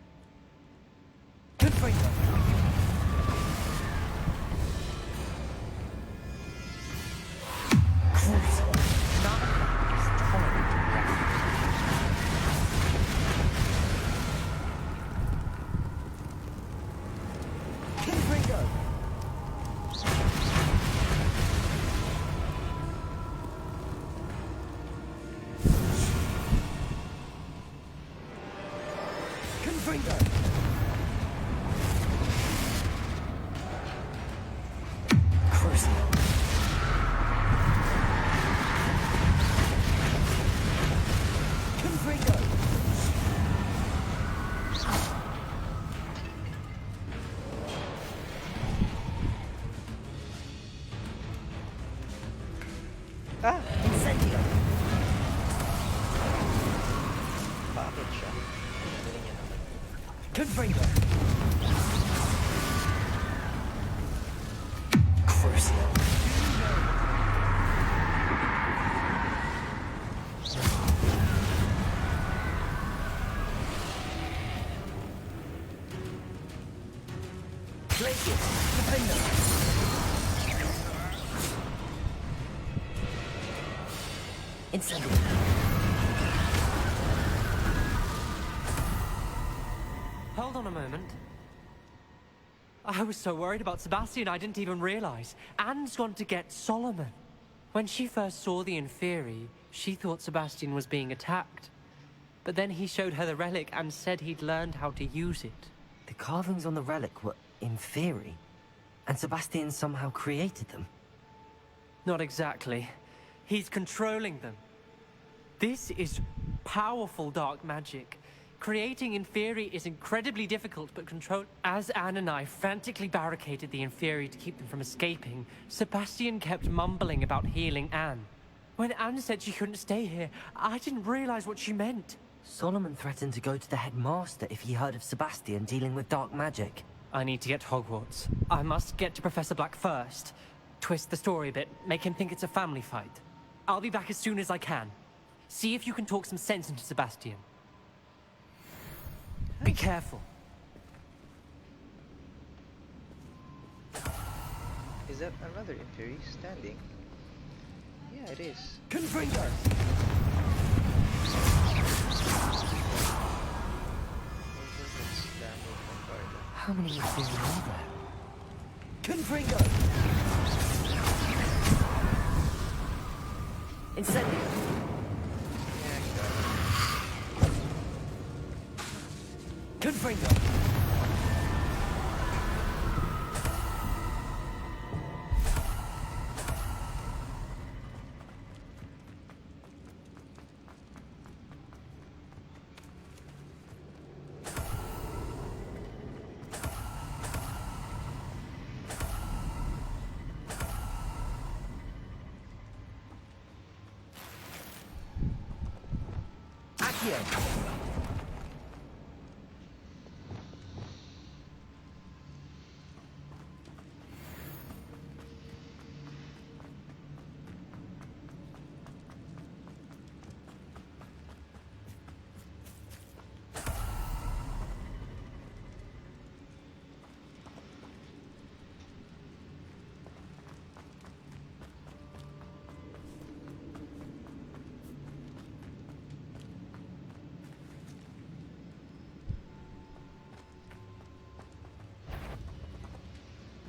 Ah! Incendio! Bakit siya? Galing niya naman. Confringo! Crucio! Glacius! Confringo! Incendio! Hold on a moment. I was so worried about Sebastian I didn't even realize. Anne's gone to get Solomon. When she first saw the Inferi, she thought Sebastian was being attacked. But then he showed her the relic and said he'd learned how to use it. The carvings on the relic were Inferi, and Sebastian somehow created them. Not exactly. He's controlling them. This is powerful dark magic. Creating Inferi is incredibly difficult, but As Anne and I frantically barricaded the Inferi to keep them from escaping, Sebastian kept mumbling about healing Anne. When Anne said she couldn't stay here, I didn't realize what she meant. Solomon threatened to go to the headmaster if he heard of Sebastian dealing with dark magic. I need to get to Hogwarts. I must get to Professor Black first. Twist the story a bit, make him think it's a family fight. I'll be back as soon as I can. See if you can talk some sense into Sebastian. Be careful. Is that another Inferi standing? Yeah, it is. Confringo! How many Inferi are there? Confringo! Incendio! Confringo! Accio!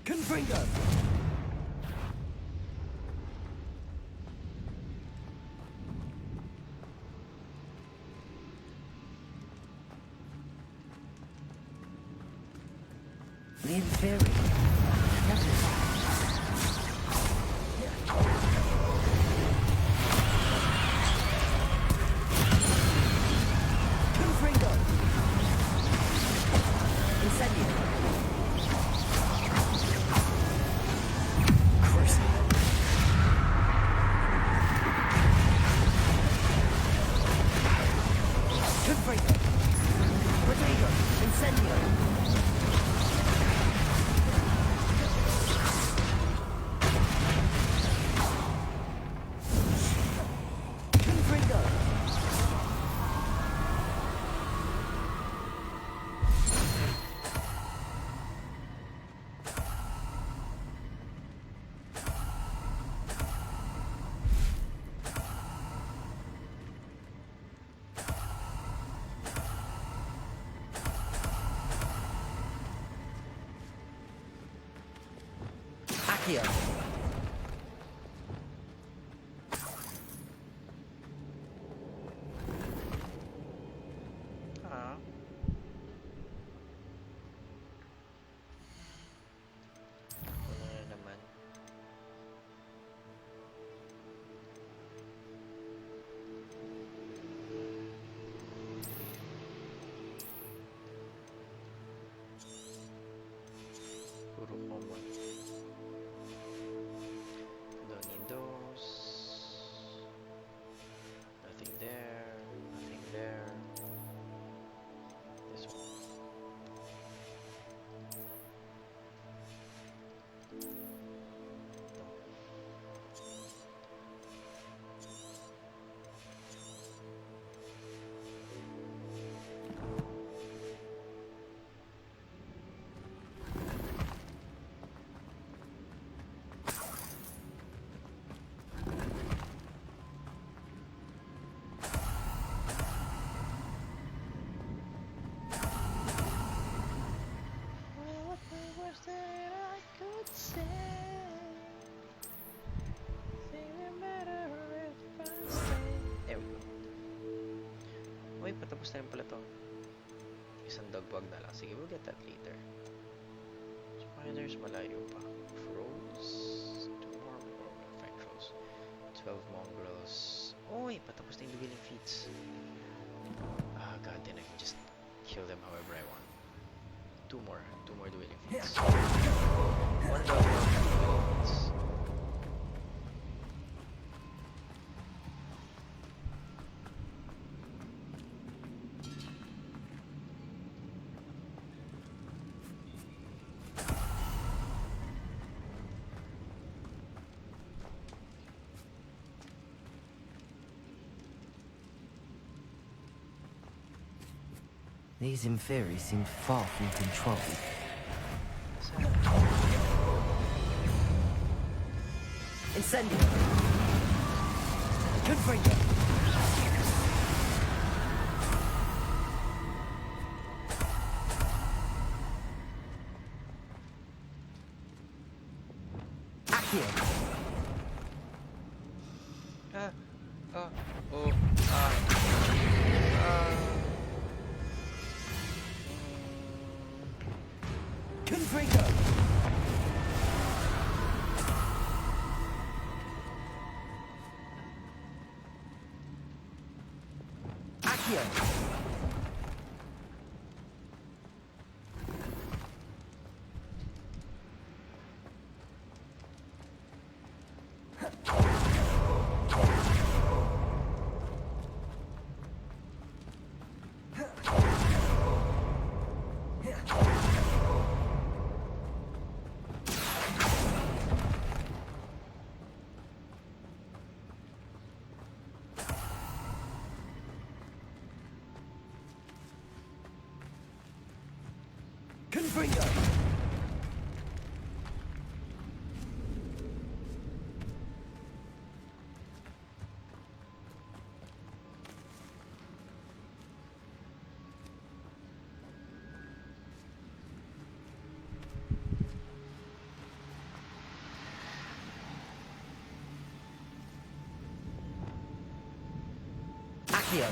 Confringo! The Inferi. Confringo! Incendio! Confringo! Incendio! Accio. Ah. Ano na naman? Puro common. Don't need those. Nothing there. Nothing there. This one. What the worst that I could say? Think it matter if I stay. There we go. Uy, patapos na rin pala to. Isang dogbag na lang. Sige, we'll get that later. Spiders, malayo pa. Crows. 2 more Ventrals. 12 mongrels. Uy, patapos na yung dueling feats. Ah, god, then I can just kill them however I want. 2 more dueling feats. 1 dog dueling feats. These Inferi seemed far from controlled. Incendio! Confringo! Accio! Ah! Ah! Oh! Ah! Ah! Confringo! Accio! Confringo! Accio!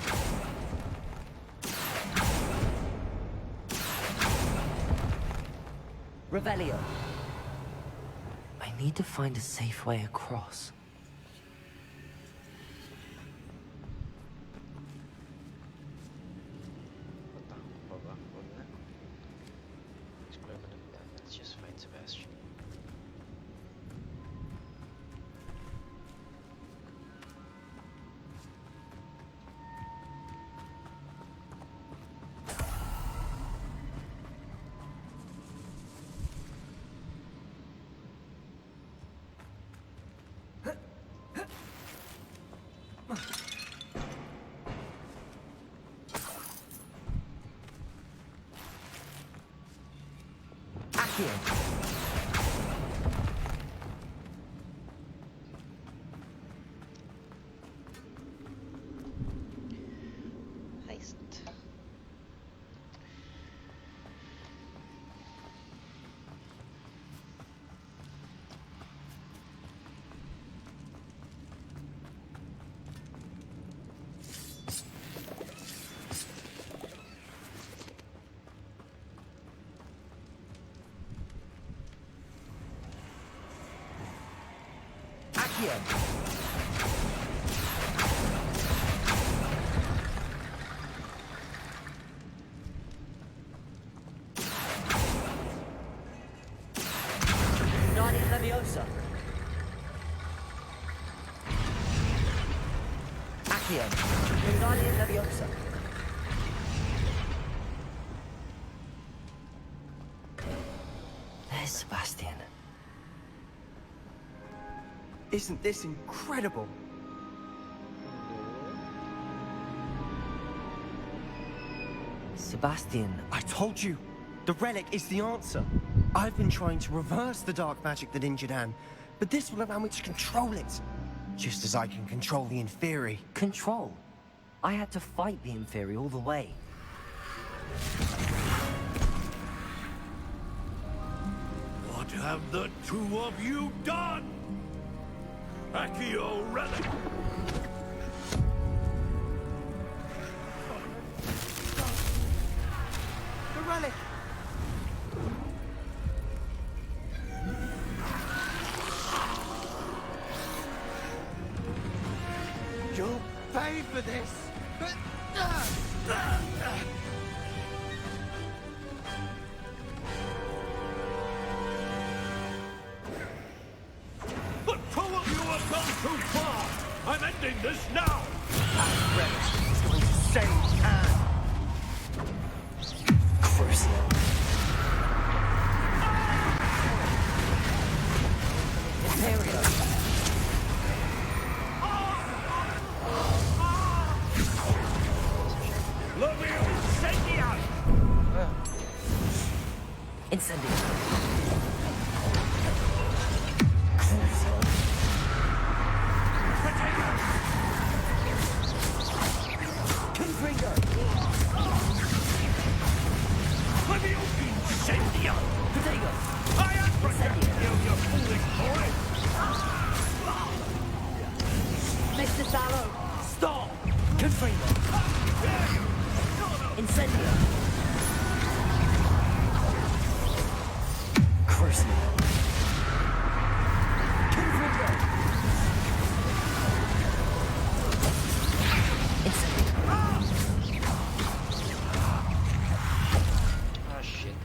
Revelio. I need to find a safe way across. Let's just find Sebastian. Accio. Heist. Accio. Wingardium Leviosa. Accio. Wingardium Leviosa. There's Sebastian. Isn't this incredible? Sebastian. I told you, the relic is the answer. I've been trying to reverse the dark magic that injured Anne, but this will allow me to control it. Just as I can control the Inferi. Control? I had to fight the Inferi all the way. What have the two of you done? Accio Relic! The relic! You'll pay for this! The two of you have gone too far! I'm ending this now! That relic is going to save Anne! Crucial. Imperio. Levio, incendiar! Incendio. Confringo. Levio, incendia! Potato. I am protecting you, you foolish boy! Mr. Sallow. Stop. Confringo. Incendio. Crucial. Confringo. Incendio. Ah, shit.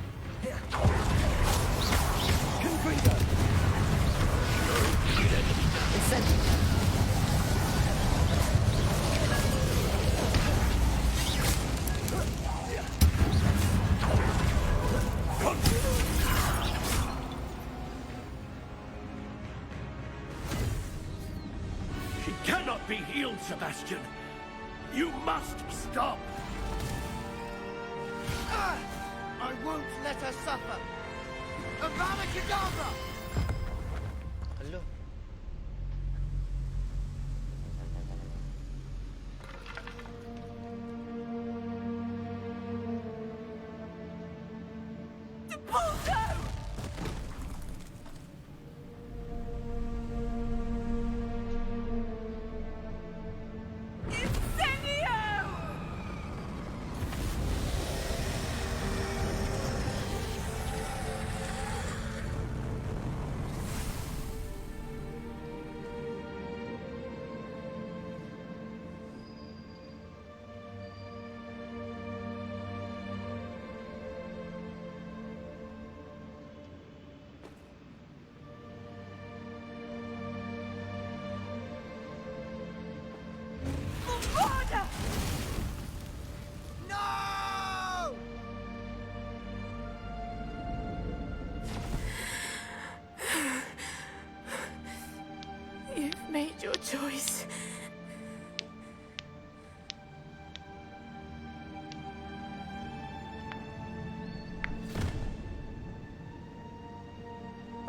Confringo. Incendio. She cannot be healed, Sebastian! You must stop! I won't let her suffer! Avada Kedavra! Hello.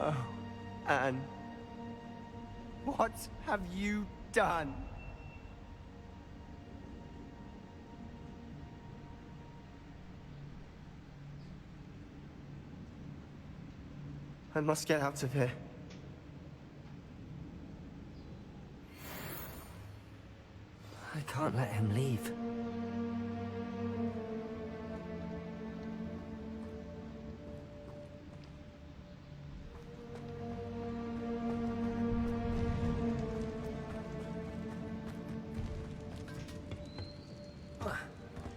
Oh, Anne. What have you done? I must get out of here. I can't let him leave.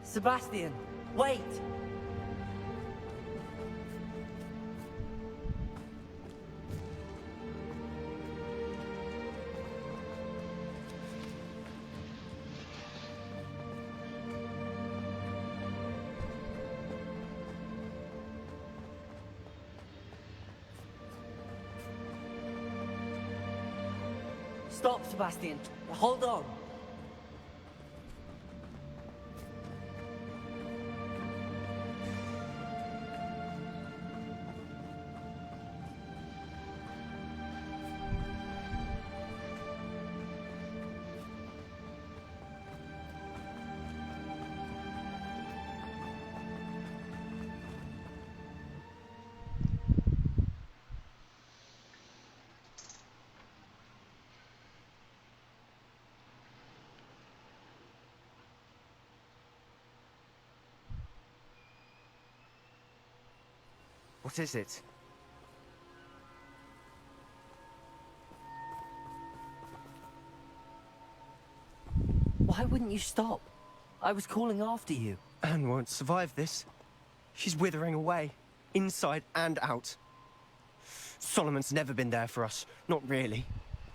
Sebastian, wait! Stop, Sebastian. Hold on. What is it? Why wouldn't you stop? I was calling after you. Anne won't survive this. She's withering away, inside and out. Solomon's never been there for us. Not really.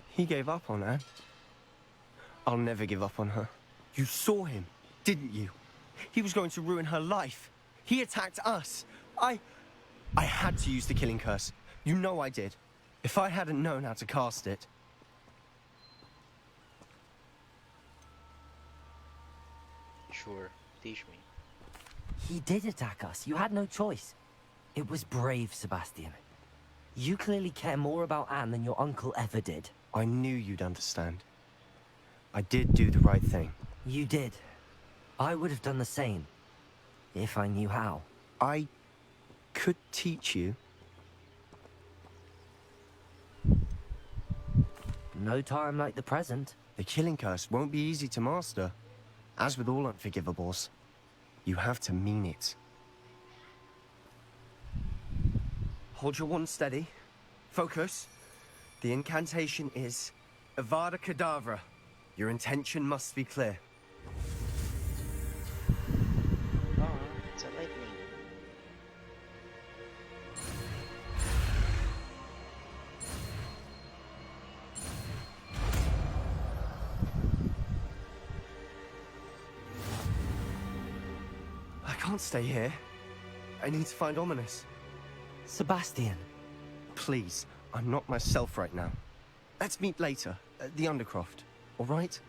He gave up on Anne. I'll never give up on her. You saw him, didn't you? He was going to ruin her life. He attacked us. I had to use the killing curse. You know I did. If I hadn't known how to cast it... Sure, teach me. He did attack us. You had no choice. It was brave, Sebastian. You clearly care more about Anne than your uncle ever did. I knew you'd understand. I did do the right thing. You did. I would have done the same. If I knew how. I could teach you. No time like the present. The killing curse won't be easy to master. As with all unforgivables, you have to mean it. Hold your wand steady. Focus. The incantation is Avada Kedavra. Your intention must be clear. Oh, it's a lightning. I can't stay here. I need to find Ominous. Sebastian. Please, I'm not myself right now. Let's meet later, at the Undercroft, all right?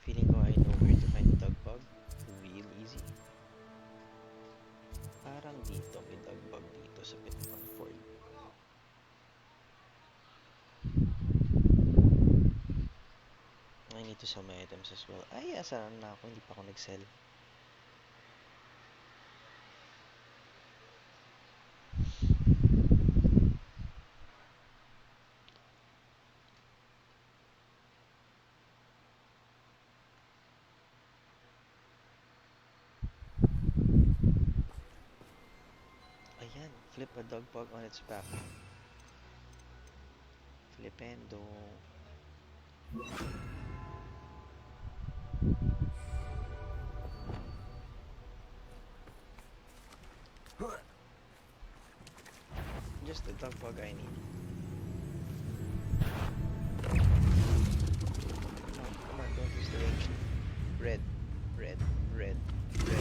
Feeling ko I know where to find Dogbug. Real easy. Parang dito may Dogbug dito sa Pitfall Ford. I need to sell my items as well. Ay, asahan na ako. Hindi pa ako nag-sell. Ayan, flip a Dogbug on its back. Flipendo. Just the Dogbug I need. Oh, come on, don't use the range. Red, red, red, red.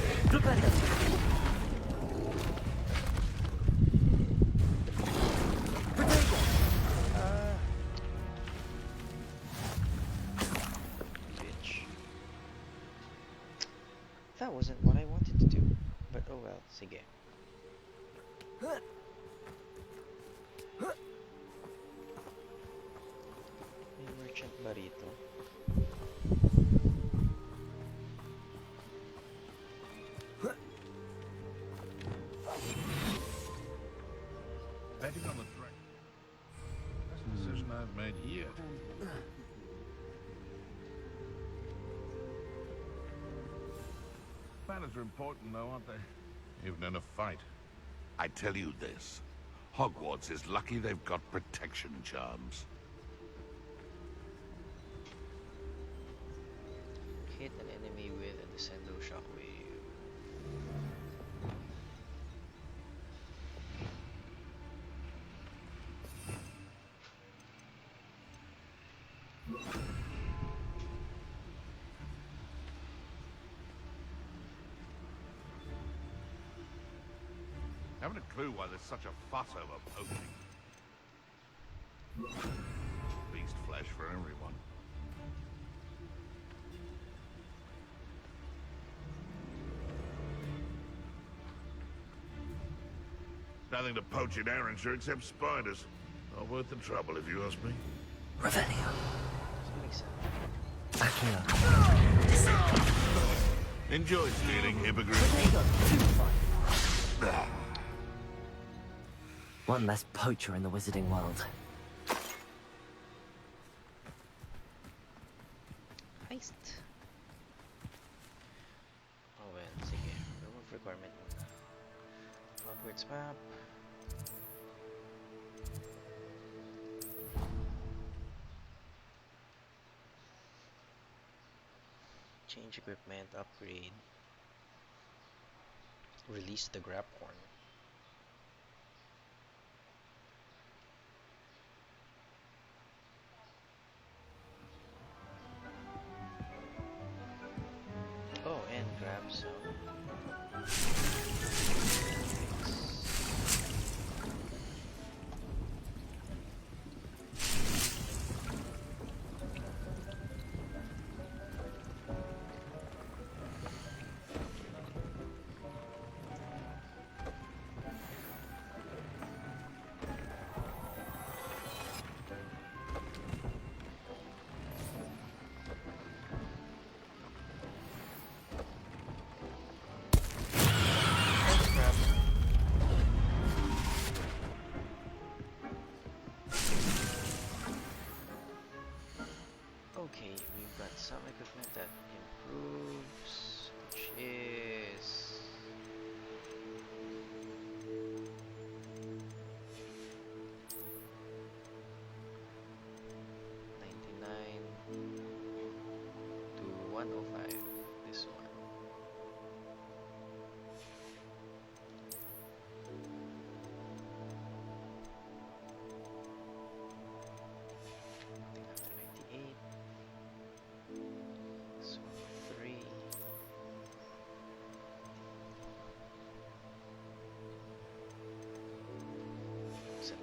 Sige. May merchant ba rito? Betting on the track. That's a decision I've made yet. Manners are important, though, aren't they? Even in a fight. I tell you this. Hogwarts is lucky they've got protection charms. Hit an enemy with a Descendo shockwave. Haven't a clue why there's such a fuss over poaching. Beast flesh for everyone. Nothing to poach in Arrynshire except spiders. Not worth the trouble, if you ask me. Revelio. Accio. Enjoy stealing, hypocrite. One less poacher in the wizarding world. Heist. Oh well, sige. Remove requirement muna. Hogwarts map. Change equipment, upgrade. Release the Graphorn. Oh, and grab some. Okay, we've got some equipment that improves, which is $99 to $105. This one. I think after 98. So 3. So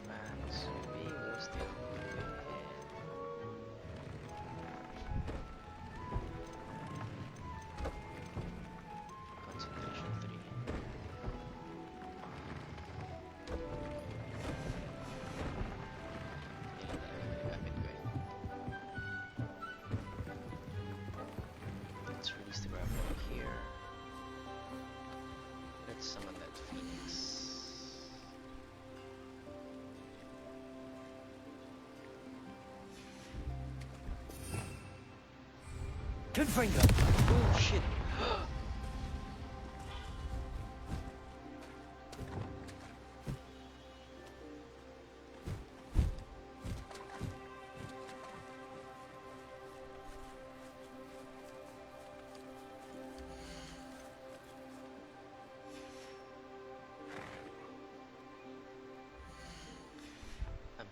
Max, we will still do it. Concentration 3. Ilan talaga ginagamit ko eh. Let's release the grapple here. Let's summon that phoenix. Confringo! Oh shit!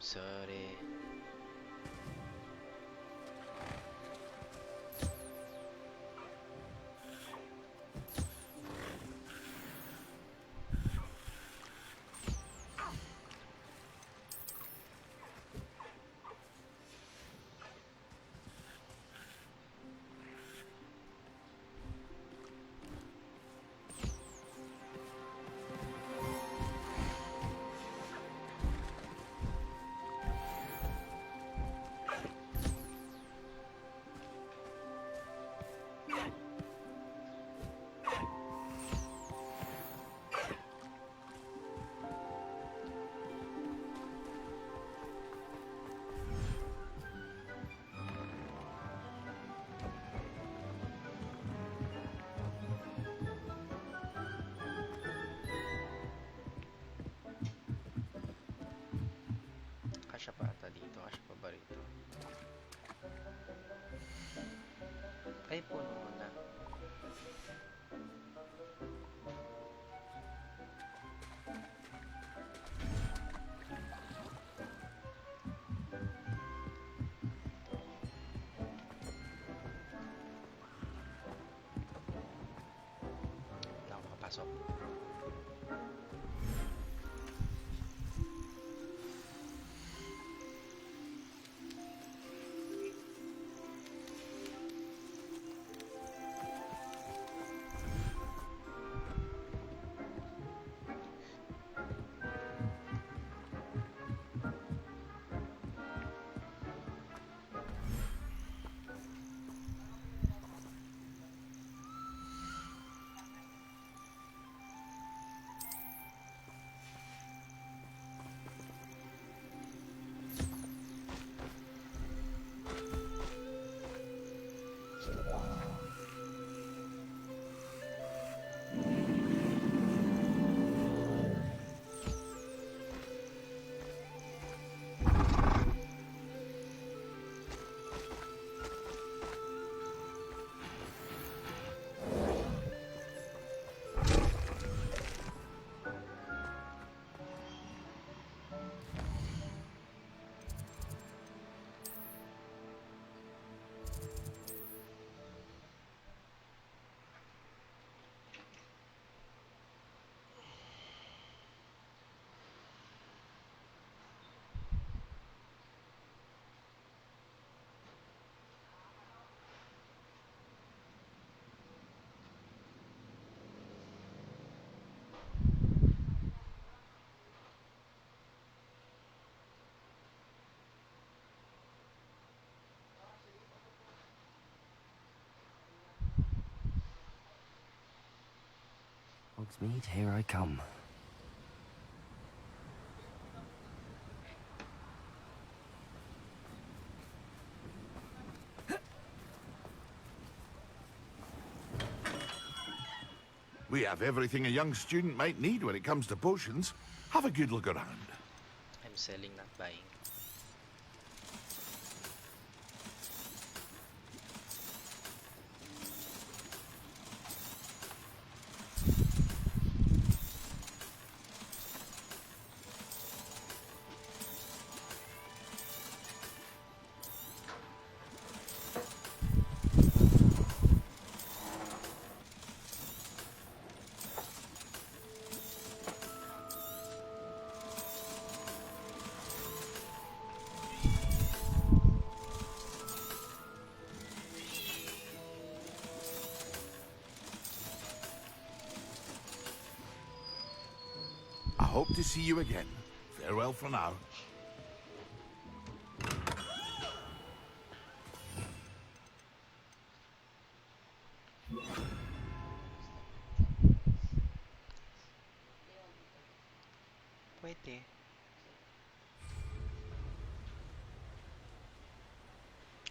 Sorry. Kasya pa ata dito, kasya pa ba rito? Ay, puno na. Wala akong makapasok. Hogsmeade, here I come. We have everything a young student might need when it comes to potions. Have a good look around. I'm selling, not buying. I hope to see you again. Farewell for now. Pwede.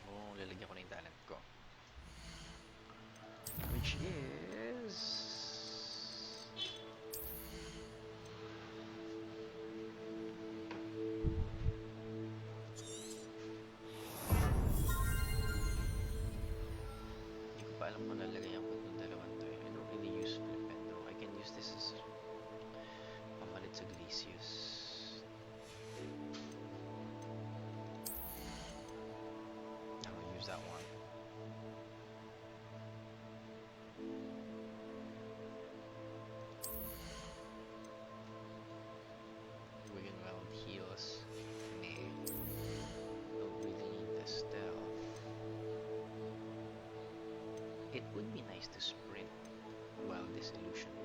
Oo, lalagyan ko na yung talent ko. Which is... Hindi ko pa alam kung lalagayan ko itong dalawang to. I don't really use Flipendo. I can use this as pamalit sa Glacius. Would be nice to sprint while disillusioned.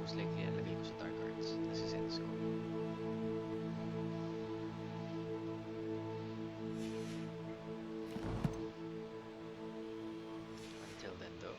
Most likely, lalagay ko sa Dark Arts. Nasa-sense ko. Until then, though.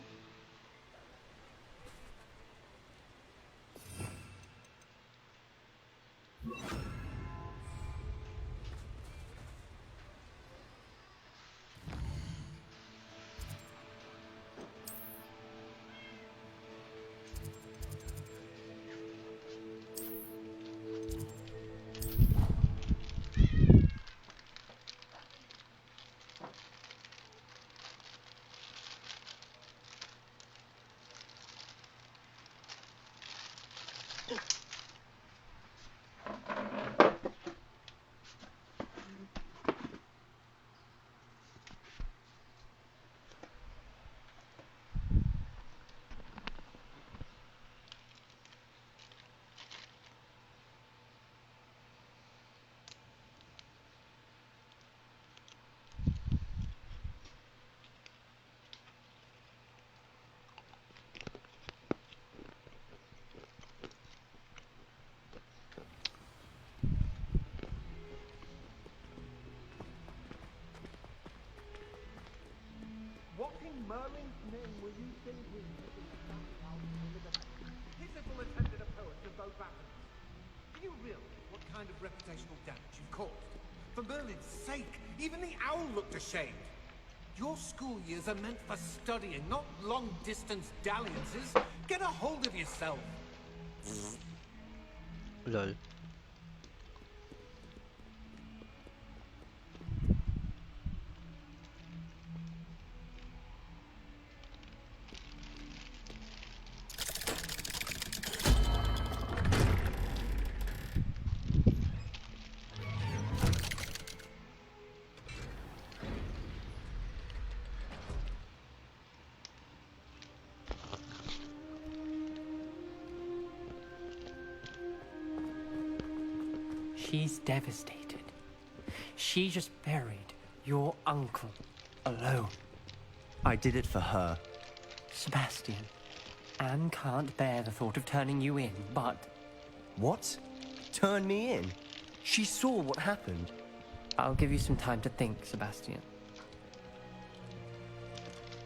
What in Merlin's name were you thinking? Thistle attended a poet to both battles. Do you realize what kind of reputational damage you've caused? For Merlin's sake, even the owl looked ashamed. Your school years are meant for studying, not long-distance dalliances. Get a hold of yourself. Lol. She's devastated. She just buried your uncle alone. I did it for her. Sebastian, Anne can't bear the thought of turning you in, but... What? Turn me in? She saw what happened. I'll give you some time to think, Sebastian.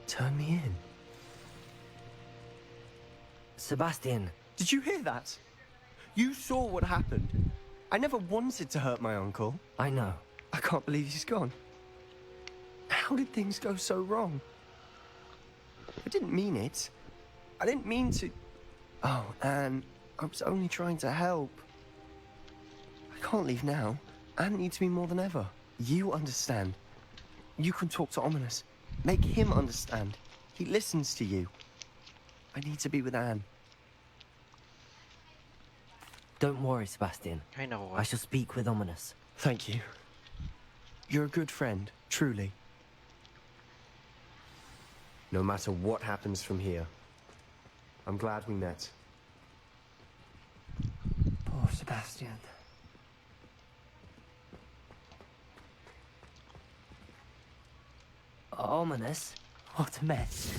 Turn me in? Sebastian. Did you hear that? You saw what happened. I never wanted to hurt my uncle. I know. I can't believe he's gone. How did things go so wrong? I didn't mean it. I didn't mean to... Oh, Anne, I was only trying to help. I can't leave now. Anne needs me more than ever. You understand. You can talk to Ominous. Make him understand. He listens to you. I need to be with Anne. Don't worry, Sebastian. I shall speak with Ominous. Thank you. You're a good friend, truly. No matter what happens from here, I'm glad we met. Poor Sebastian. Ominous? What a mess.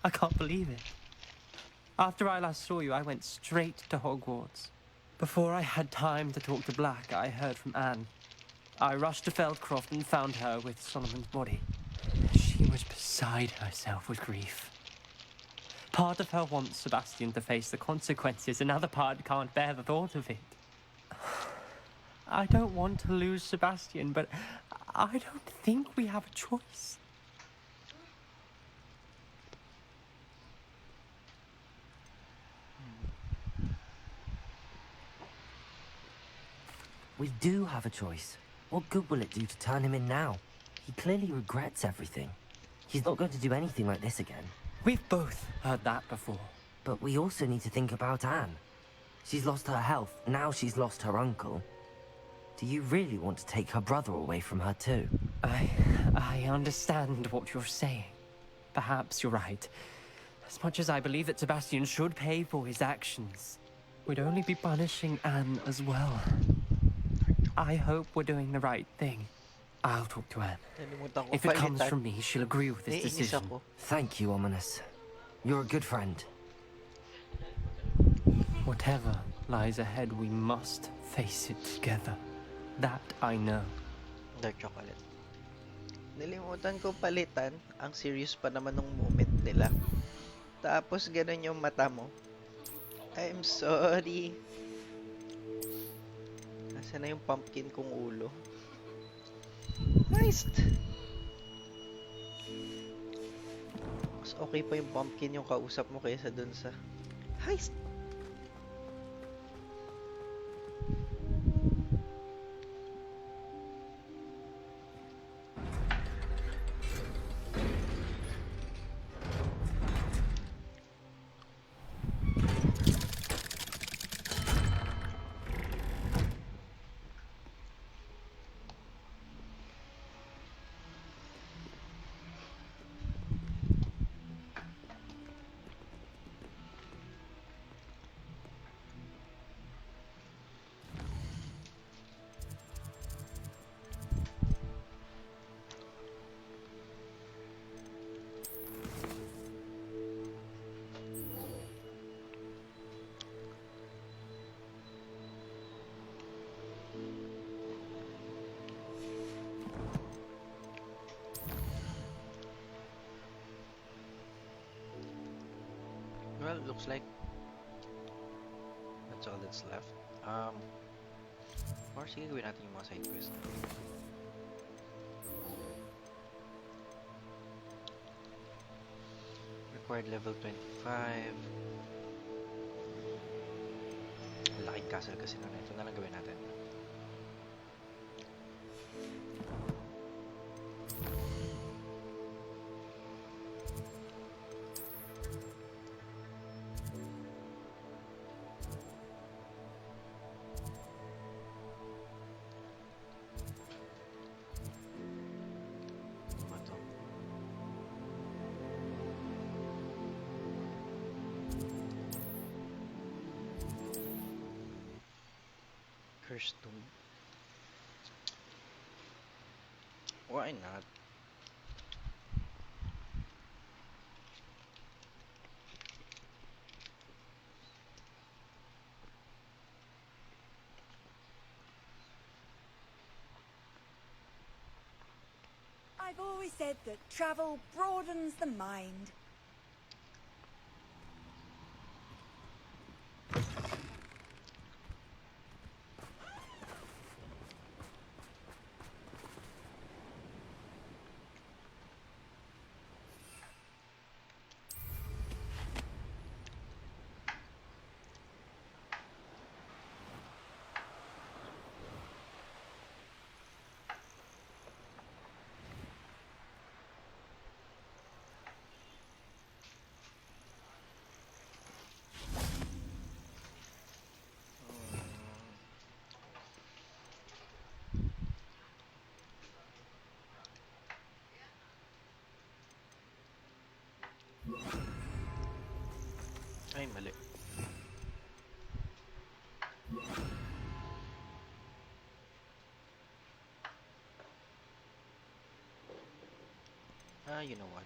I can't believe it. After I last saw you, I went straight to Hogwarts. Before I had time to talk to Black, I heard from Anne. I rushed to Feldcroft and found her with Solomon's body. She was beside herself with grief. Part of her wants Sebastian to face the consequences, another part can't bear the thought of it. I don't want to lose Sebastian, but I don't think we have a choice. We do have a choice. What good will it do to turn him in now? He clearly regrets everything. He's not going to do anything like this again. We've both heard that before. But we also need to think about Anne. She's lost her health, now she's lost her uncle. Do you really want to take her brother away from her too? I understand what you're saying. Perhaps you're right. As much as I believe that Sebastian should pay for his actions, we'd only be punishing Anne as well. I hope we're doing the right thing. I'll talk to Anne. If it comes from me, she'll agree with this decision. Thank you, Ominous. You're a good friend. Whatever lies ahead, we must face it together. That I know. Dark chocolate. Nilimutan ko palitan. Ang serious pa naman ng moment nila. Tapos ganun yung mata mo. I'm sorry. Nasaan na yung pumpkin kong ulo? Heist! Mas okay pa yung pumpkin yung kausap mo kaysa dun sa heist! Well, looks like that's all that's left. Or sige, gawin natin yung mga side quest. Required level 25. Laking castle kasi na ito na lang gawin natin. Cursed Tomb. Why not? I've always said that travel broadens the mind. Ay, mali. You know what?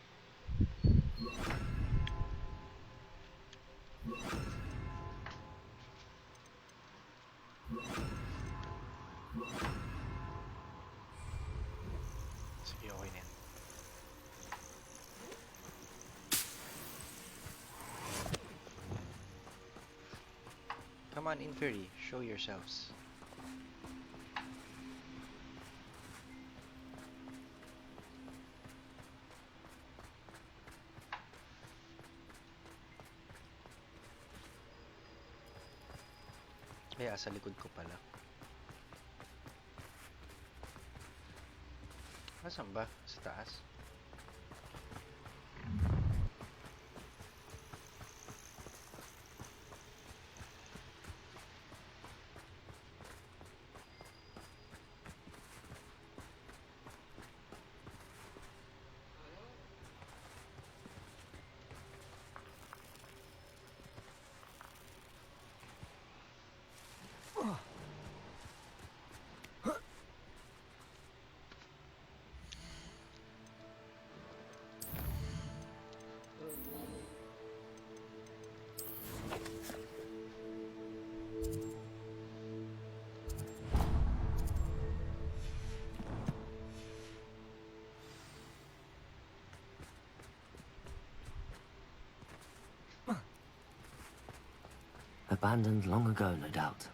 Sige, okay na yan. Come on, Inferi, show yourselves. Kaya sa likod ko pala. Asan ba? Sa taas? Abandoned long ago, no doubt.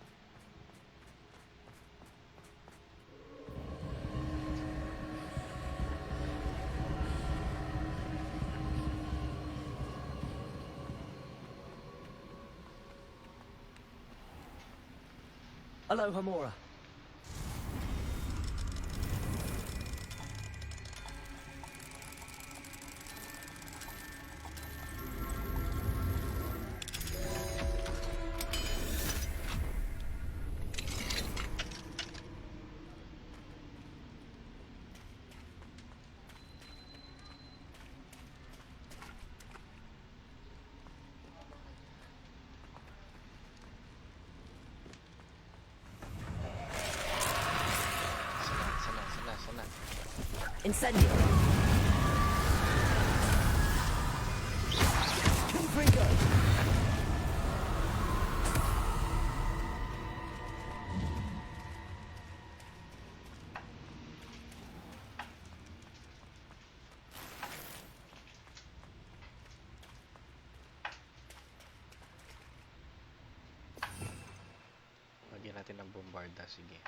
Aloha, Mora. Sana. Incendio! Confringo! Lagyan natin ng bombarda, sige.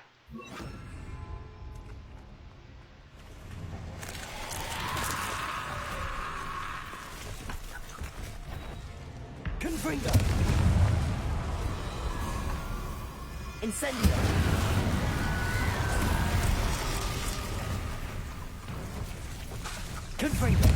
Confringo! Incendio! Confringo!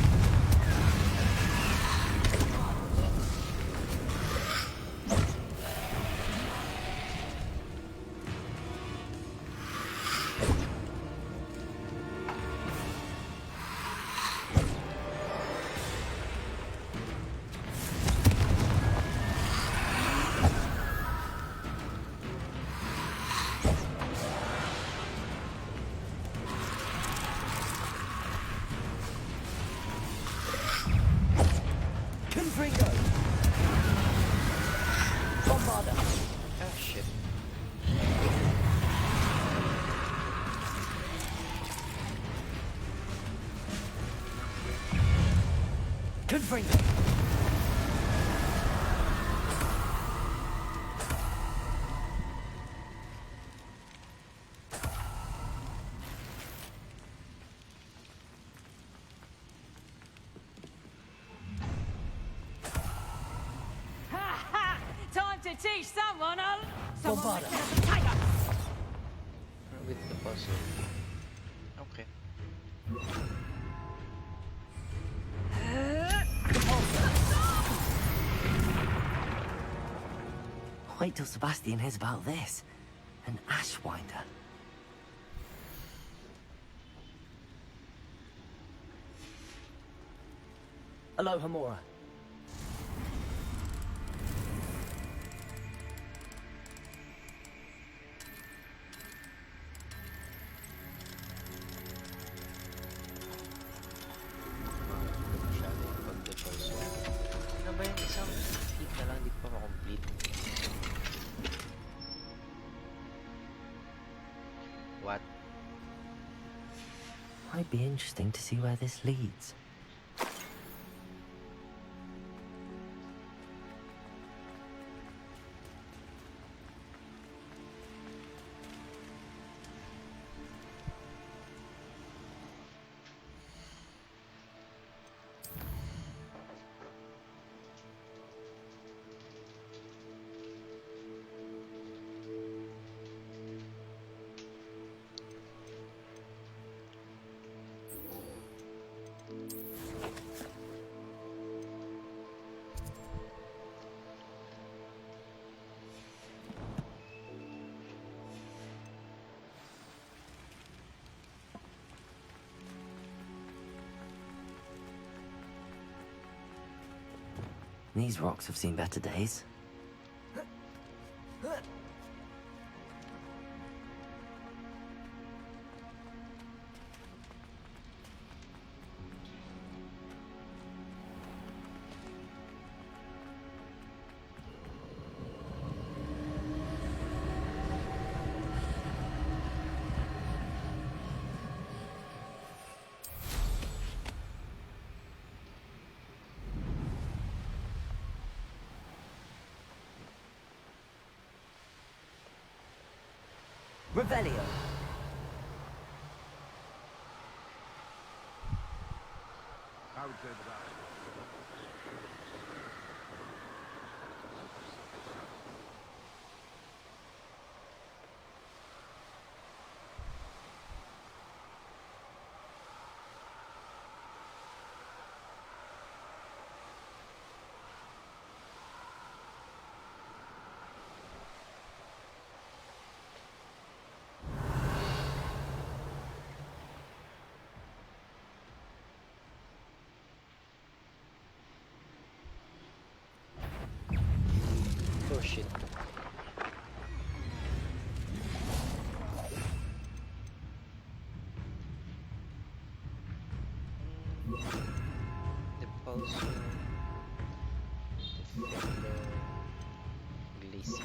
Confringo! Bombarda! Ah, shit. Confringo! Time to teach someone Bombarda! With the puzzle. Okay. Wait till Sebastian hears about this. An Ashwinder. Aloha, Mora. Masyado yung pag-puzzle. Ano ba yung isang feat na lang di pa ma-complete? What? Might be interesting to see where this leads. These rocks have seen better days. Revelio. I would say that Oh shit. The pulsar, defender, glacis.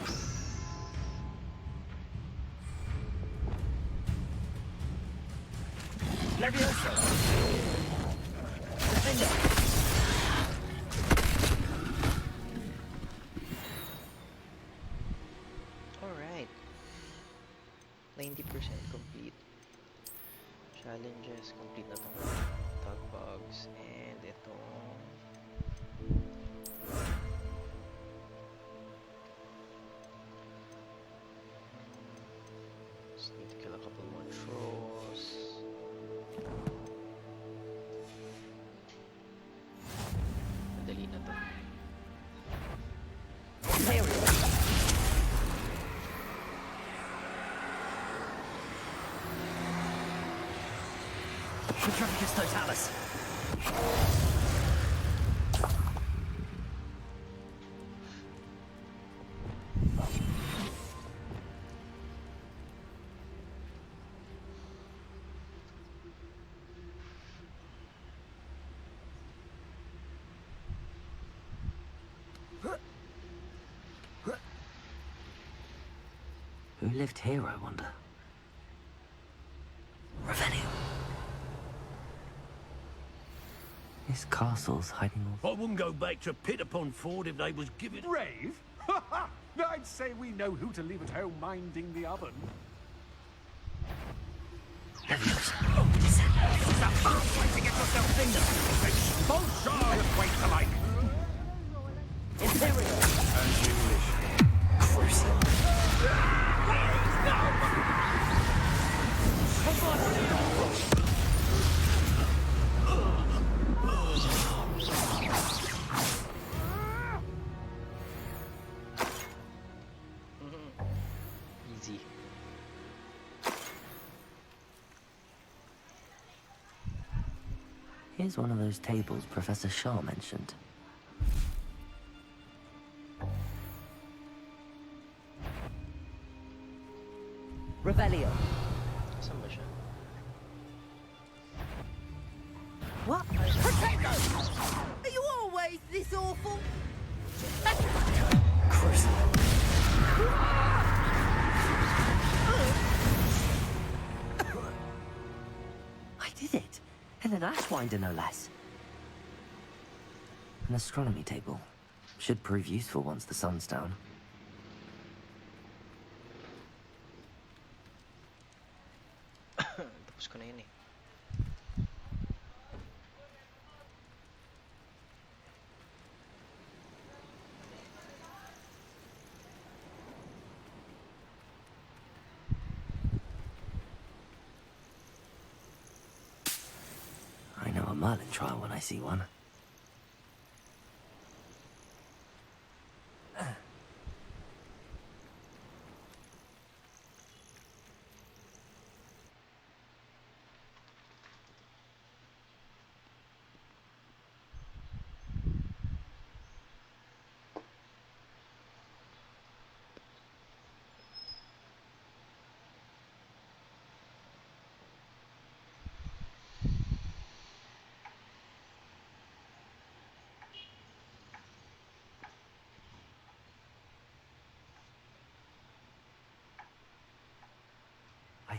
Leviosa! Defender! Alright. 90% complete. Challenges, complete na tong tug bugs and itong just need to kill a couple more trolls. Madali na to. Petrificus totalis. Who lived here, I wonder? Revelio. This castle's hiding all... I wouldn't go back to Pitt-upon-Ford if they was given... Brave? I'd say we know who to leave at home minding the oven. Bonsoir! Wait till I... Imperial! As you wish. Easy. Here's one of those tables Professor Shaw mentioned. Revelio. Saan ba siya? What? Potato! Are you always this awful? I did it! And an Ashwinder, no less. An astronomy table. Should prove useful once the sun's down. Tapos ko na yun eh. I know a Merlin trial when I see one.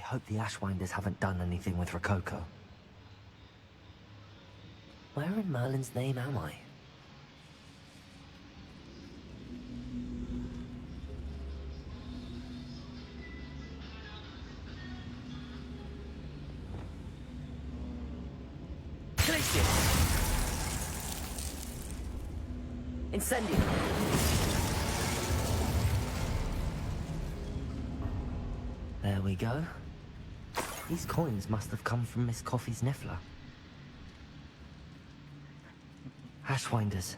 hope the Ashwinders haven't done anything with Rococo. Where in Merlin's name am I? Incendio! There we go. These coins must have come from Miss Coffee's Niffler. Ashwinders.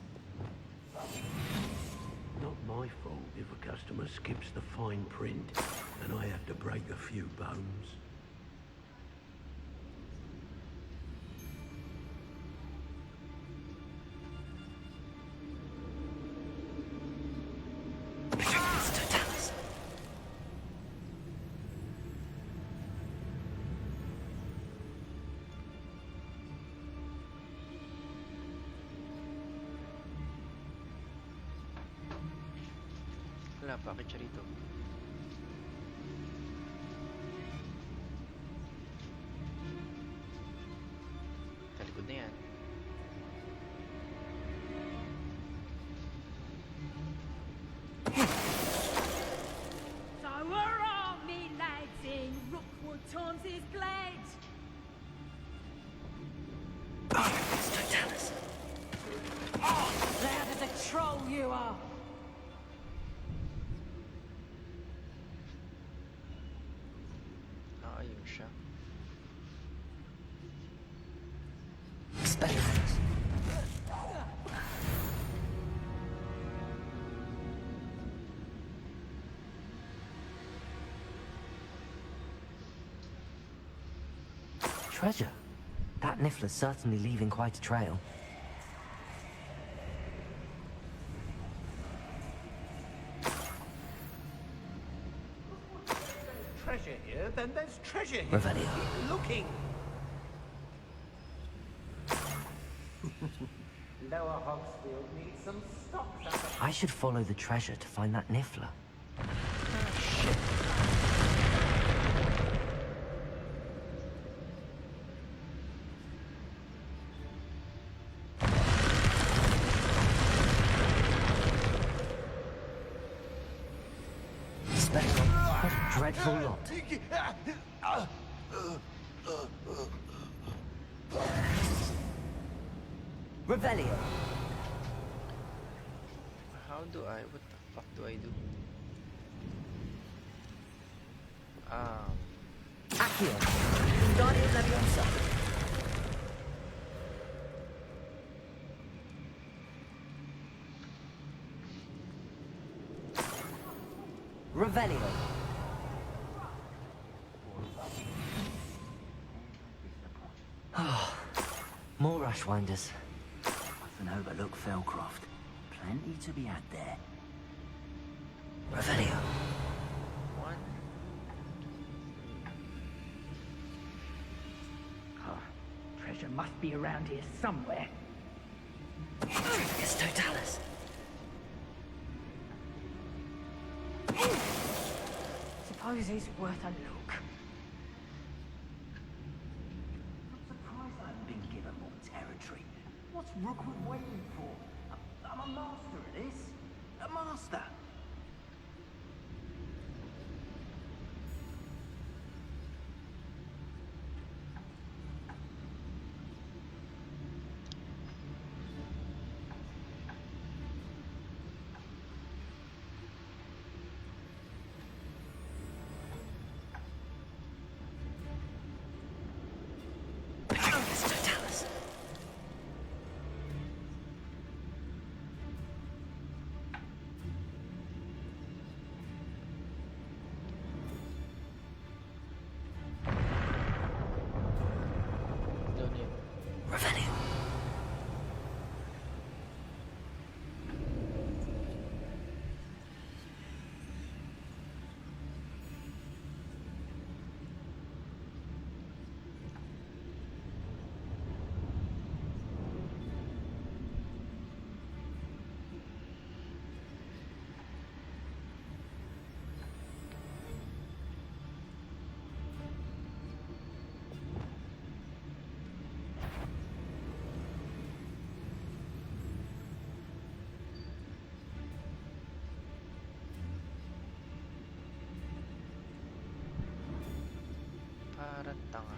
Not my fault if a customer skips the fine print and I have to break a few bones. Wala, bakit siya rito? Talikod na yan. So we're on, me lads, in Rookwood times is glad. It's Totalis. Oh, loud as a troll you are. Ayun siya. Experiments. Treasure. That Niffler's certainly leaving quite a trail. Treasure here, then there's treasure here. Revelio. Keep looking. Lower Hogsfield needs some stocks. I should follow the treasure to find that Niffler. Spectrum, what a dreadful lot. Revelio. How do I... What the fuck do I do? Accio. Guardian Leviosa. Revelio. More Ashwinders. Mustn't overlook Felcroft. Plenty to be had there. Revelio. One. Treasure must be around here somewhere. It's Totalis. Suppose he's worth a look. I'm surprised I haven't been given more territory. What's Rookwood waiting for? I'm a master at this. A master. It's Totalis. Parang tanga.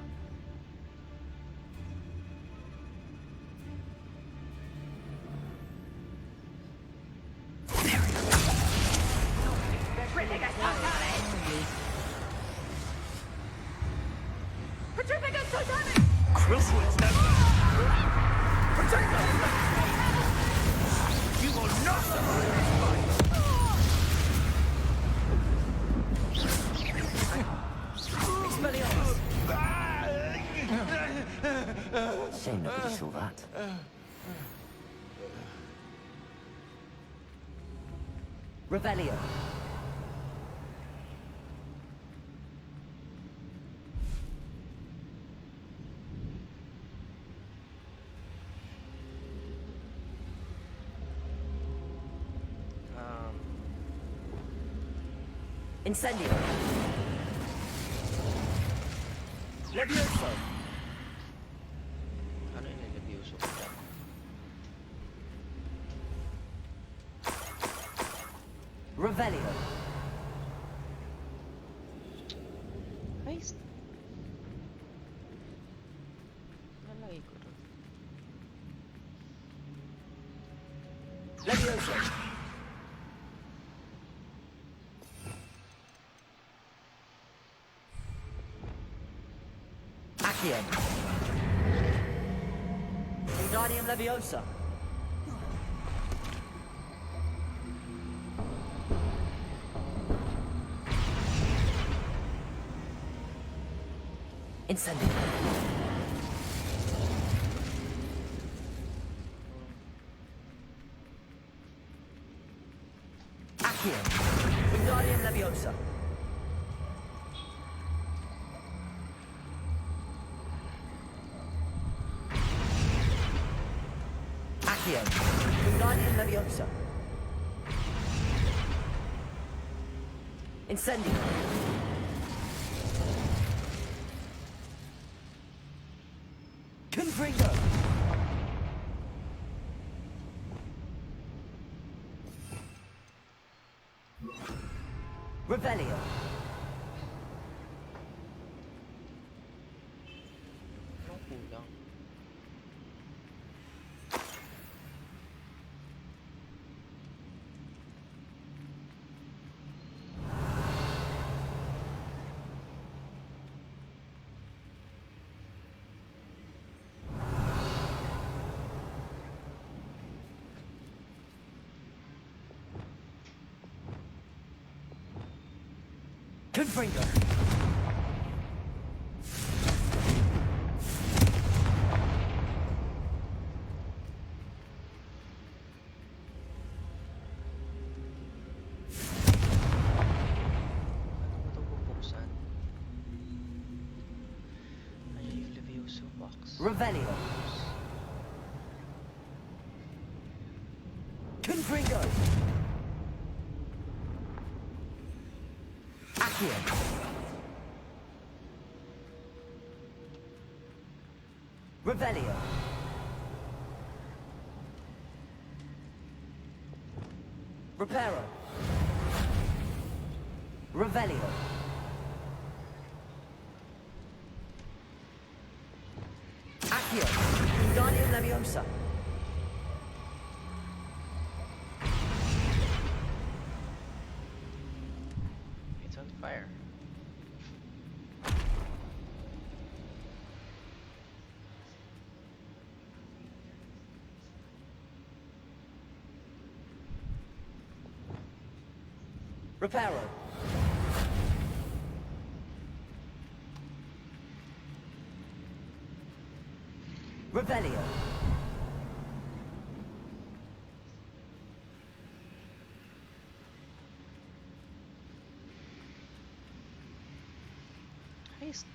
Crossroads never. Protect us! You will not survive this fight! Expelliarmus! Shame nobody saw that. Revelio. Incendio. Levioso. Ano yun yung Levioso? Revelio. Heist. Nalagay ko rin. Levioso. Accio. Wingardium Leviosa. Incendio. Accio. Wingardium Leviosa. Accio. Wingardium Leviosa. Incendio. Confringo. Revelio. Anong kulang? Confringo. Ano ba ito bubuksan? Ano yung Levioso box? Revelio. Confringo. Accio. Revelio. Reparo. Revelio. Accio. Wingardium Leviosa. It's on fire. Reparo. Revelio. Heist.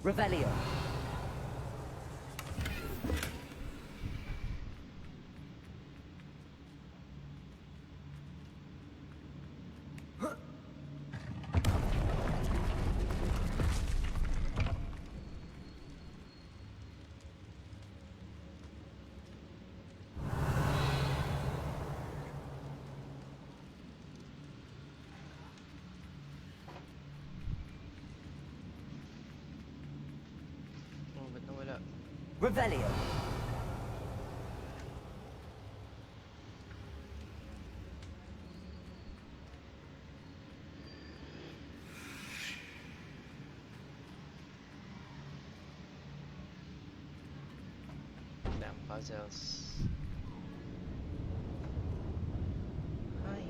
Revelio. Oh, ba't nawala? Revelio. Damn puzzles. Hi.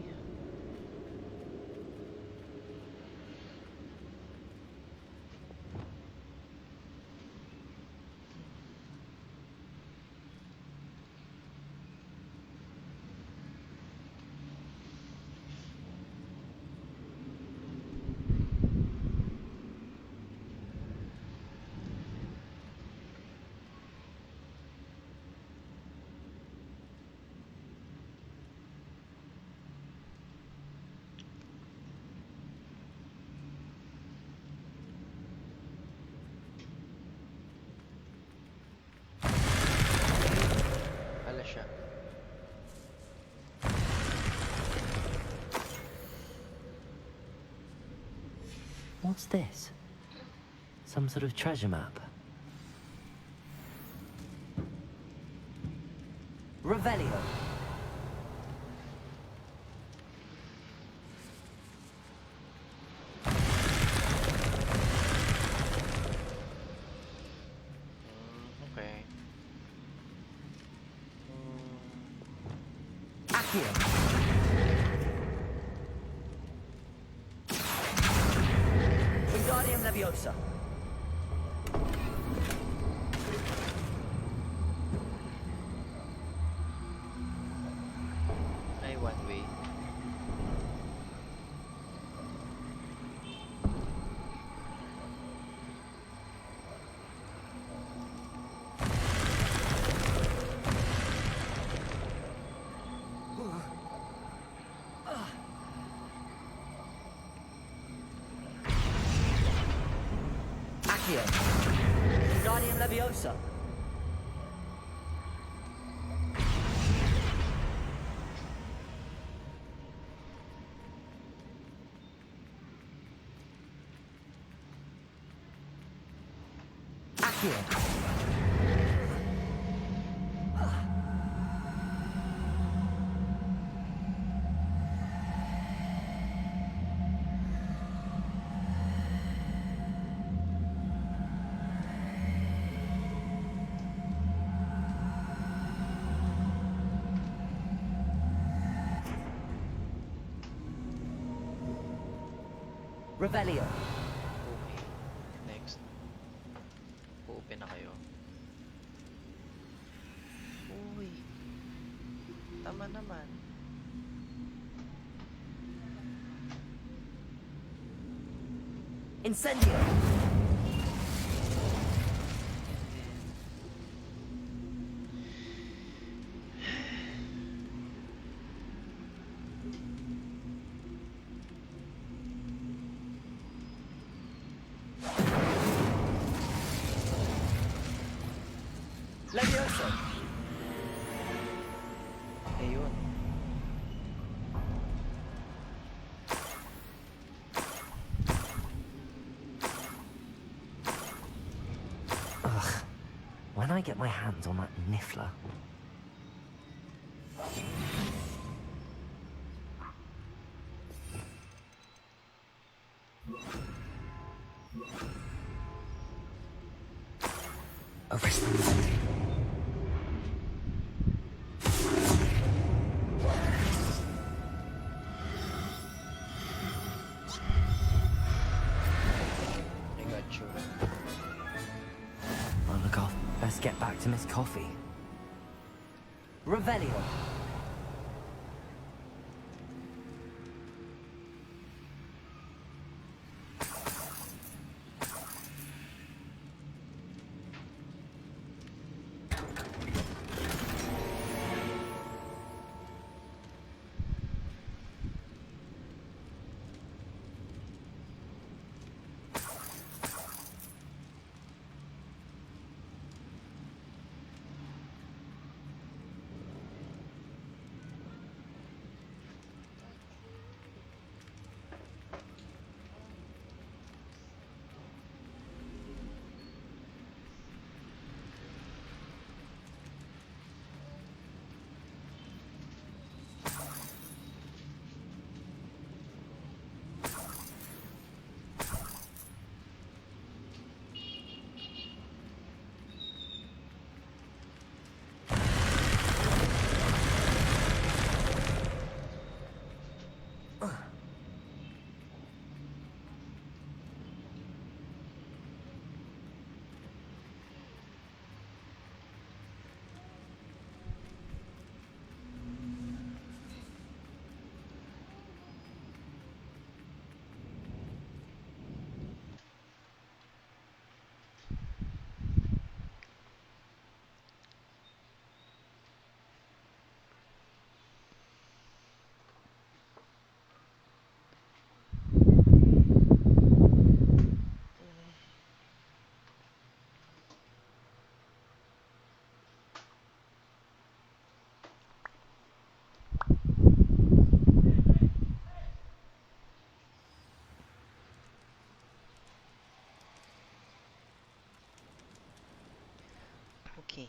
Wala siya. What's this? Some sort of treasure map. Revelio. Okay. Accio. Wingardium Leviosa. Ay, one way. Accio. Wingardium Leviosa. Accio. Revelio. Okay. Next. Open na kayo. Uy. Tama naman. Incendio. Leviosa. Ayun. Ugh. When I get my hands on that Niffler. Arrest them. I got you. Oh, look off. Best get back to Miss Coffee. Revelio. Okay.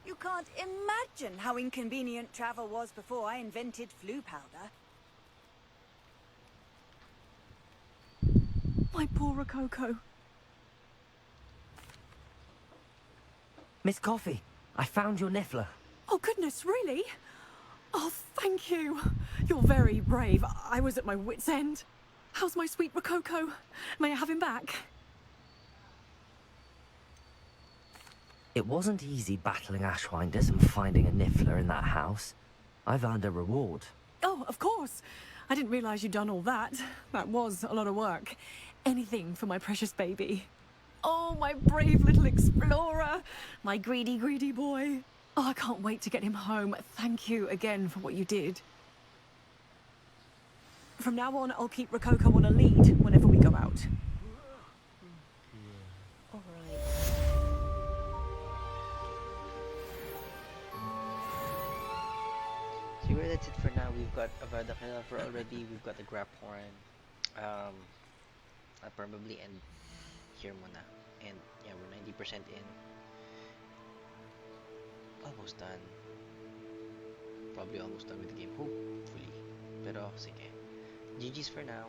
You can't imagine how inconvenient travel was before I invented flu powder. My poor Rococo. Miss Coffee, I found your Niffler. Oh, goodness, really? Oh, thank you. You're very brave. I was at my wit's end. How's my sweet Rococo? May I have him back? It wasn't easy battling Ashwinders and finding a Niffler in that house. I've earned a reward. Oh, of course. I didn't realize you'd done all that. That was a lot of work. Anything for my precious baby. Oh, my brave little explorer. My greedy, greedy boy. Oh, I can't wait to get him home. Thank you again for what you did. From now on, I'll keep Rococo on a lead whenever we go out. Siguro that's it for now. We've got Avada Kedavra already. We've got the Grap Horn. I'll probably end here muna. And yeah, we're 90% in. Almost done. Probably almost done with the game, hopefully. Pero sige. GG's for now.